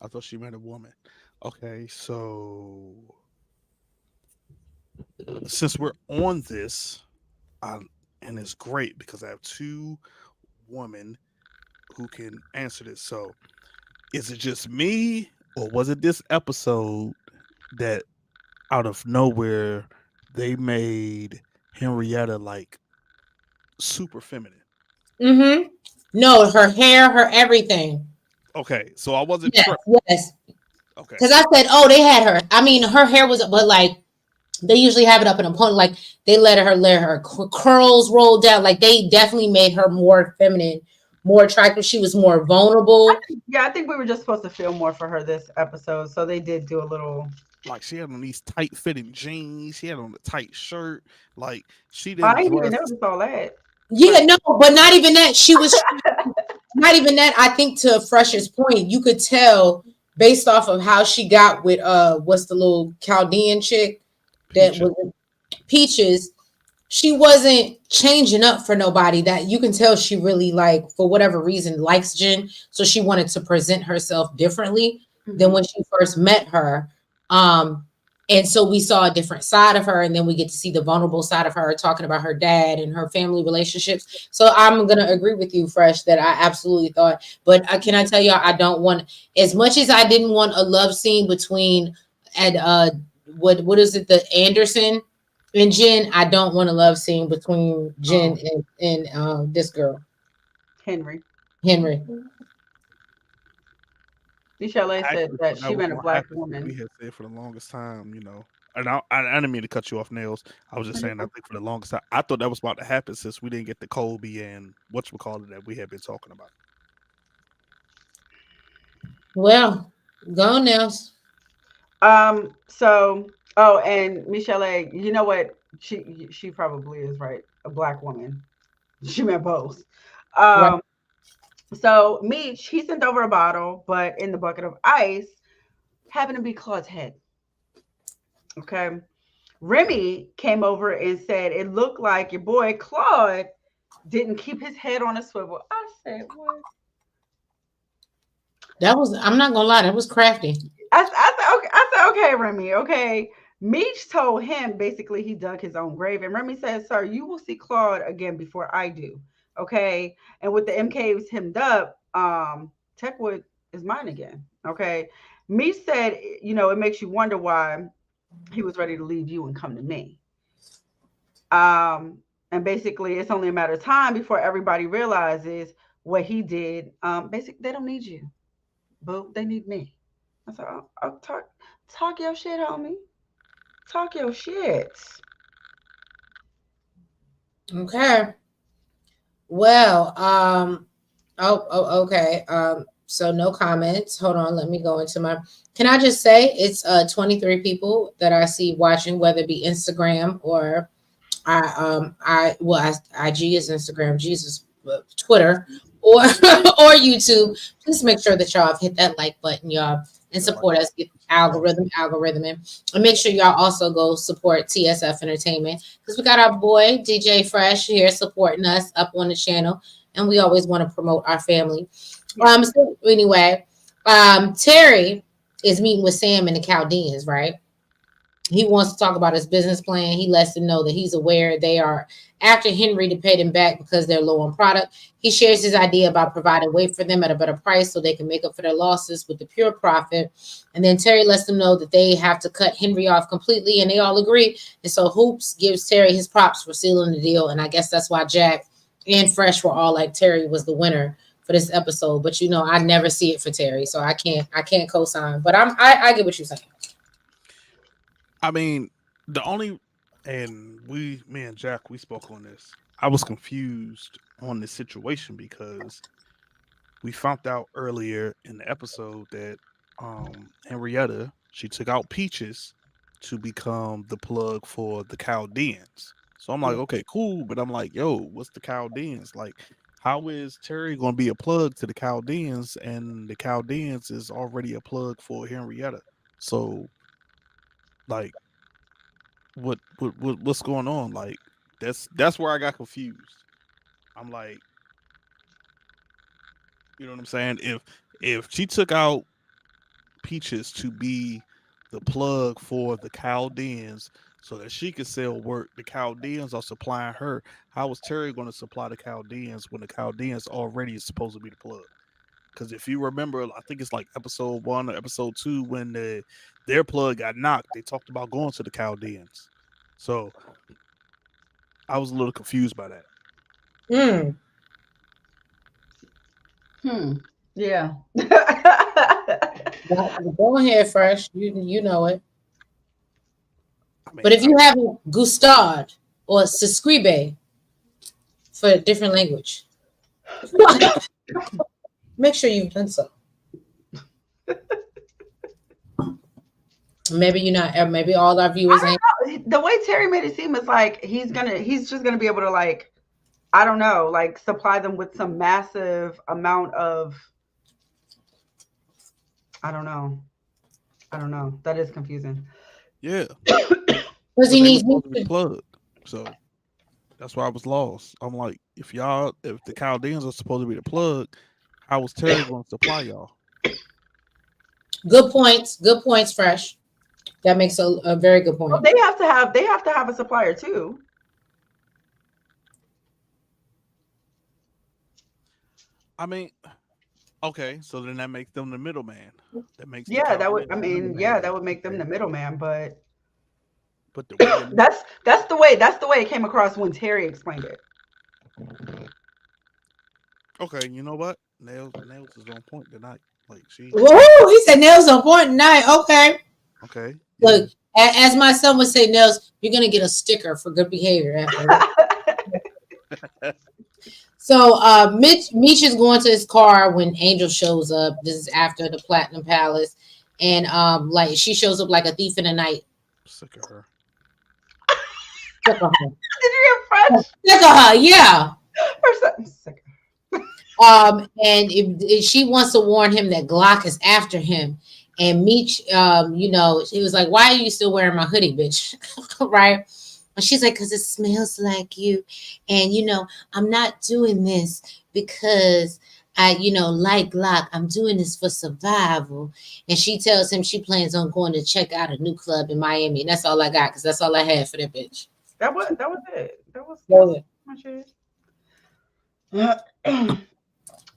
I thought she meant a woman. Okay, so since we're on this, and it's great because I have two women who can answer this. So, is it just me, or was it this episode that out of nowhere they made Henrietta like super feminine? Mm-hmm. No, her hair, her everything. Okay, so I wasn't Yes, tripping. yes. Okay, Because I said, oh, they had her. I mean, her hair was, but like they usually have it up in a pony. Like they let her curls roll down. Like they definitely made her more feminine, more attractive. She was more vulnerable. Yeah, I think we were just supposed to feel more for her this episode, so they did do a little. like she had on these tight fitting jeans, she had on a tight shirt, like she I didn't didn't even dress. notice all that. Yeah, no, but not even that. She was not even that. I think to Fresh's point, you could tell based off of how she got with what's the little Chaldean chick that Peaches. was Peaches. She wasn't changing up for nobody. That you can tell she really like for whatever reason likes Jen, so she wanted to present herself differently than when she first met her. Um, and so we saw a different side of her, and then we get to see the vulnerable side of her talking about her dad and her family relationships. So I'm gonna agree with you, Fresh, that I absolutely thought. But can I tell y'all, I don't want as much as I didn't want a love scene between and what is it, the Anderson and Jen. I don't want a love scene between Jen and this girl, Henry. Henry. Michelle I said actually that thought that she was meant a gonna black happen because we woman. had said for the longest time, you know. And I didn't mean to cut you off, Nails. I was just saying I think for the longest time I thought that was about to happen since we didn't get the Colby and whatchamacallit that we had been talking about. Well, go Nels. So, oh, and Michelle, you know what? She probably is right. A black woman. She meant both. Right. Um, so Meech, he sent over a bottle, but in the bucket of ice happened to be Claude's head. Okay. Remy came over and said it looked like your boy Claude didn't keep his head on a swivel. I said, what? That was. I'm not gonna lie. That was crafty. I said, okay. I said, okay, Remy, okay. Meech told him basically he dug his own grave, and Remy said, "Sir, you will see Claude again before I do." Okay, and with the MKs hemmed up, Techwood is mine again. Okay, Meech said, it makes you wonder why he was ready to leave you and come to me. And basically, it's only a matter of time before everybody realizes what he did. Basically, they don't need you, boo. They need me. I said, I'll talk your shit, homie. Talk your shit. Okay. Well, okay. So no comments. Hold on, let me go into my. Can I just say it's 23 people that I see watching, whether it be Instagram or IG is Instagram, Jesus, Twitter, or or YouTube. Please make sure that y'all have hit that like button, y'all, and Yeah, like support us. Get algorithm, and make sure y'all also go support TSF Entertainment because we got our boy DJ Fresh here supporting us up on the channel, and we always want to promote our family. So anyway, Terry is meeting with Sam and the Chaldeans, right? He wants to talk about his business plan. He lets them know that he's aware they are after Henry to pay them back because they're low on product. He shares his idea about providing weight for them at a better price so they can make up for their losses with the pure profit. And then Terry lets them know that they have to cut Henry off completely, and they all agree. And so Hoops gives Terry his props for sealing the deal. And I guess that's why Jack and Fresh were all like Terry was the winner for this episode, but I never see it for Terry, so I can't co-sign. But I get what you're saying. I mean, the only and me and Jack, we spoke on this. I was confused on this situation because we found out earlier in the episode that Henrietta, she took out Peaches to become the plug for the Chaldeans. So I'm like, okay, cool, but I'm like, yo, what's the Chaldeans? Like, how is Terry going to be a plug to the Chaldeans, and the Chaldeans is already a plug for Henrietta? So, like, what's going on? Like, that's where I got confused. I'm like, you know what I'm saying? If she took out Peaches to be the plug for the Chaldeans so that she could sell work, the Chaldeans are supplying her. How is Terry going to supply the Chaldeans when the Chaldeans already is supposed to be the plug? Because if you remember, I think it's like episode 1 or episode 2 when their plug got knocked, they talked about going to the Chaldeans. So I was a little confused by that. Yeah. Go ahead, Fresh. You know it. I mean, But if you have Gustard or Sescribe for a different language, make sure you've done so. Maybe you're not. Maybe all our viewers ain't. The way Terry made it seem is like he's just gonna be able to, like, I don't know, like supply them with some massive amount of, I don't know. That is confusing. Yeah. Because he needs to be plugged. So that's why I was lost. I'm like, if the Chaldeans are supposed to be the plug, how was Terry going to supply y'all? Good points, Fresh. That makes a very good point. Well, they have to have a supplier too. I mean, okay, so then that makes them the middleman. That makes that would make them the middleman, but the that's the way it came across when Terry explained it. Okay, you know what? Nails is on point tonight. Like Whoa, he said Nails on point tonight. Okay. Look, as my son would say, Nails, you're gonna get a sticker for good behavior. So Mitch is going to his car when Angel shows up. This is after the Platinum Palace, and like she shows up like a thief in the night. Sick of her. Did you hear French? Sick of her, yeah. Or something. Sick of her. And if she wants to warn him that Glock is after him, and Meech, he was like, "Why are you still wearing my hoodie, bitch?" Right? And she's like, "Because it smells like you, and I'm not doing this because I, like Glock. I'm doing this for survival." And she tells him she plans on going to check out a new club in Miami, and that's all I got because that's all I had for that bitch. That was it. That was much it.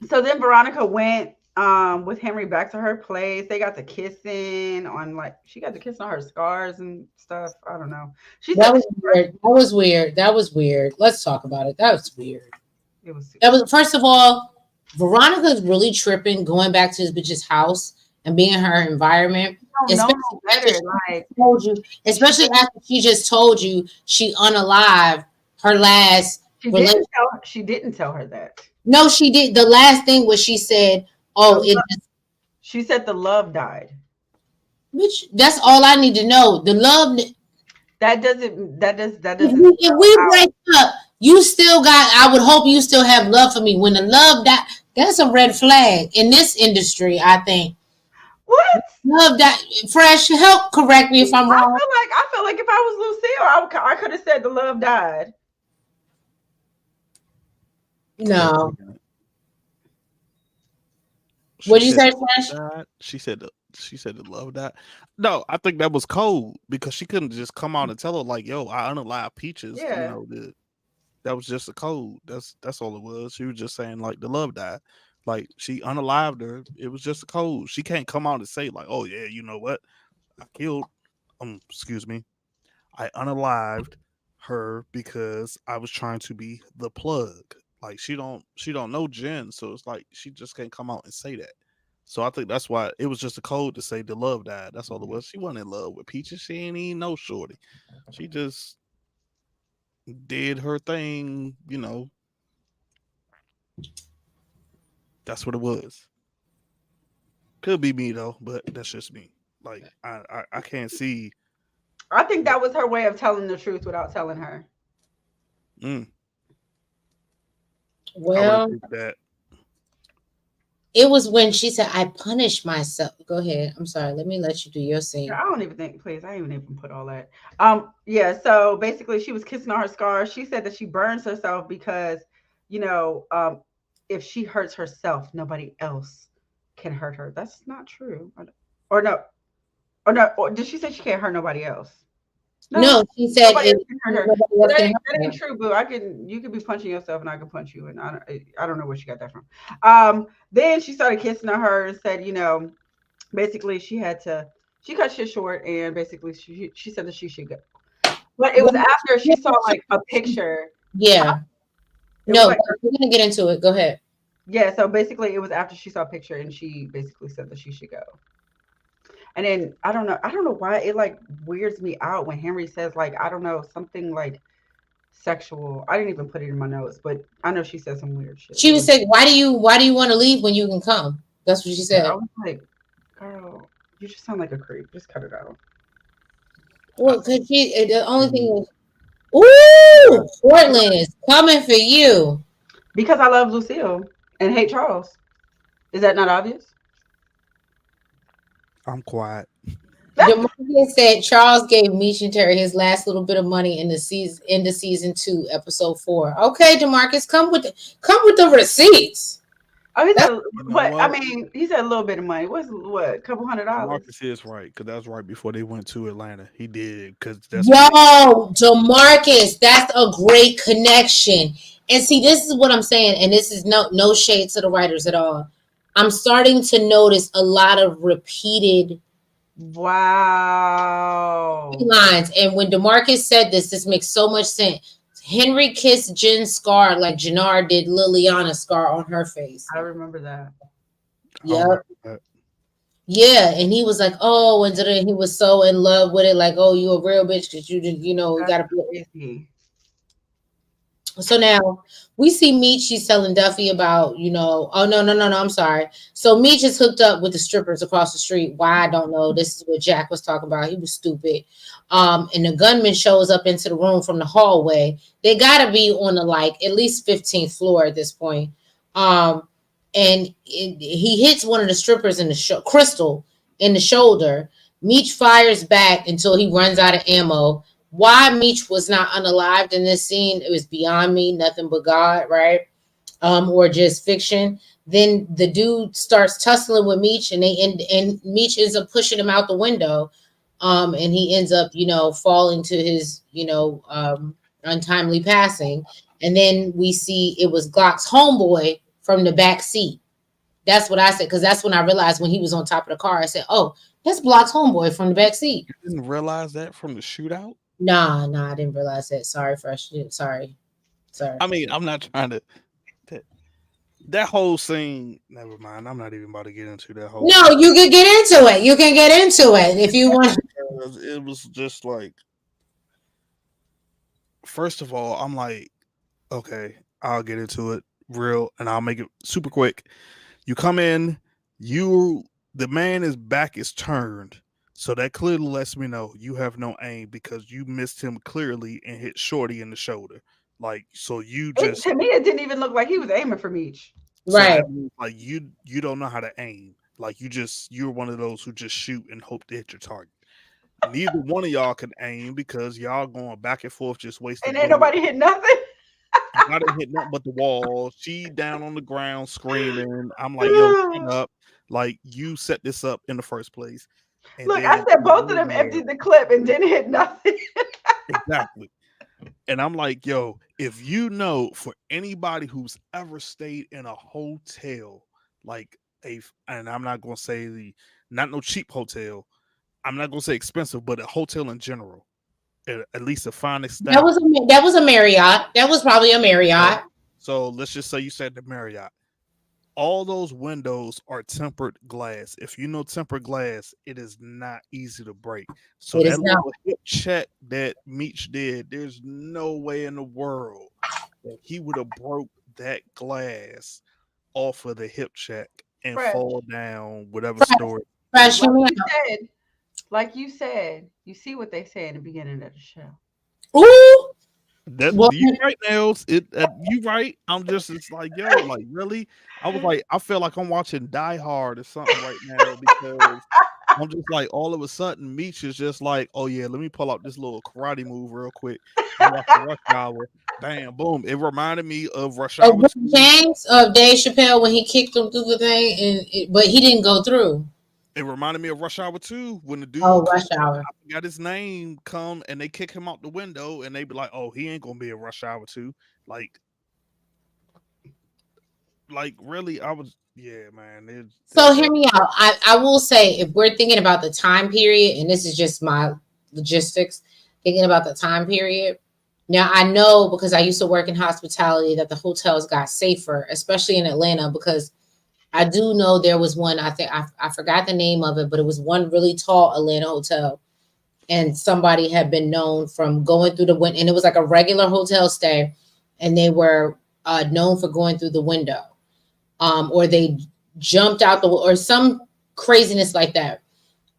So then Veronica went with Henry back to her place. They got to kissing on, like, she got to kiss on her scars and stuff. I don't know. That was weird. Let's talk about it. That was weird. That was, first of all, Veronica's really tripping going back to this bitch's house and being in her environment. Especially after she just told you she unalived her last relationship. She didn't tell her that. No, she did. The last thing was she said, she said the love died. Which, that's all I need to know. The love that doesn't. If we break up, you still got. I would hope you still have love for me. When the love died, that's a red flag in this industry, I think. What? Love that. Fresh, help correct me if I'm wrong. I feel like if I was Lucille, I could have said the love died. No. What did you say, Fresh? She said the love died. No, I think that was cold because she couldn't just come out and tell her like, "Yo, I unalived Peaches." Yeah. That was just a code. That's all it was. She was just saying like the love died. Like she unalived her. It was just a code. She can't come out and say like, "Oh yeah, you know what? I killed. Excuse me. I unalived her because I was trying to be the plug." Like she don't know Jen, so it's like she just can't come out and say that. So I think that's why it was just a code to say the love died. That's all it was. She wasn't in love with Peaches. She ain't even know Shorty. She just did her thing, you know. That's what it was. Could be me though, but that's just me. Like I can't see. I think that was her way of telling the truth without telling her. I Well, would think that. it was when she said, "I punished myself." Go ahead. I'm sorry. Let me let you do your scene. I don't even think, please, I didn't even put all that. Yeah, so basically she was kissing on her scars. She said that she burns herself because, you know, if she hurts herself, nobody else can hurt her. That's not true. Or no, or did she say she can't hurt nobody else? No, she said nobody else can hurt her. nobody Well, else can that hurt ain't her. true, boo. You could be punching yourself and I can punch you, and I don't know where she got that from. Then she started kissing on her and said, you know, basically she cut shit short, and basically she said that she should go. But it was after she saw like a picture. Yeah. It was No, like, we're gonna get into it. Go ahead. yeah, so basically it was after she saw a picture and she basically said that she should go. And then I don't know why it like weirds me out when Henry says like, I don't know, something like sexual. I didn't even put it in my notes, but I know she said some weird shit. She was saying, "Why do you want to leave when you can come?" That's what she said. I was like, girl, you just sound like a creep. Just cut it out. Well, because the only thing is, ooh, Portland's coming for you. Because I love Lucille and hate Charles. Is that not obvious? I'm quiet. DeMarcus said Charles gave Meech and Terry his last little bit of money in the season 2, episode 4. Okay, DeMarcus, come with the receipts. Oh, he said, but I mean, he said a little bit of money. What's a couple $100? Marcus is right because that was right before they went to Atlanta. He did because that's DeMarcus, that's a great connection. And see, this is what I'm saying, and this is no shade to the writers at all. I'm starting to notice a lot of repeated lines, and when DeMarcus said this makes so much sense. Henry kissed Jen's scar like Jannar did Liliana's scar on her face. I remember that. Yep. Yeah, and he was like, "Oh," and he was so in love with it, like, "Oh, you a real bitch because you got to be." So now we see Meech. She's telling Duffy about, oh no, I'm sorry. So Meech is hooked up with the strippers across the street. Why, I don't know. This is what Jack was talking about. He was stupid. And the gunman shows up into the room from the hallway. They gotta be on the at least 15th floor at this point. And he hits one of the strippers in the Crystal in the shoulder. Meech fires back until he runs out of ammo. Why Meech was not unalived in this scene, it was beyond me. Nothing but God, right? Or just fiction. Then the dude starts tussling with Meech, and and Meech ends up pushing him out the window. And he ends up, falling to his, untimely passing. And then we see it was Glock's homeboy from the back seat. That's what I said, because that's when I realized when he was on top of the car. I said, "Oh, that's Glock's homeboy from the back seat." You didn't realize that from the shootout? Nah, I didn't realize that. Sorry, Fresh. Sorry. I mean, I'm not trying to. That whole scene, never mind. I'm not even about to get into that whole. No, you can get into it. You can get into it if you want. It was just like, first of all, I'm like, okay, I'll get into it real, and I'll make it super quick. You come in, the man's back is turned. So that clearly lets me know you have no aim because you missed him clearly and hit Shorty in the shoulder. Like, so you just to me it didn't even look like he was aiming for Meech. Right. So like you don't know how to aim. Like you're one of those who just shoot and hope to hit your target. Neither one of y'all can aim because y'all going back and forth just wasting. And ain't nobody hit nothing. I didn't hit nothing but the wall. She down on the ground screaming. I'm like, yo, shut up. Like, you set this up in the first place. And look, I said both of them emptied the clip and didn't hit nothing. Exactly. And I'm like, yo, if you know, for anybody who's ever stayed in a hotel, like and I'm not going to say not no cheap hotel. I'm not going to say expensive, but a hotel in general. At least a fine extent. That was a Marriott. That was probably a Marriott. So let's just say you said the Marriott. All those windows are tempered glass. If you know tempered glass, it is not easy to break. So It that is not. little hip check that Meech did, there's no way in the world that he would have broke that glass off of the hip check and Fresh. fall down whatever Fresh, story. fresh, hear me out. Like you said, you see what they say in the beginning of the show. Ooh. That Well, you right, Nails. You right. I'm just it's like yo, like really. I was like, I feel like I'm watching Die Hard or something right now because I'm just like all of a sudden Meech is just like, oh yeah, let me pull out this little karate move real quick. I'm watching Rush Hour. Bam, boom. It reminded me of Rush Hour 2. James of Dave Chappelle when he kicked him through the thing, but he didn't go through. It reminded me of Rush Hour 2 when the dude Rush Hour. I forgot his name come and they kick him out the window and they be like, oh, he ain't gonna be a Rush Hour 2. Like really, I was man. So hear me out. I will say if we're thinking about the time period, and this is just my logistics, thinking about the time period. Now I know because I used to work in hospitality that the hotels got safer, especially in Atlanta, because I do know there was one, I think I forgot the name of it, but it was one really tall Atlanta hotel. And somebody had been known from going through the window, and it was like a regular hotel stay, and they were known for going through the window. Or they jumped out or some craziness like that.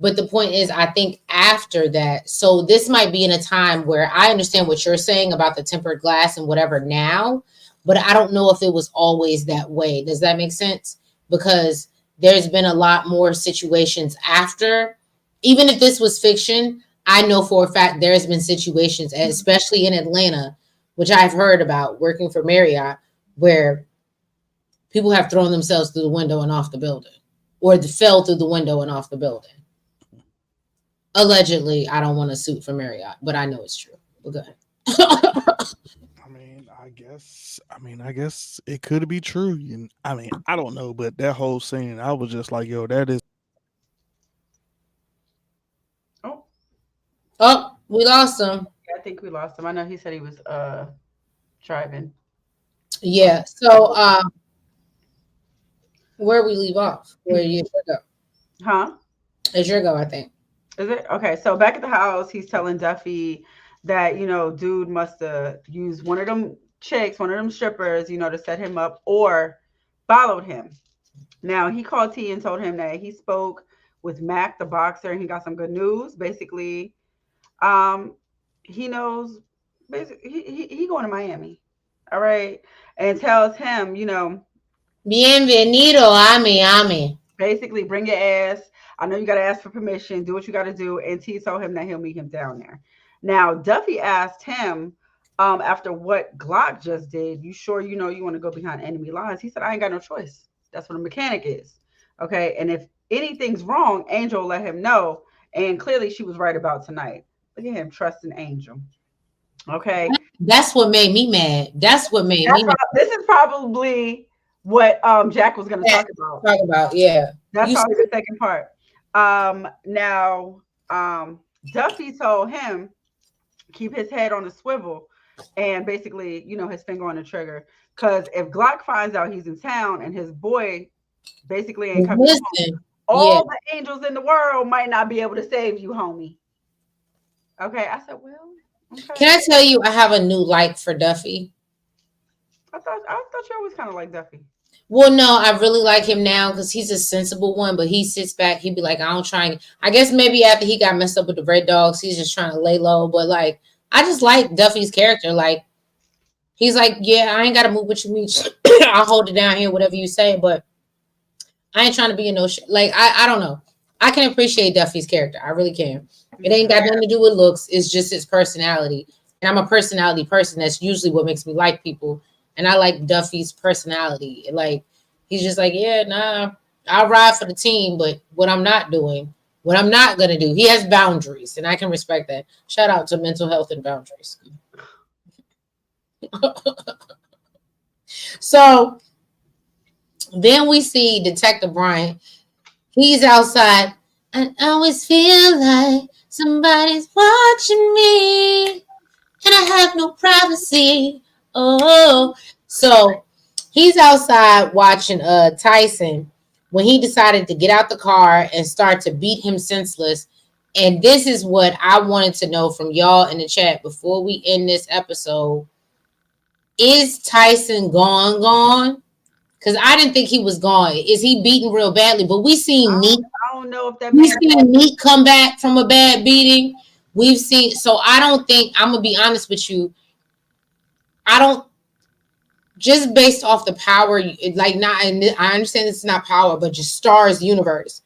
But the point is, I think after that, so this might be in a time where I understand what you're saying about the tempered glass and whatever now, but I don't know if it was always that way. Does that make sense? Because there's been a lot more situations after, even if this was fiction, I know for a fact there's been situations, especially in Atlanta, which I've heard about working for Marriott, where people have thrown themselves through the window and off the building, or fell through the window and off the building. Allegedly, I don't want to suit for Marriott, but I know it's true. But go ahead. I guess it could be true. I don't know, but that whole scene, I was just like, yo, that is. Oh, we lost him. Yeah, I think we lost him. I know he said he was driving. Yeah. So where we leave off? Where you go? Huh? It's your go, I think. Is it? Okay. So back at the house, he's telling Duffy that, dude must have used one of them chicks, one of them strippers, to set him up or followed him. Now, he called T and told him that he spoke with Mac, the boxer, and he got some good news. Basically, he knows, basically, he going to Miami. All right. And tells him, Bienvenido a Miami. Basically, bring your ass. I know you got to ask for permission. Do what you got to do. And T told him that he'll meet him down there. Now, Duffy asked him, after what Glock just did, you sure you want to go behind enemy lines? He said, I ain't got no choice. That's what a mechanic is. Okay. And if anything's wrong, Angel let him know. And clearly she was right about tonight. Look at him trusting Angel. Okay. That's what made me mad. This is probably what Jack was going to talk about. Yeah. That's probably the second part. Now, Duffy told him keep his head on the swivel and basically, his finger on the trigger. Because if Glock finds out he's in town and his boy basically ain't coming home, all the angels in the world might not be able to save you, homie. Okay, I said, well, okay. Can I tell you, I have a new like for Duffy. I thought you always kind of like Duffy. Well, no, I really like him now because he's a sensible one, but he sits back. He'd be like, I guess maybe after he got messed up with the Red Dogs, he's just trying to lay low. But like, I just like Duffy's character. Like, he's like, yeah, I ain't got to move with you, Meech. I'll hold it down here, whatever you say. But I ain't trying to be in no shit. Like, I don't know. I can appreciate Duffy's character. I really can. It ain't got nothing to do with looks. It's just his personality. And I'm a personality person. That's usually what makes me like people. And I like Duffy's personality. Like, he's just like, yeah, nah, I'll ride for the team, but what I'm not doing, what I'm not going to do, he has boundaries, and I can respect that. Shout out to mental health and boundaries. So then we see Detective Bryant. He's outside. I always feel like somebody's watching me, and I have no privacy. Oh, So he's outside watching Tyson when he decided to get out the car and start to beat him senseless. And this is what I wanted to know from y'all in the chat before we end this episode. Is Tyson gone? Because I didn't think he was gone. Is he beaten real badly? But we seen Neat. I don't know if that We man. seen Neat come back from a bad beating. We've seen. So I don't think, I'm gonna be honest with you. I don't, just based off the power, like not. And I understand it's not power, but just Starz universe.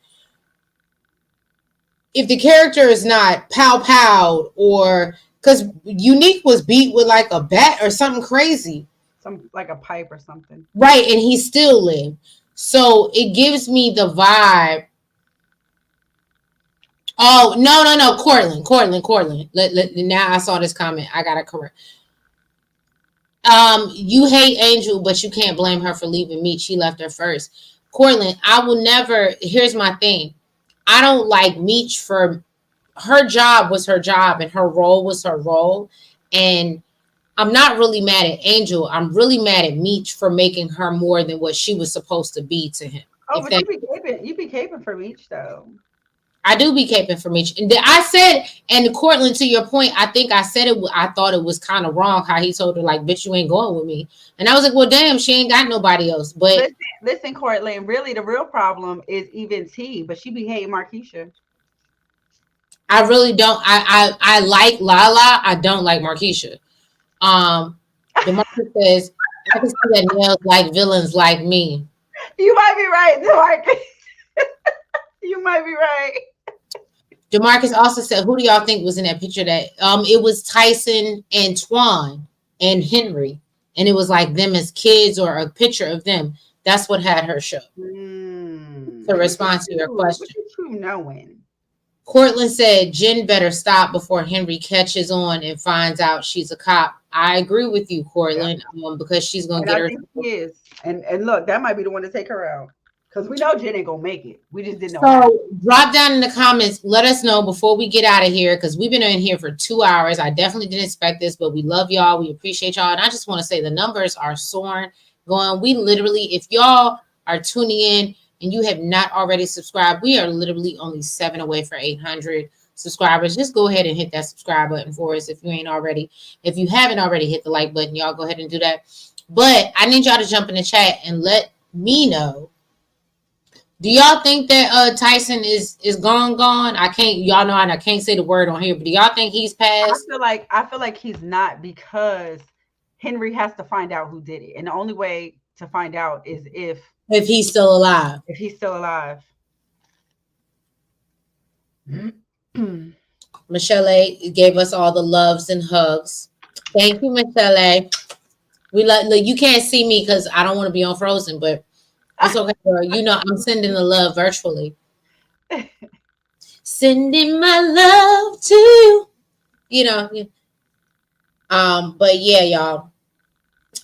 If the character is not pow pow, or because Unique was beat with like a bat or something crazy. Some like a pipe or something. Right, and he still lived. So it gives me the vibe. Oh, no. Cortland. Now I saw this comment. I gotta correct. You hate Angel, but you can't blame her for leaving Meech. She left her first. Cortland, I will never, here's my thing. I don't like Meech for, her job was her job and her role was her role. And I'm not really mad at Angel. I'm really mad at Meech for making her more than what she was supposed to be to him. Oh, but you be caping for Meech though. I do be caping for Meech. And I said, and Cortland, to your point, I think I said it, I thought it was kind of wrong how he told her, like, bitch, you ain't going with me. And I was like, well, damn, she ain't got nobody else. But listen, Cortland, really the real problem is even T, but she be hating Markeisha. I really don't. I like Lala. I don't like Markeisha. DeMarcus says, I can see that males like villains like me. You might be right, DeMarcus. You might be right. DeMarcus also said, who do y'all think was in that picture? That it was Tyson and Twan and Henry, and it was like them as kids or a picture of them. That's what had her show. To respond to your question. What you knowing? Cortland said Jen better stop before Henry catches on and finds out she's a cop. I agree with you, Cortland, because she's gonna get her. She is. And look, that might be the one to take her out. Because we know Jen ain't gonna make it. We just didn't know. So drop down in the comments. Let us know before we get out of here, because we've been in here for 2 hours. I definitely didn't expect this, but we love y'all. We appreciate y'all. And I just want to say the numbers are soaring, going. We literally, if y'all are tuning in and you have not already subscribed, we are literally only 7 away for 800 subscribers. Just go ahead and hit that subscribe button for us if you ain't already. If you haven't already hit the like button, y'all go ahead and do that. But I need y'all to jump in the chat and let me know. Do y'all think that Tyson is gone? I can't, y'all know I can't say the word on here, but do y'all think he's passed? I feel like he's not, because Henry has to find out who did it. And the only way to find out is if he's still alive. If he's still alive. Michelle A gave us all the loves and hugs. Thank you, Michelle A. We you can't see me because I don't want to be on Frozen, but it's okay, girl. You know I'm sending the love virtually. Sending my love to you. You know. But yeah, y'all.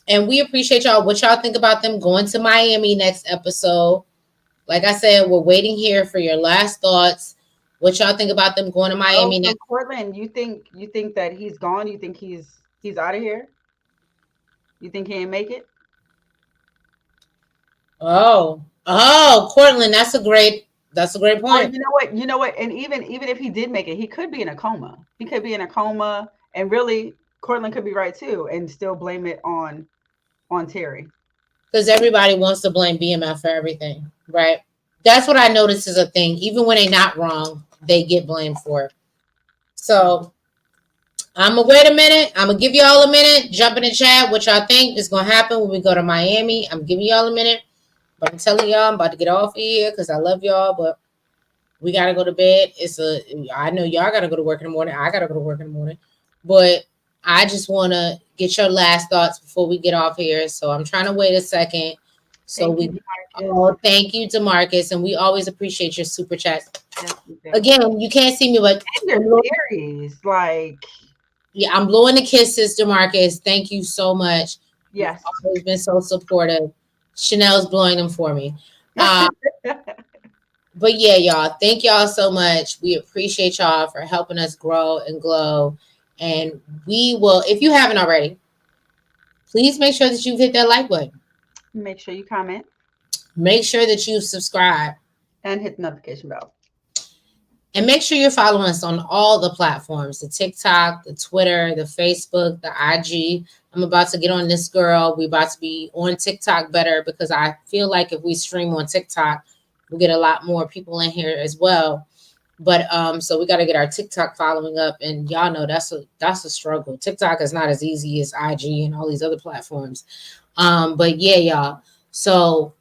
And we appreciate y'all. What y'all think about them going to Miami next episode? Like I said, we're waiting here for your last thoughts. What y'all think about them going to Miami next? Portland, you think that he's gone? You think he's out of here? You think he ain't make it? Oh, Cortland, that's a great point. Well, you know what? And even if he did make it, he could be in a coma. He could be in a coma, and really, Cortland could be right too, and still blame it on Terry. Because everybody wants to blame BMF for everything, right? That's what I noticed is a thing. Even when they're not wrong, they get blamed for it. So I'm gonna wait a minute. I'm gonna give y'all a minute. Jump in the chat. What y'all think is gonna happen when we go to Miami? I'm giving y'all a minute. But I'm telling y'all, I'm about to get off of here because I love y'all, but we gotta go to bed. I know y'all gotta go to work in the morning. I gotta go to work in the morning. But I just wanna get your last thoughts before we get off here. So I'm trying to wait a second. So thank you, DeMarcus, and we always appreciate your super chat. Again, you can't see me, but I'm blowing the kisses, DeMarcus. Thank you so much. Yes, you've always been so supportive. Chanel's blowing them for me. But yeah, y'all, thank y'all so much. We appreciate y'all for helping us grow and glow. And we will, if you haven't already, please make sure that you hit that like button. Make sure you comment Make sure that you subscribe. and hit the notification bell. And make sure you're following us on all the platforms, the TikTok, the Twitter, the Facebook, the IG. I'm about to get on this, girl. We're about to be on TikTok better because I feel like if we stream on TikTok, we'll get a lot more people in here as well. But so we got to get our TikTok following up, and y'all know that's a struggle. TikTok is not as easy as IG and all these other platforms. But yeah, y'all. So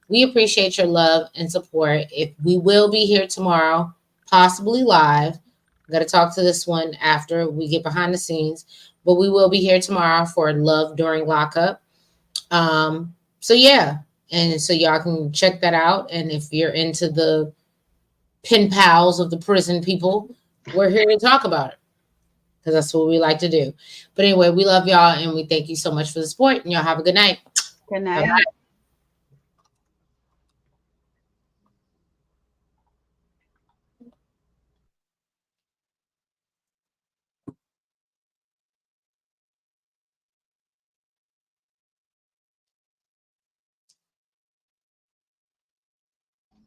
we appreciate your love and support. If we will be here tomorrow, possibly live. I'm going to talk to this one after we get behind the scenes, but we will be here tomorrow for Love During Lockup. So yeah, and so y'all can check that out. And if you're into the pen pals of the prison people, we're here to talk about it because that's what we like to do. But anyway, we love y'all and we thank you so much for the support, and y'all have a good night. Good night. Bye-bye.